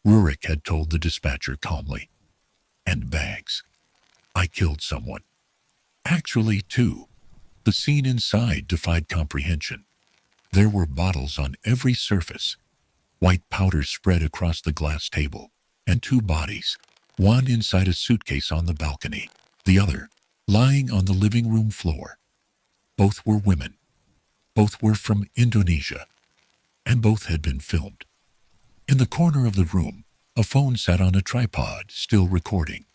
Rurik had told the dispatcher calmly. "And bags. I killed someone. Actually, two." The scene inside defied comprehension. There were bottles on every surface, white powder spread across the glass table, and two bodies, one inside a suitcase on the balcony, the other lying on the living room floor. Both were women. Both were from Indonesia, and both had been filmed. In the corner of the room, a phone sat on a tripod, still recording.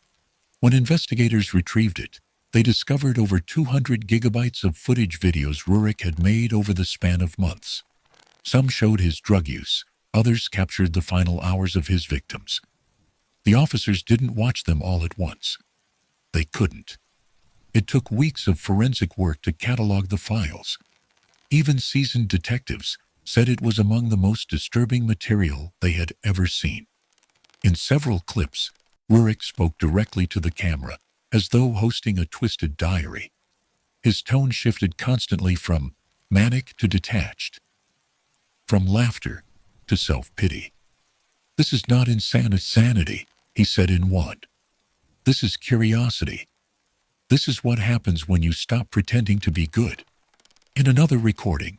When investigators retrieved it, They discovered over 200 gigabytes of footage videos Rurik had made over the span of months. Some showed his drug use, others captured the final hours of his victims. The officers didn't watch them all at once. They couldn't. It took weeks of forensic work to catalog the files. Even seasoned detectives said it was among the most disturbing material they had ever seen. In several clips, Rurik spoke directly to the camera, as though hosting a twisted diary. His tone shifted constantly from manic to detached, from laughter to self-pity. "This is not insanity," he said in one. "This is curiosity. This is what happens when you stop pretending to be good." In another recording,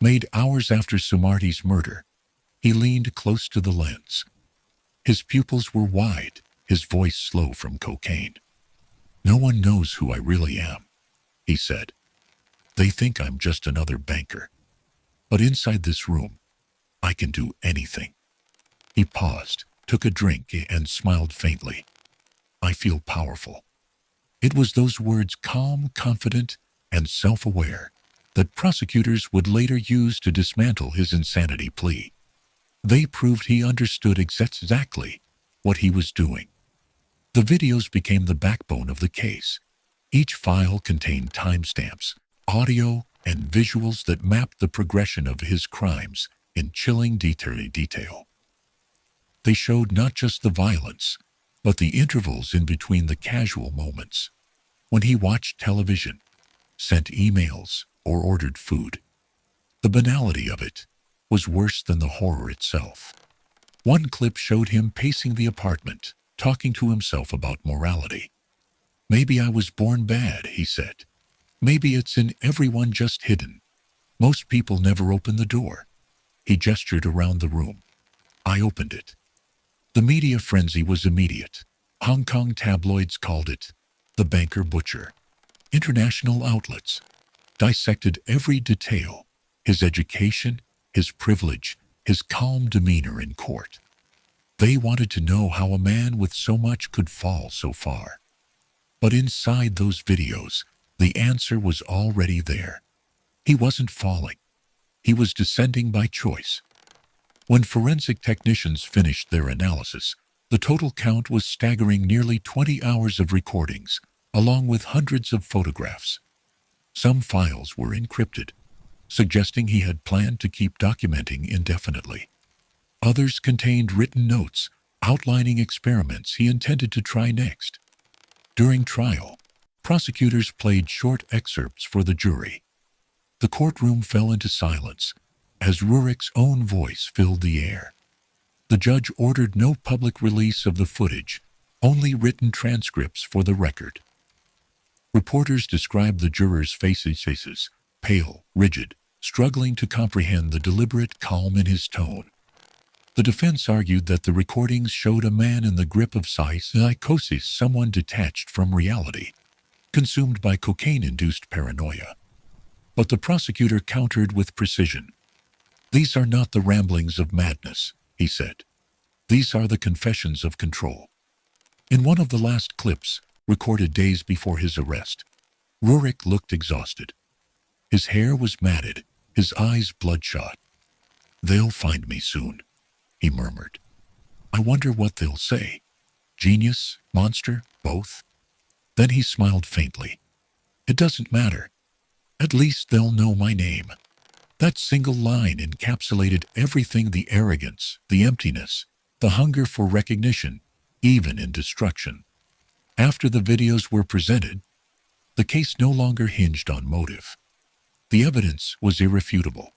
made hours after Sumarti's murder, he leaned close to the lens. His pupils were wide, his voice slow from cocaine. "No one knows who I really am," he said. "They think I'm just another banker. But inside this room, I can do anything." He paused, took a drink, and smiled faintly. "I feel powerful." It was those words, calm, confident, and self-aware, that prosecutors would later use to dismantle his insanity plea. They proved he understood exactly what he was doing. The videos became the backbone of the case. Each file contained timestamps, audio, and visuals that mapped the progression of his crimes in chilling detail. They showed not just the violence, but the intervals in between, the casual moments, when he watched television, sent emails, or ordered food. The banality of it was worse than the horror itself. One clip showed him pacing the apartment, talking to himself about morality. "Maybe I was born bad," he said. "Maybe it's in everyone, just hidden. Most people never open the door." He gestured around the room. "I opened it." The media frenzy was immediate. Hong Kong tabloids called it the banker butcher. International outlets dissected every detail: his education, his privilege, his calm demeanor in court. They wanted to know how a man with so much could fall so far. But inside those videos, the answer was already there. He wasn't falling. He was descending by choice. When forensic technicians finished their analysis, the total count was staggering: nearly 20 hours of recordings, along with hundreds of photographs. Some files were encrypted, suggesting he had planned to keep documenting indefinitely. Others contained written notes outlining experiments he intended to try next. During trial, prosecutors played short excerpts for the jury. The courtroom fell into silence as Rurik's own voice filled the air. The judge ordered no public release of the footage, only written transcripts for the record. Reporters described the jurors' faces, pale, rigid, struggling to comprehend the deliberate calm in his tone. The defense argued that the recordings showed a man in the grip of psychosis, someone detached from reality, consumed by cocaine-induced paranoia. But the prosecutor countered with precision. "These are not the ramblings of madness," he said. "These are the confessions of control." In one of the last clips, recorded days before his arrest, Rurik looked exhausted. His hair was matted, his eyes bloodshot. "They'll find me soon," he murmured. "I wonder what they'll say. Genius, monster, both?" Then he smiled faintly. "It doesn't matter. At least they'll know my name." That single line encapsulated everything: the arrogance, the emptiness, the hunger for recognition, even in destruction. After the videos were presented, the case no longer hinged on motive. The evidence was irrefutable.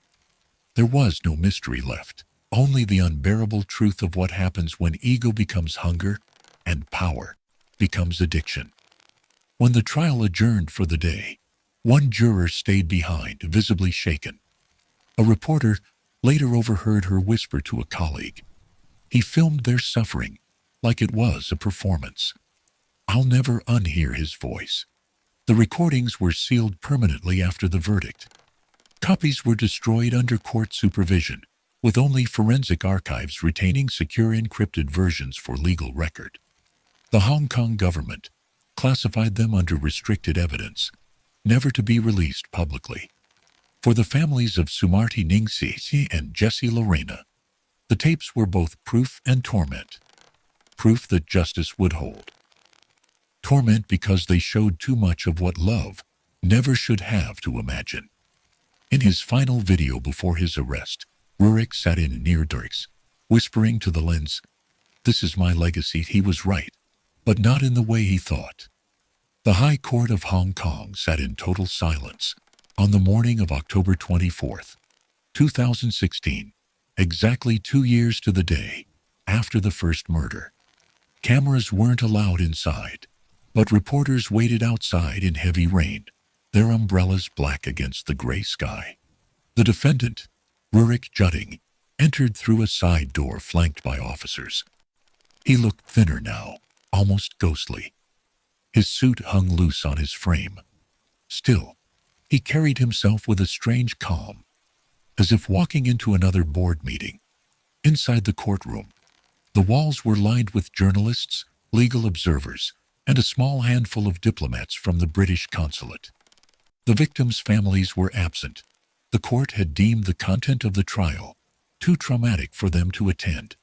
There was no mystery left, only the unbearable truth of what happens when ego becomes hunger and power becomes addiction. When the trial adjourned for the day, one juror stayed behind, visibly shaken. A reporter later overheard her whisper to a colleague. He filmed their suffering like it was a performance. I'll never unhear his voice. The recordings were sealed permanently after the verdict. Copies were destroyed under court supervision, with only forensic archives retaining secure encrypted versions for legal record. The Hong Kong government classified them under restricted evidence, never to be released publicly. For the families of Sumarti Ningsi and Jesse Lorena, the tapes were both proof and torment. Proof that justice would hold. Torment because they showed too much of what love never should have to imagine. In his final video before his arrest, Rurik sat in near Dirks, whispering to the lens, "This is my legacy." He was right, but not in the way he thought. The High Court of Hong Kong sat in total silence on the morning of October 24th, 2016, exactly 2 years to the day after the first murder. Cameras weren't allowed inside, but reporters waited outside in heavy rain, their umbrellas black against the gray sky. The defendant, Rurik Jutting, entered through a side door flanked by officers. He looked thinner now, almost ghostly. His suit hung loose on his frame. Still, he carried himself with a strange calm, as if walking into another board meeting. Inside the courtroom, the walls were lined with journalists, legal observers, and a small handful of diplomats from the British consulate. The victims' families were absent. The court had deemed the content of the trial too traumatic for them to attend.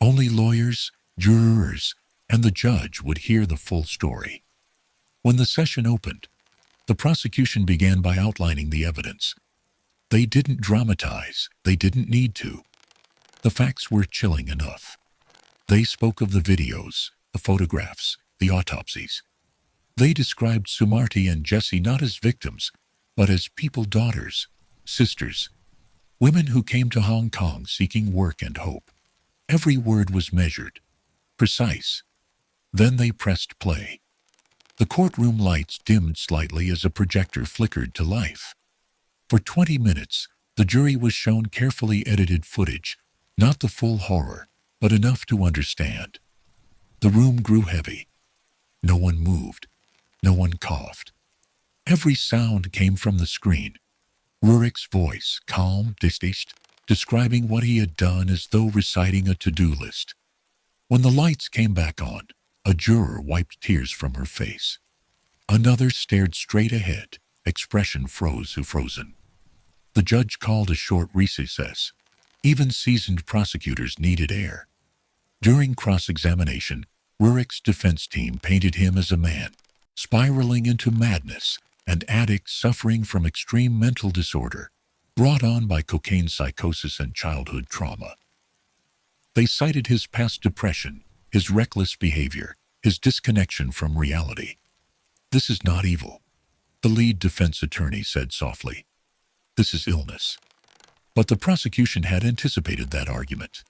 Only lawyers, jurors, and the judge would hear the full story. When the session opened, the prosecution began by outlining the evidence. They didn't dramatize. They didn't need to. The facts were chilling enough. They spoke of the videos, the photographs, the autopsies. They described Sumarti and Jesse not as victims, but as people, daughters, sisters, women who came to Hong Kong seeking work and hope. Every word was measured, precise. Then they pressed play. The courtroom lights dimmed slightly as a projector flickered to life. For 20 minutes, the jury was shown carefully edited footage, not the full horror, but enough to understand. The room grew heavy. No one moved. No one coughed. Every sound came from the screen. Rurik's voice, calm, distinct, describing what he had done as though reciting a to-do list. When the lights came back on, a juror wiped tears from her face. Another stared straight ahead, expression frozen. The judge called a short recess. Even seasoned prosecutors needed air. During cross-examination, Rurik's defense team painted him as a man, spiraling into madness, and addict suffering from extreme mental disorder, brought on by cocaine psychosis and childhood trauma. They cited his past depression, his reckless behavior, his disconnection from reality. "This is not evil," the lead defense attorney said softly. "This is illness." But the prosecution had anticipated that argument.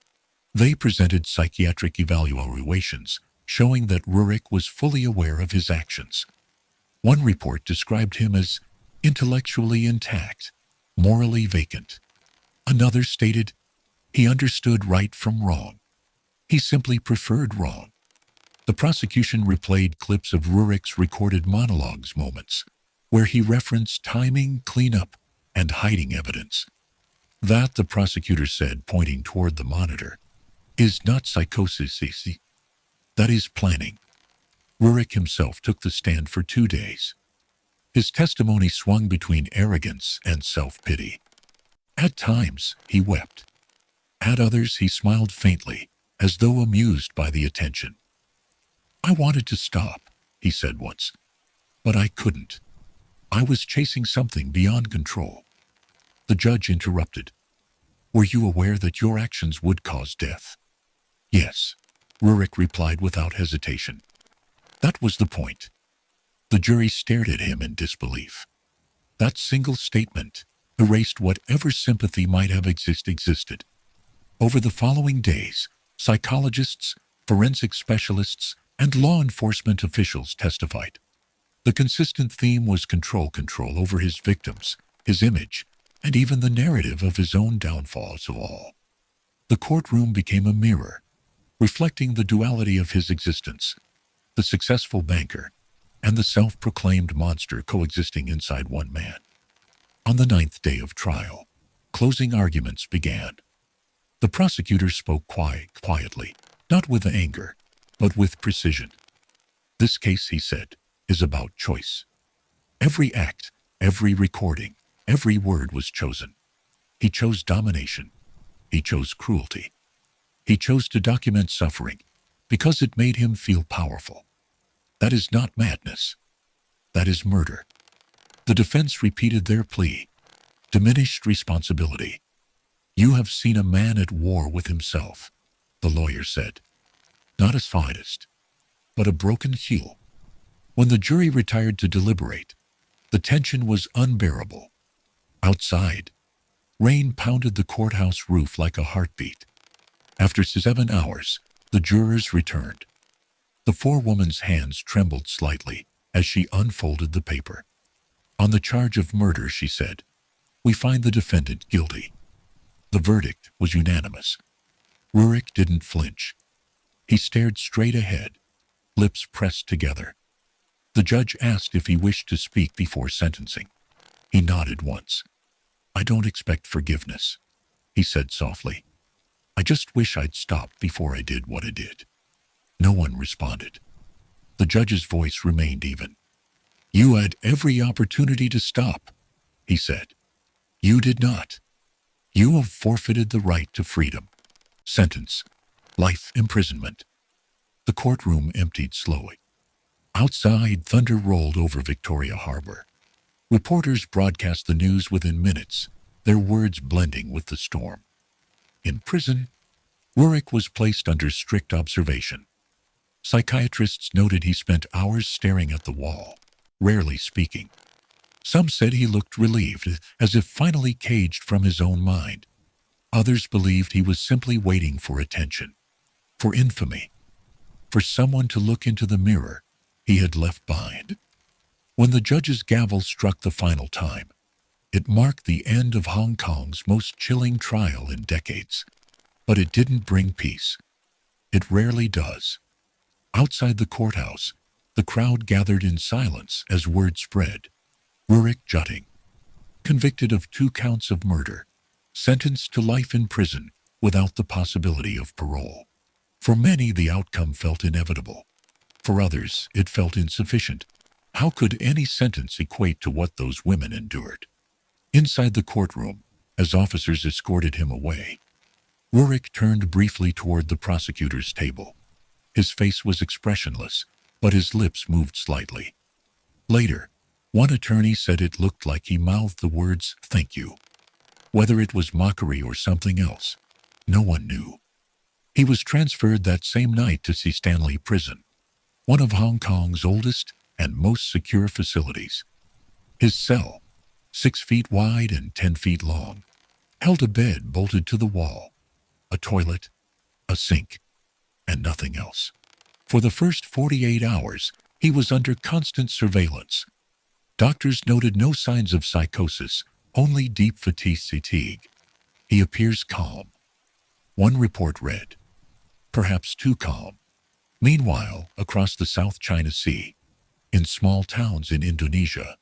They presented psychiatric evaluations, showing that Rurik was fully aware of his actions. One report described him as intellectually intact, morally vacant. Another stated he understood right from wrong. He simply preferred wrong. The prosecution replayed clips of Rurik's recorded monologues moments, where he referenced timing, cleanup, and hiding evidence. That, the prosecutor said, pointing toward the monitor, is not psychosis, that is planning. Rurik himself took the stand for 2 days. His testimony swung between arrogance and self-pity. At times, he wept. At others, he smiled faintly, as though amused by the attention. "I wanted to stop," he said once, "but I couldn't. I was chasing something beyond control." The judge interrupted. "Were you aware that your actions would cause death?" "Yes," Rurik replied without hesitation. That was the point. The jury stared at him in disbelief. That single statement erased whatever sympathy might have existed. Over the following days, psychologists, forensic specialists, and law enforcement officials testified. The consistent theme was control over his victims, his image, and even the narrative of his own downfalls of all. The courtroom became a mirror, reflecting the duality of his existence, the successful banker, and the self-proclaimed monster coexisting inside one man. On the 9th day of trial, closing arguments began. The prosecutor spoke quietly, not with anger, but with precision. This case, he said, is about choice. Every act, every recording, every word was chosen. He chose domination. He chose cruelty. He chose to document suffering because it made him feel powerful. That is not madness. That is murder. The defense repeated their plea. Diminished responsibility. You have seen a man at war with himself, the lawyer said. Not a sadist, but a broken heel. When the jury retired to deliberate, the tension was unbearable. Outside, rain pounded the courthouse roof like a heartbeat. After 7 hours, the jurors returned. The forewoman's hands trembled slightly as she unfolded the paper. On the charge of murder, she said, we find the defendant guilty. The verdict was unanimous. Rurik didn't flinch. He stared straight ahead, lips pressed together. The judge asked if he wished to speak before sentencing. He nodded once. I don't expect forgiveness, he said softly. I just wish I'd stopped before I did what I did. No one responded. The judge's voice remained even. You had every opportunity to stop, he said. You did not. You have forfeited the right to freedom. Sentence: life imprisonment. The courtroom emptied slowly. Outside, thunder rolled over Victoria Harbor. Reporters broadcast the news within minutes, their words blending with the storm. In prison, Rurik was placed under strict observation. Psychiatrists noted he spent hours staring at the wall, rarely speaking. Some said he looked relieved, as if finally caged from his own mind. Others believed he was simply waiting for attention, for infamy, for someone to look into the mirror he had left behind. When the judge's gavel struck the final time, it marked the end of Hong Kong's most chilling trial in decades. But it didn't bring peace. It rarely does. Outside the courthouse, the crowd gathered in silence as word spread. Rurik Jutting, convicted of 2 counts of murder, sentenced to life in prison without the possibility of parole. For many, the outcome felt inevitable. For others, it felt insufficient. How could any sentence equate to what those women endured? Inside the courtroom, as officers escorted him away, Rurik turned briefly toward the prosecutor's table. His face was expressionless, but his lips moved slightly. Later, one attorney said it looked like he mouthed the words, "Thank you." Whether it was mockery or something else, no one knew. He was transferred that same night to C. Stanley Prison, one of Hong Kong's oldest and most secure facilities. His cell, 6 feet wide and 10 feet long, held a bed bolted to the wall, a toilet, a sink, and nothing else. For the first 48 hours, he was under constant surveillance. Doctors noted no signs of psychosis, only deep fatigue. He appears calm. One report read, perhaps too calm. Meanwhile, across the South China Sea, in small towns in Indonesia,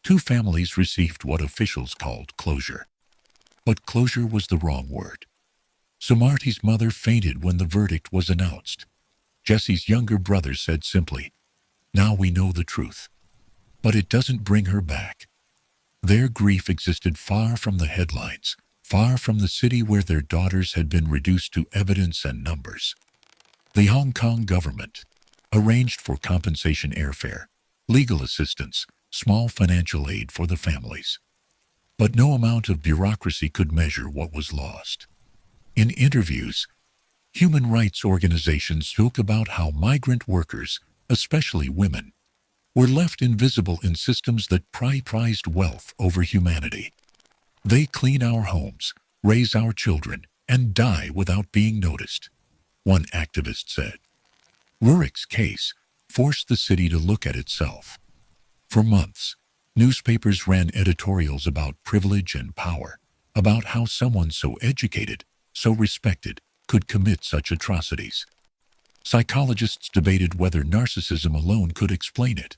2 families received what officials called closure. But closure was the wrong word. Sumarti's mother fainted when the verdict was announced. Jesse's younger brother said simply, "Now we know the truth." But it doesn't bring her back. Their grief existed far from the headlines, far from the city where their daughters had been reduced to evidence and numbers. The Hong Kong government arranged for compensation airfare, legal assistance, small financial aid for the families. But no amount of bureaucracy could measure what was lost. In interviews, human rights organizations spoke about how migrant workers, especially women, were left invisible in systems that prized wealth over humanity. They clean our homes, raise our children, and die without being noticed, one activist said. Rurik's case forced the city to look at itself. For months, newspapers ran editorials about privilege and power, about how someone so educated, so respected, could commit such atrocities. Psychologists debated whether narcissism alone could explain it.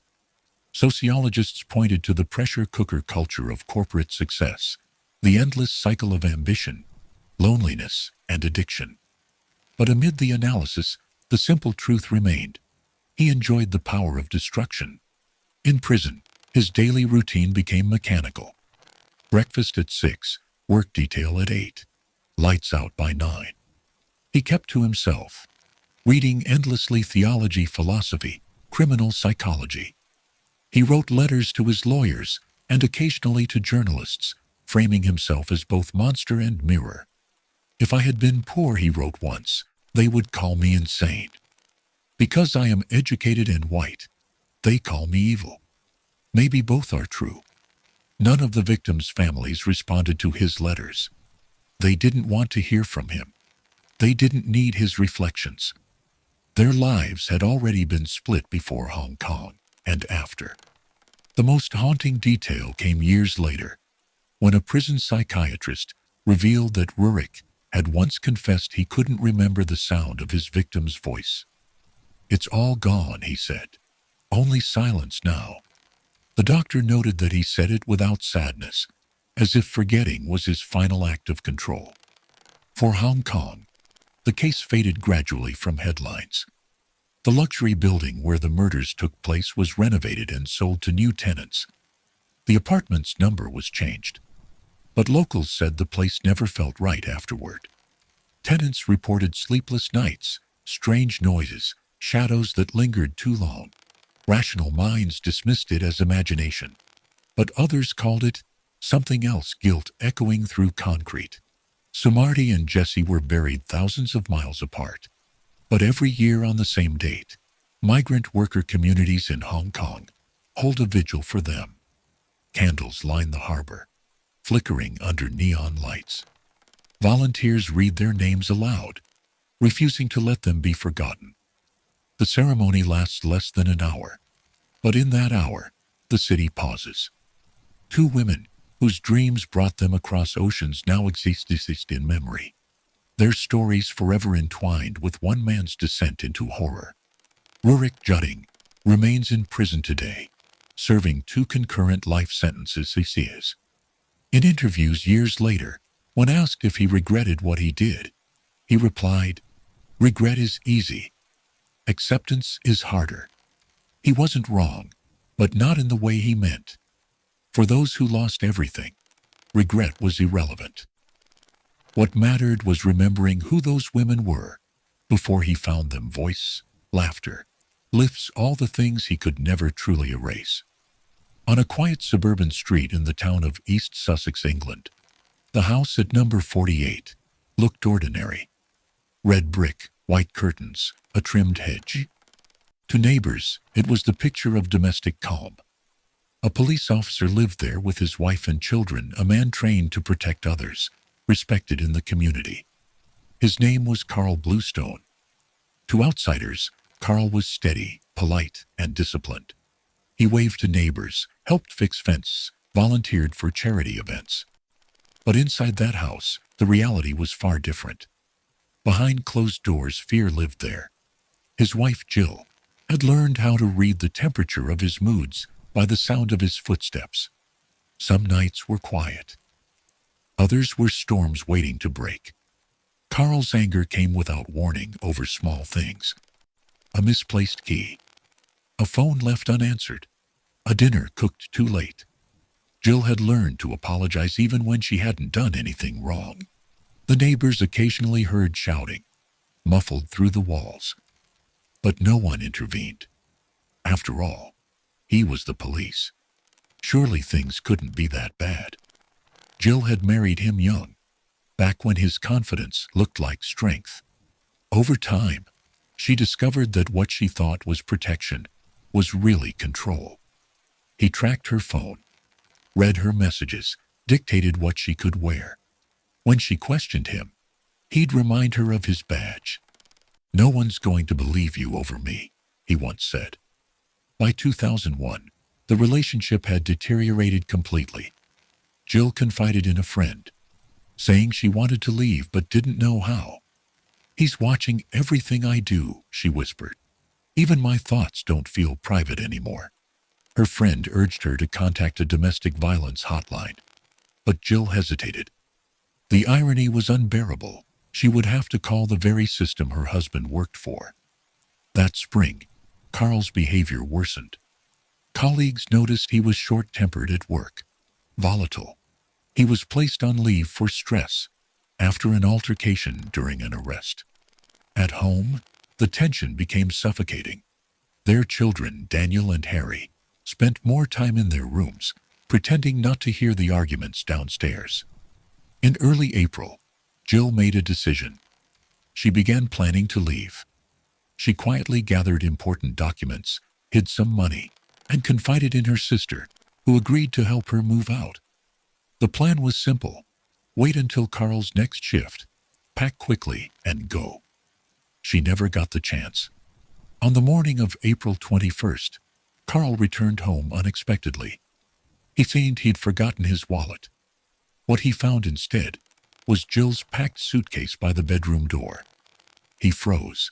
Sociologists pointed to the pressure cooker culture of corporate success, the endless cycle of ambition, loneliness, and addiction. But amid the analysis, the simple truth remained. He enjoyed the power of destruction. In prison, his daily routine became mechanical. Breakfast at 6, work detail at 8, lights out by 9. He kept to himself, reading endlessly theology, philosophy, criminal psychology. He wrote letters to his lawyers and occasionally to journalists, framing himself as both monster and mirror. "If I had been poor," he wrote once, "they would call me insane. Because I am educated and white, they call me evil." Maybe both are true. None of the victims' families responded to his letters. They didn't want to hear from him. They didn't need his reflections. Their lives had already been split before Hong Kong and after. The most haunting detail came years later, when a prison psychiatrist revealed that Rurik had once confessed he couldn't remember the sound of his victim's voice. "It's all gone," he said. "Only silence now." The doctor noted that he said it without sadness, as if forgetting was his final act of control. For Hong Kong, the case faded gradually from headlines. The luxury building where the murders took place was renovated and sold to new tenants. The apartment's number was changed, but locals said the place never felt right afterward. Tenants reported sleepless nights, strange noises, shadows that lingered too long. Rational minds dismissed it as imagination, but others called it something else, guilt echoing through concrete. Sumarty and Jesse were buried thousands of miles apart, but every year on the same date, migrant worker communities in Hong Kong hold a vigil for them. Candles line the harbor, flickering under neon lights. Volunteers read their names aloud, refusing to let them be forgotten. The ceremony lasts less than an hour, but in that hour, the city pauses. Two women, whose dreams brought them across oceans, now exist in memory. Their stories forever entwined with one man's descent into horror. Rurik Judding remains in prison today, serving 2 concurrent life sentences. He is. In interviews years later, when asked if he regretted what he did, he replied, "Regret is easy. Acceptance is harder." He wasn't wrong, but not in the way he meant. For those who lost everything, regret was irrelevant. What mattered was remembering who those women were before he found them. Voice, laughter, lifts, all the things he could never truly erase. On a quiet suburban street in the town of East Sussex, England, the house at number 48 looked ordinary. Red brick, white curtains, a trimmed hedge. To neighbors, it was the picture of domestic calm. A police officer lived there with his wife and children, a man trained to protect others, respected in the community. His name was Carl Bluestone. To outsiders, Carl was steady, polite, and disciplined. He waved to neighbors, helped fix fences, volunteered for charity events. But inside that house, the reality was far different. Behind closed doors, fear lived there. His wife, Jill, had learned how to read the temperature of his moods by the sound of his footsteps. Some nights were quiet. Others were storms waiting to break. Carl's anger came without warning over small things. A misplaced key. A phone left unanswered. A dinner cooked too late. Jill had learned to apologize even when she hadn't done anything wrong. The neighbors occasionally heard shouting, muffled through the walls. But no one intervened. After all, he was the police. Surely things couldn't be that bad. Jill had married him young, back when his confidence looked like strength. Over time, she discovered that what she thought was protection was really control. He tracked her phone, read her messages, dictated what she could wear. When she questioned him, he'd remind her of his badge. "No one's going to believe you over me," he once said. By 2001, the relationship had deteriorated completely. Jill confided in a friend, saying she wanted to leave but didn't know how. "He's watching everything I do," she whispered. "Even my thoughts don't feel private anymore." Her friend urged her to contact a domestic violence hotline, but Jill hesitated. The irony was unbearable. She would have to call the very system her husband worked for. That spring, Carl's behavior worsened. Colleagues noticed he was short-tempered at work, volatile. He was placed on leave for stress after an altercation during an arrest. At home, the tension became suffocating. Their children, Daniel and Harry, spent more time in their rooms, pretending not to hear the arguments downstairs. In early April, Jill made a decision. She began planning to leave. She quietly gathered important documents, hid some money, and confided in her sister, who agreed to help her move out. The plan was simple. Wait until Carl's next shift, pack quickly, and go. She never got the chance. On the morning of April 21st, Carl returned home unexpectedly. He feigned he'd forgotten his wallet. What he found instead was Jill's packed suitcase by the bedroom door. He froze,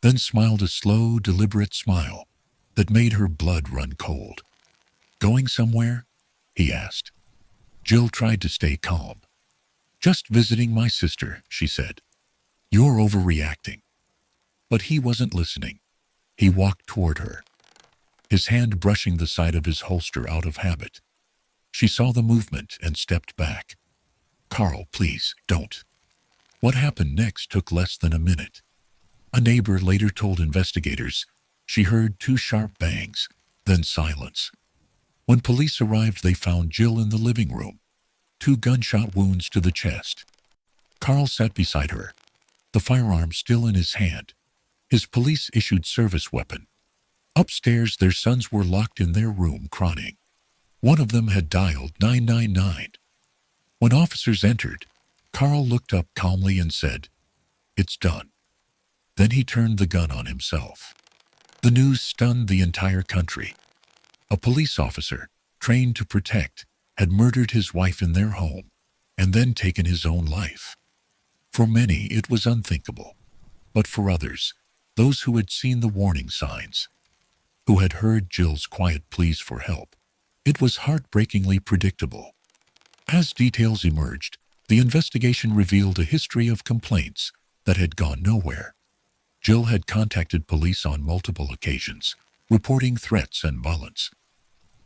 then smiled a slow, deliberate smile that made her blood run cold. "Going somewhere?" he asked. Jill tried to stay calm. "Just visiting my sister," she said. "You're overreacting." But he wasn't listening. He walked toward her, his hand brushing the side of his holster out of habit. She saw the movement and stepped back. "Carl, please, don't." What happened next took less than a minute. A neighbor later told investigators she heard two sharp bangs, then silence. When police arrived, they found Jill in the living room, 2 gunshot wounds to the chest. Carl sat beside her, the firearm still in his hand, his police-issued service weapon. Upstairs, their sons were locked in their room crying. One of them had dialed 999. When officers entered, Carl looked up calmly and said, "It's done." Then he turned the gun on himself. The news stunned the entire country. A police officer, trained to protect, had murdered his wife in their home and then taken his own life. For many, it was unthinkable. But for others, those who had seen the warning signs, who had heard Jill's quiet pleas for help, it was heartbreakingly predictable. As details emerged, the investigation revealed a history of complaints that had gone nowhere. Jill had contacted police on multiple occasions, reporting threats and violence.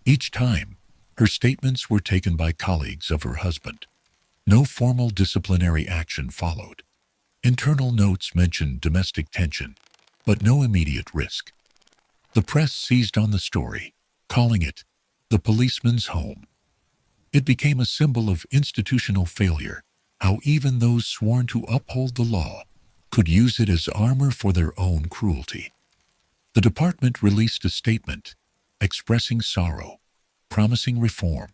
Each time, her statements were taken by colleagues of her husband. No formal disciplinary action followed. Internal notes mentioned domestic tension, but no immediate risk. The press seized on the story, calling it the policeman's home. It became a symbol of institutional failure, how even those sworn to uphold the law could use it as armor for their own cruelty. The department released a statement expressing sorrow, promising reform.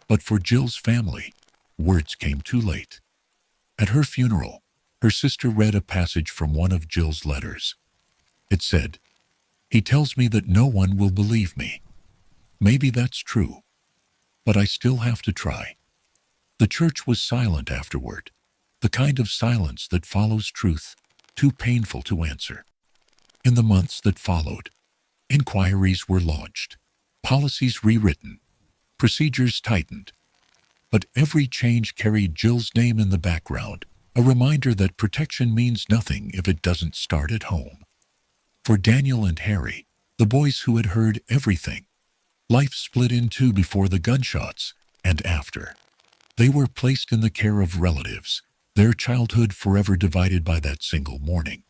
But for Jill's family, words came too late. At her funeral, her sister read a passage from one of Jill's letters. It said, "He tells me that no one will believe me. Maybe that's true, but I still have to try." The church was silent afterward, the kind of silence that follows truth, too painful to answer. In the months that followed, inquiries were launched, policies rewritten, procedures tightened. But every change carried Jill's name in the background, a reminder that protection means nothing if it doesn't start at home. For Daniel and Harry, the boys who had heard everything, life split in two before the gunshots and after. They were placed in the care of relatives, their childhood forever divided by that single morning.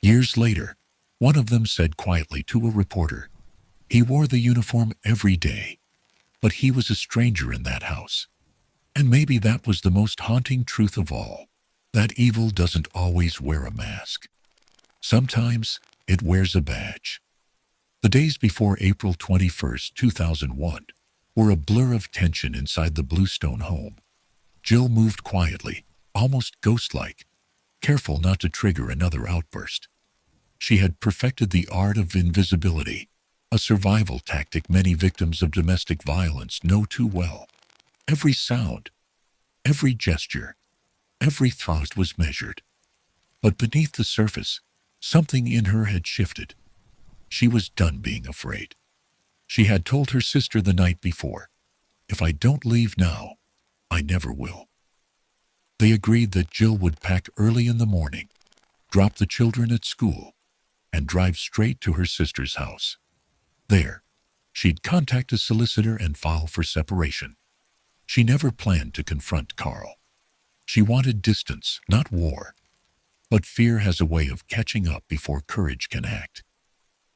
Years later, one of them said quietly to a reporter, "He wore the uniform every day, but he was a stranger in that house." And maybe that was the most haunting truth of all, that evil doesn't always wear a mask. Sometimes it wears a badge. The days before April 21st, 2001, were a blur of tension inside the Bluestone home. Jill moved quietly, almost ghost-like, careful not to trigger another outburst. She had perfected the art of invisibility, a survival tactic many victims of domestic violence know too well. Every sound, every gesture, every thought was measured. But beneath the surface, something in her had shifted. She was done being afraid. She had told her sister the night before, "If I don't leave now, I never will." They agreed that Jill would pack early in the morning, drop the children at school, and drive straight to her sister's house. There, she'd contact a solicitor and file for separation. She never planned to confront Carl. She wanted distance, not war. But fear has a way of catching up before courage can act.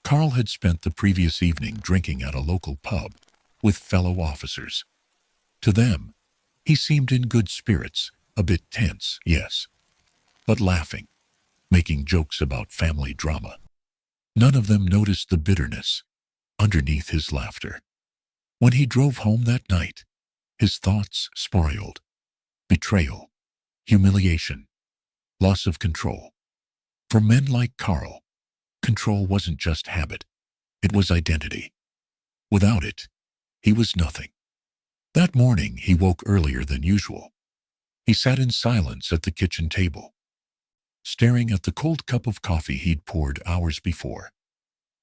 Carl had spent the previous evening drinking at a local pub with fellow officers. To them, he seemed in good spirits, a bit tense, yes, but laughing, making jokes about family drama. None of them noticed the bitterness underneath his laughter. When he drove home that night, his thoughts spiraled. Betrayal, humiliation, loss of control. For men like Carl, control wasn't just habit, it was identity. Without it, he was nothing. That morning, he woke earlier than usual. He sat in silence at the kitchen table, staring at the cold cup of coffee he'd poured hours before.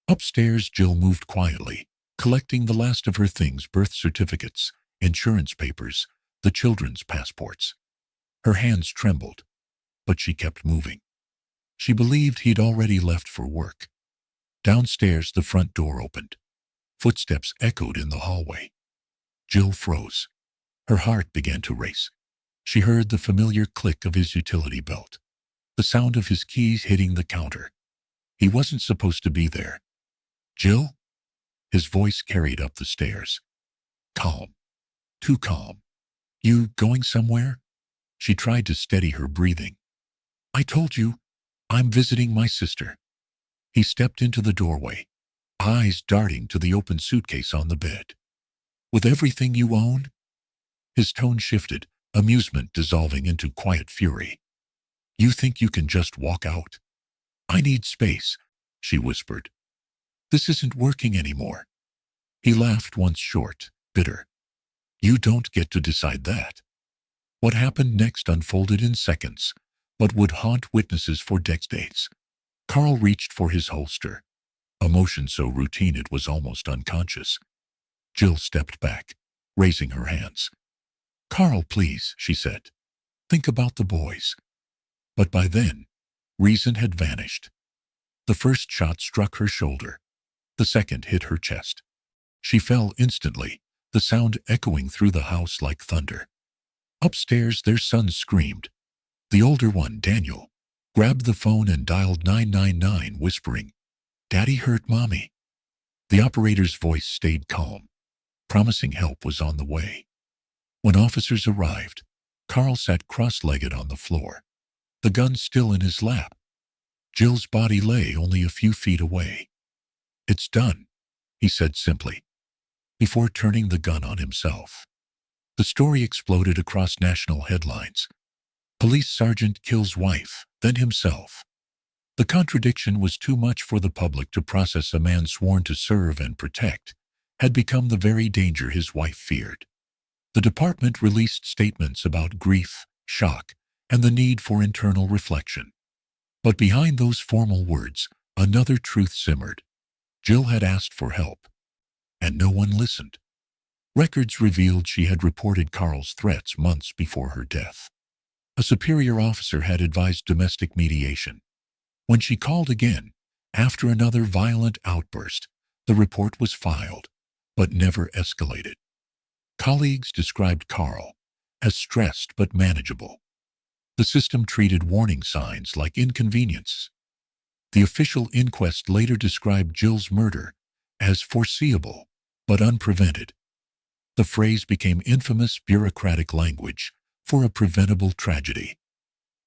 Upstairs, Jill moved quietly, collecting the last of her things: birth certificates, insurance papers, the children's passports. Her hands trembled, but she kept moving. She believed he'd already left for work. Downstairs, the front door opened. Footsteps echoed in the hallway. Jill froze. Her heart began to race. She heard the familiar click of his utility belt, the sound of his keys hitting the counter. He wasn't supposed to be there. "Jill?" His voice carried up the stairs. Calm. Too calm. "You going somewhere?" She tried to steady her breathing. "I told you, I'm visiting my sister." He stepped into the doorway, eyes darting to the open suitcase on the bed. "With everything you own?" His tone shifted, amusement dissolving into quiet fury. "You think you can just walk out?" "I need space," she whispered. "This isn't working anymore." He laughed once short, bitter. "You don't get to decide that." What happened next unfolded in seconds, but would haunt witnesses for decades. Carl reached for his holster, a motion so routine it was almost unconscious. Jill stepped back, raising her hands. "Carl, please," she said. "Think about the boys." But by then, reason had vanished. The first shot struck her shoulder. The second hit her chest. She fell instantly, the sound echoing through the house like thunder. Upstairs, their son screamed. The older one, Daniel, grabbed the phone and dialed 999, whispering, "Daddy hurt Mommy." The operator's voice stayed calm, promising help was on the way. When officers arrived, Carl sat cross-legged on the floor, the gun still in his lap. Jill's body lay only a few feet away. "It's done," he said simply, before turning the gun on himself. The story exploded across national headlines. Police sergeant kills wife, then himself. The contradiction was too much for the public to process. A man sworn to serve and protect had become the very danger his wife feared. The department released statements about grief, shock, and the need for internal reflection. But behind those formal words, another truth simmered. Jill had asked for help, and no one listened. Records revealed she had reported Carl's threats months before her death. A superior officer had advised domestic mediation. When she called again, after another violent outburst, the report was filed, but never escalated. Colleagues described Carl as stressed but manageable. The system treated warning signs like inconvenience. The official inquest later described Jill's murder as foreseeable but unprevented. The phrase became infamous bureaucratic language for a preventable tragedy.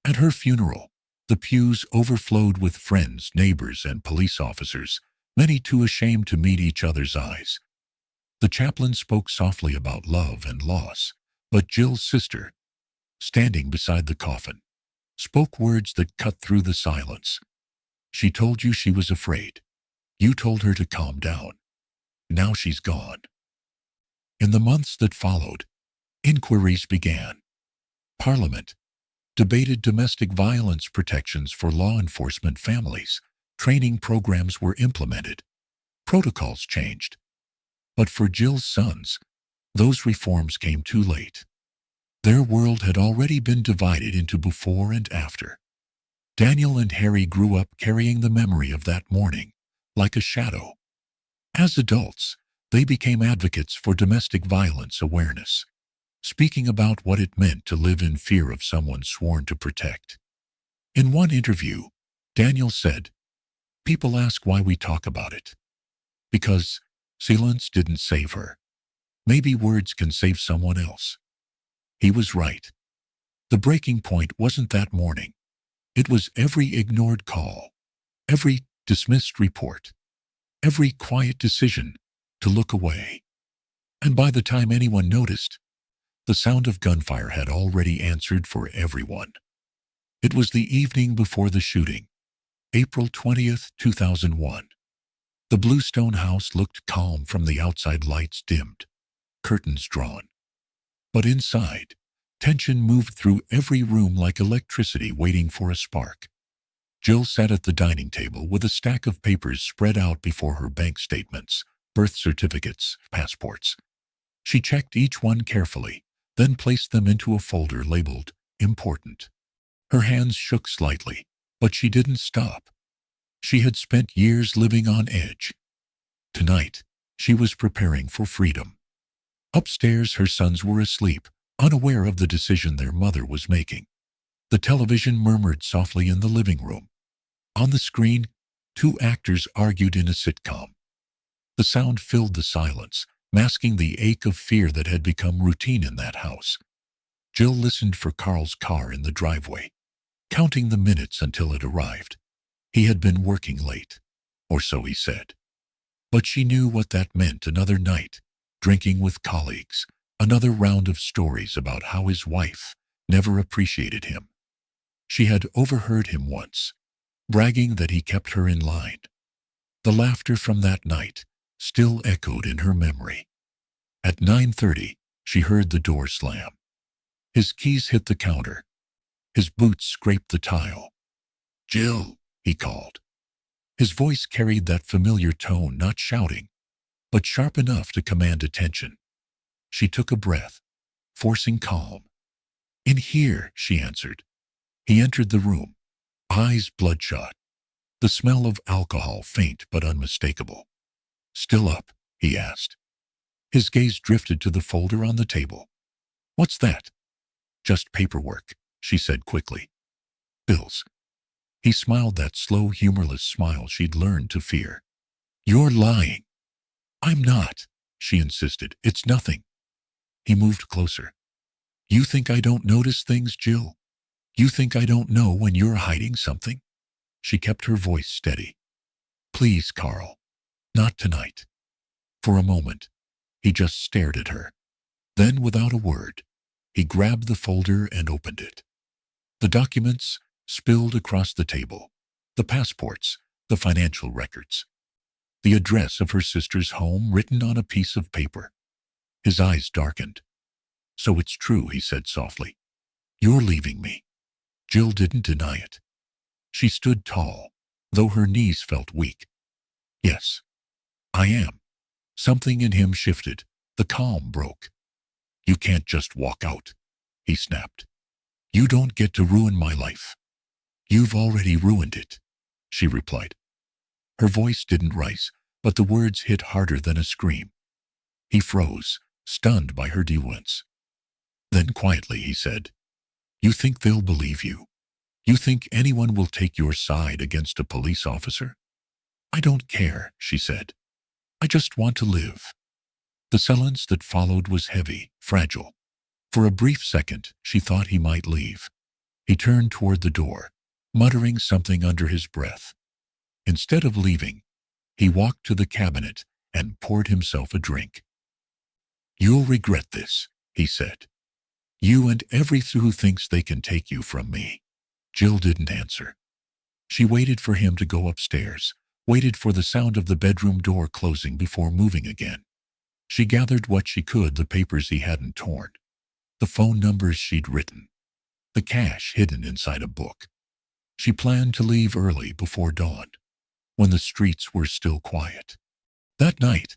At her funeral, the pews overflowed with friends, neighbors, and police officers, many too ashamed to meet each other's eyes. The chaplain spoke softly about love and loss, but Jill's sister, standing beside the coffin, spoke words that cut through the silence. "She told you she was afraid. You told her to calm down. Now she's gone." In the months that followed, inquiries began. Parliament debated domestic violence protections for law enforcement families. Training programs were implemented. Protocols changed. But for Jill's sons, those reforms came too late. Their world had already been divided into before and after. Daniel and Harry grew up carrying the memory of that morning, like a shadow. As adults, they became advocates for domestic violence awareness, speaking about what it meant to live in fear of someone sworn to protect. In one interview, Daniel said, "People ask why we talk about it. Because silence didn't save her. Maybe words can save someone else." He was right. The breaking point wasn't that morning. It was every ignored call, every dismissed report, every quiet decision to look away. And by the time anyone noticed, the sound of gunfire had already answered for everyone. It was the evening before the shooting, April 20th, 2001. The Bluestone house looked calm from the outside, lights dimmed, curtains drawn. But inside, tension moved through every room like electricity waiting for a spark. Jill sat at the dining table with a stack of papers spread out before her: bank statements, birth certificates, passports. She checked each one carefully, then placed them into a folder labeled "Important." Her hands shook slightly, but she didn't stop. She had spent years living on edge. Tonight, she was preparing for freedom. Upstairs, her sons were asleep, unaware of the decision their mother was making. The television murmured softly in the living room. On the screen, two actors argued in a sitcom. The sound filled the silence, masking the ache of fear that had become routine in that house. Jill listened for Carl's car in the driveway, counting the minutes until it arrived. He had been working late, or so he said. But she knew what that meant: another night, drinking with colleagues, another round of stories about how his wife never appreciated him. She had overheard him once, bragging that he kept her in line. The laughter from that night still echoed in her memory. At 9:30, she heard the door slam. His keys hit the counter. His boots scraped the tile. "Jill," he called. His voice carried that familiar tone, not shouting, but sharp enough to command attention. She took a breath, forcing calm. "In here," she answered. He entered the room, eyes bloodshot, the smell of alcohol faint but unmistakable. "Still up?" he asked. His gaze drifted to the folder on the table. "What's that?" "Just paperwork," she said quickly. "Bills." He smiled, that slow, humorless smile she'd learned to fear. "You're lying." "I'm not," she insisted. "It's nothing." He moved closer. "You think I don't notice things, Jill? You think I don't know when you're hiding something?" She kept her voice steady. "Please, Carl. Not tonight." For a moment, he just stared at her. Then, without a word, he grabbed the folder and opened it. The documents spilled across the table. The passports, the financial records, the address of her sister's home written on a piece of paper. His eyes darkened. "So it's true," he said softly. "You're leaving me." Jill didn't deny it. She stood tall, though her knees felt weak. "Yes, I am." Something in him shifted. The calm broke. "You can't just walk out," he snapped. "You don't get to ruin my life." "You've already ruined it," she replied. Her voice didn't rise, but the words hit harder than a scream. He froze, stunned by her defiance. Then quietly he said, "You think they'll believe you? You think anyone will take your side against a police officer?" "I don't care," she said. "I just want to live." The silence that followed was heavy, fragile. For a brief second, she thought he might leave. He turned toward the door, muttering something under his breath. Instead of leaving, he walked to the cabinet and poured himself a drink. "You'll regret this," he said. "You and everyone who thinks they can take you from me." Jill didn't answer. She waited for him to go upstairs, waited for the sound of the bedroom door closing before moving again. She gathered what she could: the papers he hadn't torn, the phone numbers she'd written, the cash hidden inside a book. She planned to leave early, before dawn, when the streets were still quiet. That night,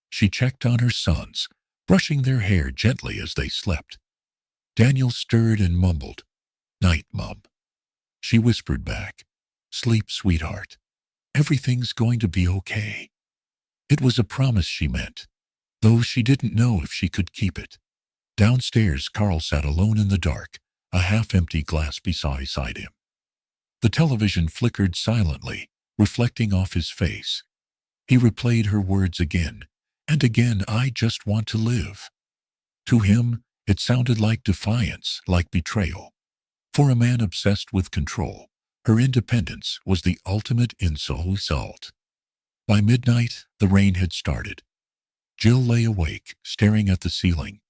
she checked on her sons, brushing their hair gently as they slept. Daniel stirred and mumbled, "Night, Mom." She whispered back, "Sleep, sweetheart. Everything's going to be okay." It was a promise she meant, though she didn't know if she could keep it. Downstairs, Carl sat alone in the dark, a half-empty glass beside him. The television flickered silently, reflecting off his face. He replayed her words again and again, "I just want to live." To him, it sounded like defiance, like betrayal. For a man obsessed with control, her independence was the ultimate insult. By midnight, the rain had started. Jill lay awake, staring at the ceiling,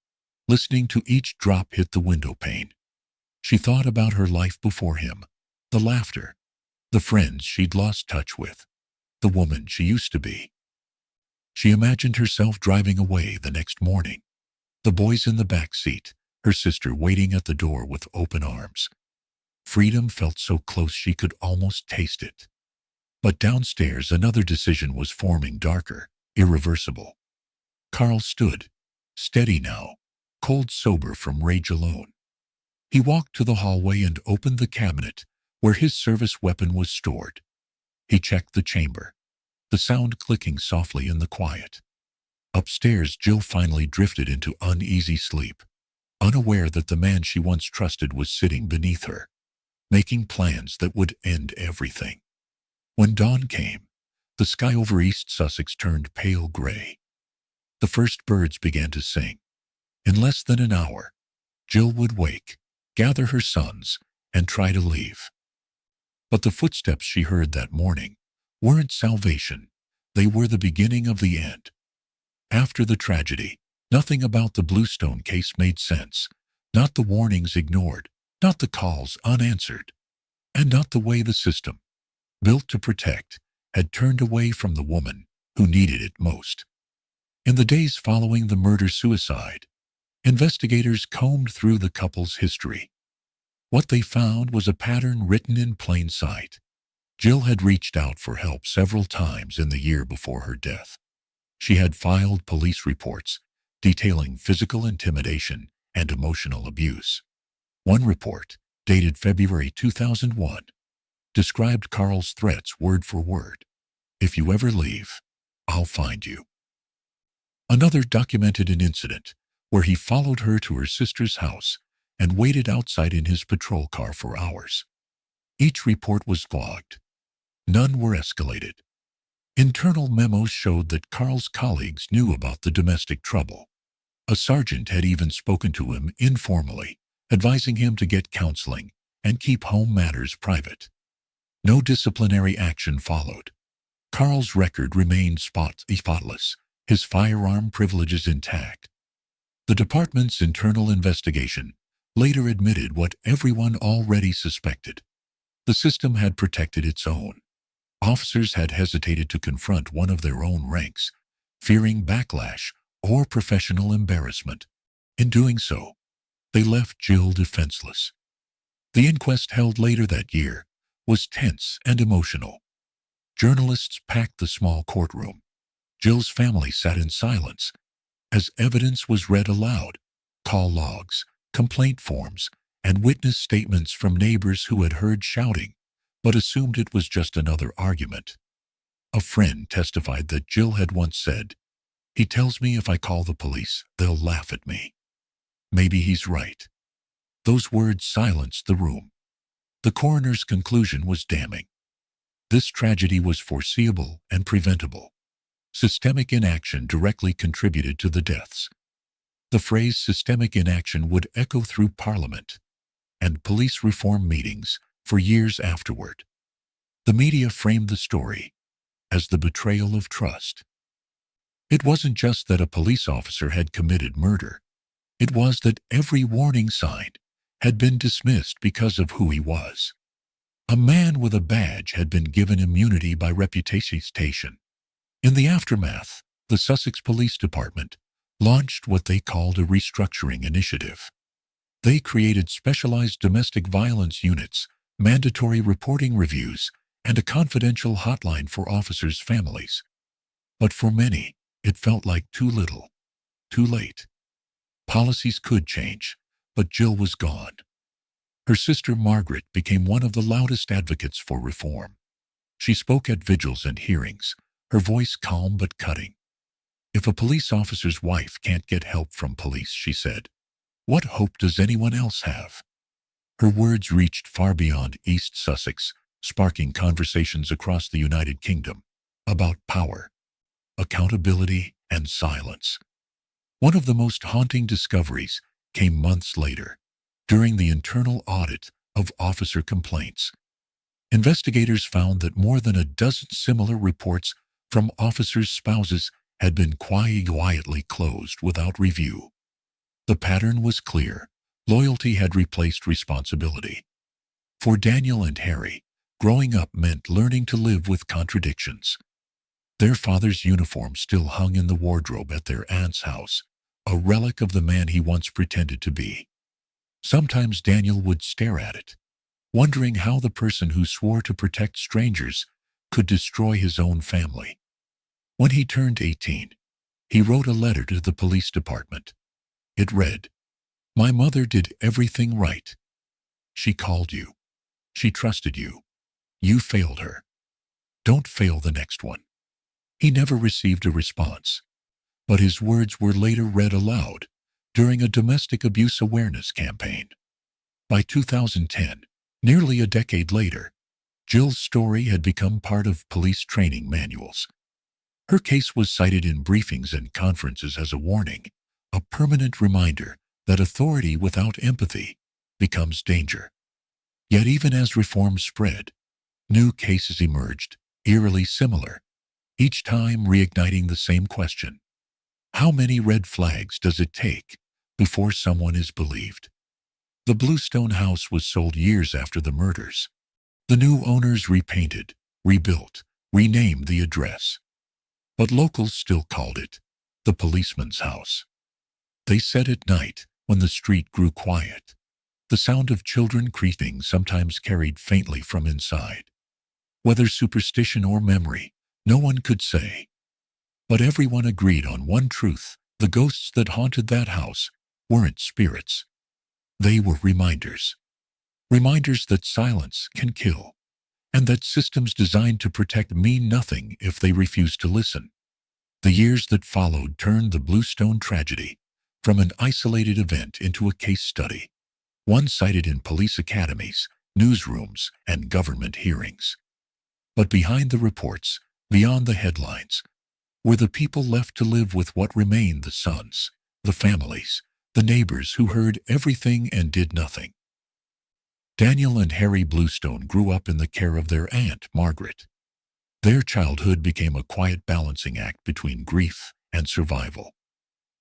listening to each drop hit the window pane. She thought about her life before him, the laughter, the friends she'd lost touch with, the woman she used to be. She imagined herself driving away the next morning, the boys in the back seat, her sister waiting at the door with open arms. Freedom felt so close she could almost taste it. But downstairs, another decision was forming, darker, irreversible. Carl stood, steady now, cold sober from rage alone. He walked to the hallway and opened the cabinet where his service weapon was stored. He checked the chamber, the sound clicking softly in the quiet. Upstairs, Jill finally drifted into uneasy sleep, unaware that the man she once trusted was sitting beneath her, making plans that would end everything. When dawn came, the sky over East Sussex turned pale gray. The first birds began to sing. In less than an hour, Jill would wake, gather her sons, and try to leave. But the footsteps she heard that morning weren't salvation. They were the beginning of the end. After the tragedy, nothing about the Bluestone case made sense. Not the warnings ignored, not the calls unanswered, and not the way the system, built to protect, had turned away from the woman who needed it most. In the days following the murder-suicide, investigators combed through the couple's history. What they found was a pattern written in plain sight. Jill had reached out for help several times in the year before her death. She had filed police reports detailing physical intimidation and emotional abuse. One report, dated February 2001, described Carl's threats word for word. "If you ever leave, I'll find you." Another documented an incident where he followed her to her sister's house and waited outside in his patrol car for hours. Each report was logged. None were escalated. Internal memos showed that Carl's colleagues knew about the domestic trouble. A sergeant had even spoken to him informally, advising him to get counseling and keep home matters private. No disciplinary action followed. Carl's record remained spotless, his firearm privileges intact. The department's internal investigation later admitted what everyone already suspected. The system had protected its own. Officers had hesitated to confront one of their own ranks, fearing backlash or professional embarrassment. In doing so, they left Jill defenseless. The inquest held later that year was tense and emotional. Journalists packed the small courtroom. Jill's family sat in silence as evidence was read aloud: call logs, complaint forms, and witness statements from neighbors who had heard shouting but assumed it was just another argument. A friend testified that Jill had once said, "He tells me if I call the police, they'll laugh at me." Maybe he's right. Those words silenced the room. The coroner's conclusion was damning. This tragedy was foreseeable and preventable. Systemic inaction directly contributed to the deaths. The phrase systemic inaction would echo through Parliament and police reform meetings for years afterward. The media framed the story as the betrayal of trust. It wasn't just that a police officer had committed murder. It was that every warning sign had been dismissed because of who he was. A man with a badge had been given immunity by reputation. In the aftermath, the Sussex Police Department launched what they called a restructuring initiative. They created specialized domestic violence units, mandatory reporting reviews, and a confidential hotline for officers' families. But for many, it felt like too little, too late. Policies could change, but Jill was gone. Her sister Margaret became one of the loudest advocates for reform. She spoke at vigils and hearings, her voice calm but cutting. "If a police officer's wife can't get help from police," she said, "what hope does anyone else have?" Her words reached far beyond East Sussex, sparking conversations across the United Kingdom about power, accountability, and silence. One of the most haunting discoveries came months later, during the internal audit of officer complaints. Investigators found that more than a dozen similar reports from officers' spouses had been quietly closed without review. The pattern was clear. Loyalty had replaced responsibility. For Daniel and Harry, growing up meant learning to live with contradictions. Their father's uniform still hung in the wardrobe at their aunt's house, a relic of the man he once pretended to be. Sometimes Daniel would stare at it, wondering how the person who swore to protect strangers could destroy his own family. When he turned 18, he wrote a letter to the police department. It read, "My mother did everything right. She called you. She trusted you. You failed her. Don't fail the next one." He never received a response, but his words were later read aloud during a domestic abuse awareness campaign. By 2010, nearly a decade later, Jill's story had become part of police training manuals. Her case was cited in briefings and conferences as a warning, a permanent reminder that authority without empathy becomes danger. Yet even as reform spread, new cases emerged, eerily similar, each time reigniting the same question: how many red flags does it take before someone is believed? The Bluestone house was sold years after the murders. The new owners repainted, rebuilt, renamed the address. But locals still called it the policeman's house. They said at night, when the street grew quiet, the sound of children creaking sometimes carried faintly from inside. Whether superstition or memory, no one could say. But everyone agreed on one truth: the ghosts that haunted that house weren't spirits. They were reminders. Reminders that silence can kill, and that systems designed to protect mean nothing if they refuse to listen. The years that followed turned the Bluestone tragedy from an isolated event into a case study, one cited in police academies, newsrooms, and government hearings. But behind the reports, beyond the headlines, were the people left to live with what remained: the sons, the families, the neighbors who heard everything and did nothing. Daniel and Harry Bluestone grew up in the care of their aunt, Margaret. Their childhood became a quiet balancing act between grief and survival.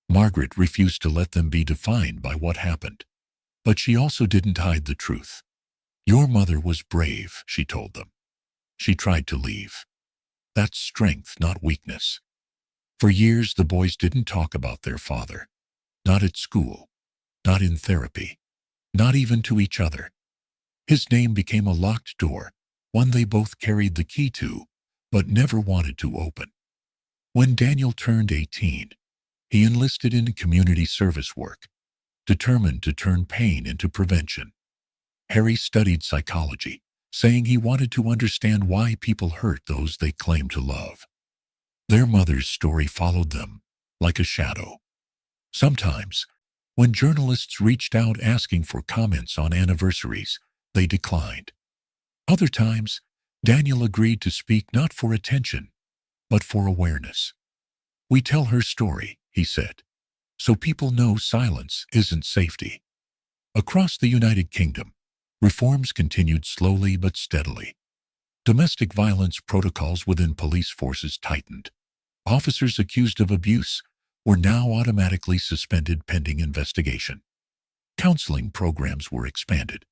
Margaret refused to let them be defined by what happened, but she also didn't hide the truth. "Your mother was brave," she told them. "She tried to leave. That's strength, not weakness." For years, the boys didn't talk about their father. Not at school, not in therapy, not even to each other. His name became a locked door, one they both carried the key to, but never wanted to open. When Daniel turned 18, he enlisted in community service work, determined to turn pain into prevention. Harry studied psychology, saying he wanted to understand why people hurt those they claimed to love. Their mother's story followed them like a shadow. Sometimes, when journalists reached out asking for comments on anniversaries, they declined. Other times, Daniel agreed to speak not for attention, but for awareness. "We tell her story," he said, "so people know silence isn't safety." Across the United Kingdom, reforms continued slowly but steadily. Domestic violence protocols within police forces tightened. Officers accused of abuse were now automatically suspended pending investigation. Counseling programs were expanded,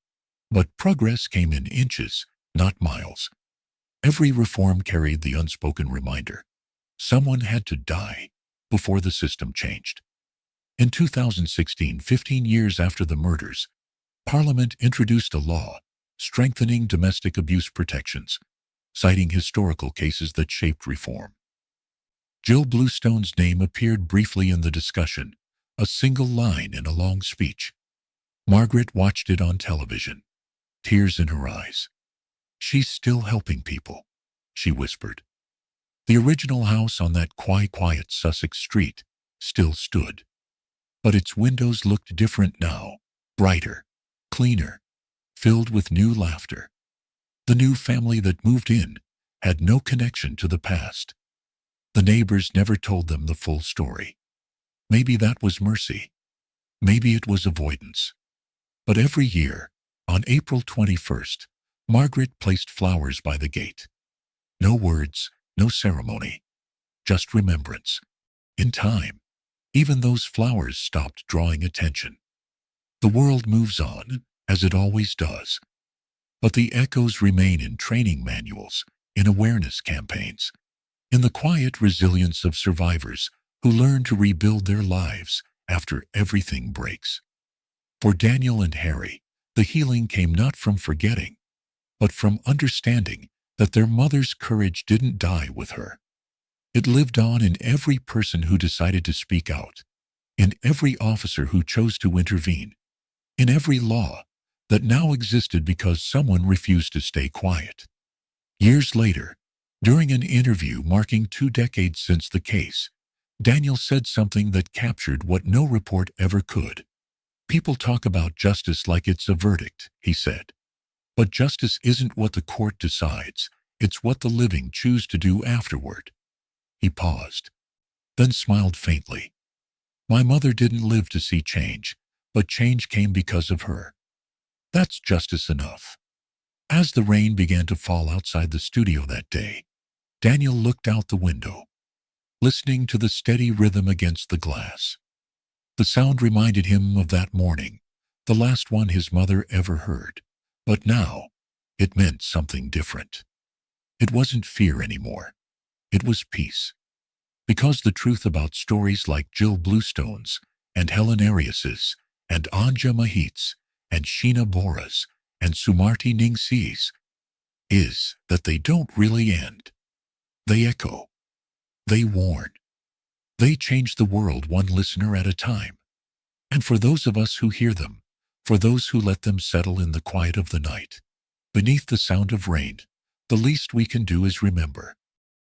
but progress came in inches, not miles. Every reform carried the unspoken reminder: someone had to die before the system changed. In 2016, 15 years after the murders, Parliament introduced a law strengthening domestic abuse protections, citing historical cases that shaped reform. Jill Bluestone's name appeared briefly in the discussion, a single line in a long speech. Margaret watched it on television, tears in her eyes. "She's still helping people," she whispered. The original house on that quiet Sussex street still stood, but its windows looked different now, brighter, cleaner, filled with new laughter. The new family that moved in had no connection to the past. The neighbors never told them the full story. Maybe that was mercy. Maybe it was avoidance. But every year, on April 21st, Margaret placed flowers by the gate. No words, no ceremony, just remembrance. In time, even those flowers stopped drawing attention. The world moves on, as it always does. But the echoes remain in training manuals, in awareness campaigns, in the quiet resilience of survivors who learn to rebuild their lives after everything breaks. For Daniel and Harry, the healing came not from forgetting, but from understanding that their mother's courage didn't die with her. It lived on in every person who decided to speak out, in every officer who chose to intervene, in every law that now existed because someone refused to stay quiet. Years later, during an interview marking 2 decades since the case, Daniel said something that captured what no report ever could. "People talk about justice like it's a verdict," he said. "But justice isn't what the court decides, it's what the living choose to do afterward." He paused, then smiled faintly. "My mother didn't live to see change, but change came because of her. That's justice enough." As the rain began to fall outside the studio that day, Daniel looked out the window, listening to the steady rhythm against the glass. The sound reminded him of that morning, the last one his mother ever heard. But now, it meant something different. It wasn't fear anymore. It was peace. Because the truth about stories like Jill Bluestone's, and Helen Arias's, and Anja Mahit's, and Sheena Bora's, and Sumarti Ningsi's, is that they don't really end. They echo. They warn. They change the world one listener at a time. And for those of us who hear them, for those who let them settle in the quiet of the night, beneath the sound of rain, the least we can do is remember.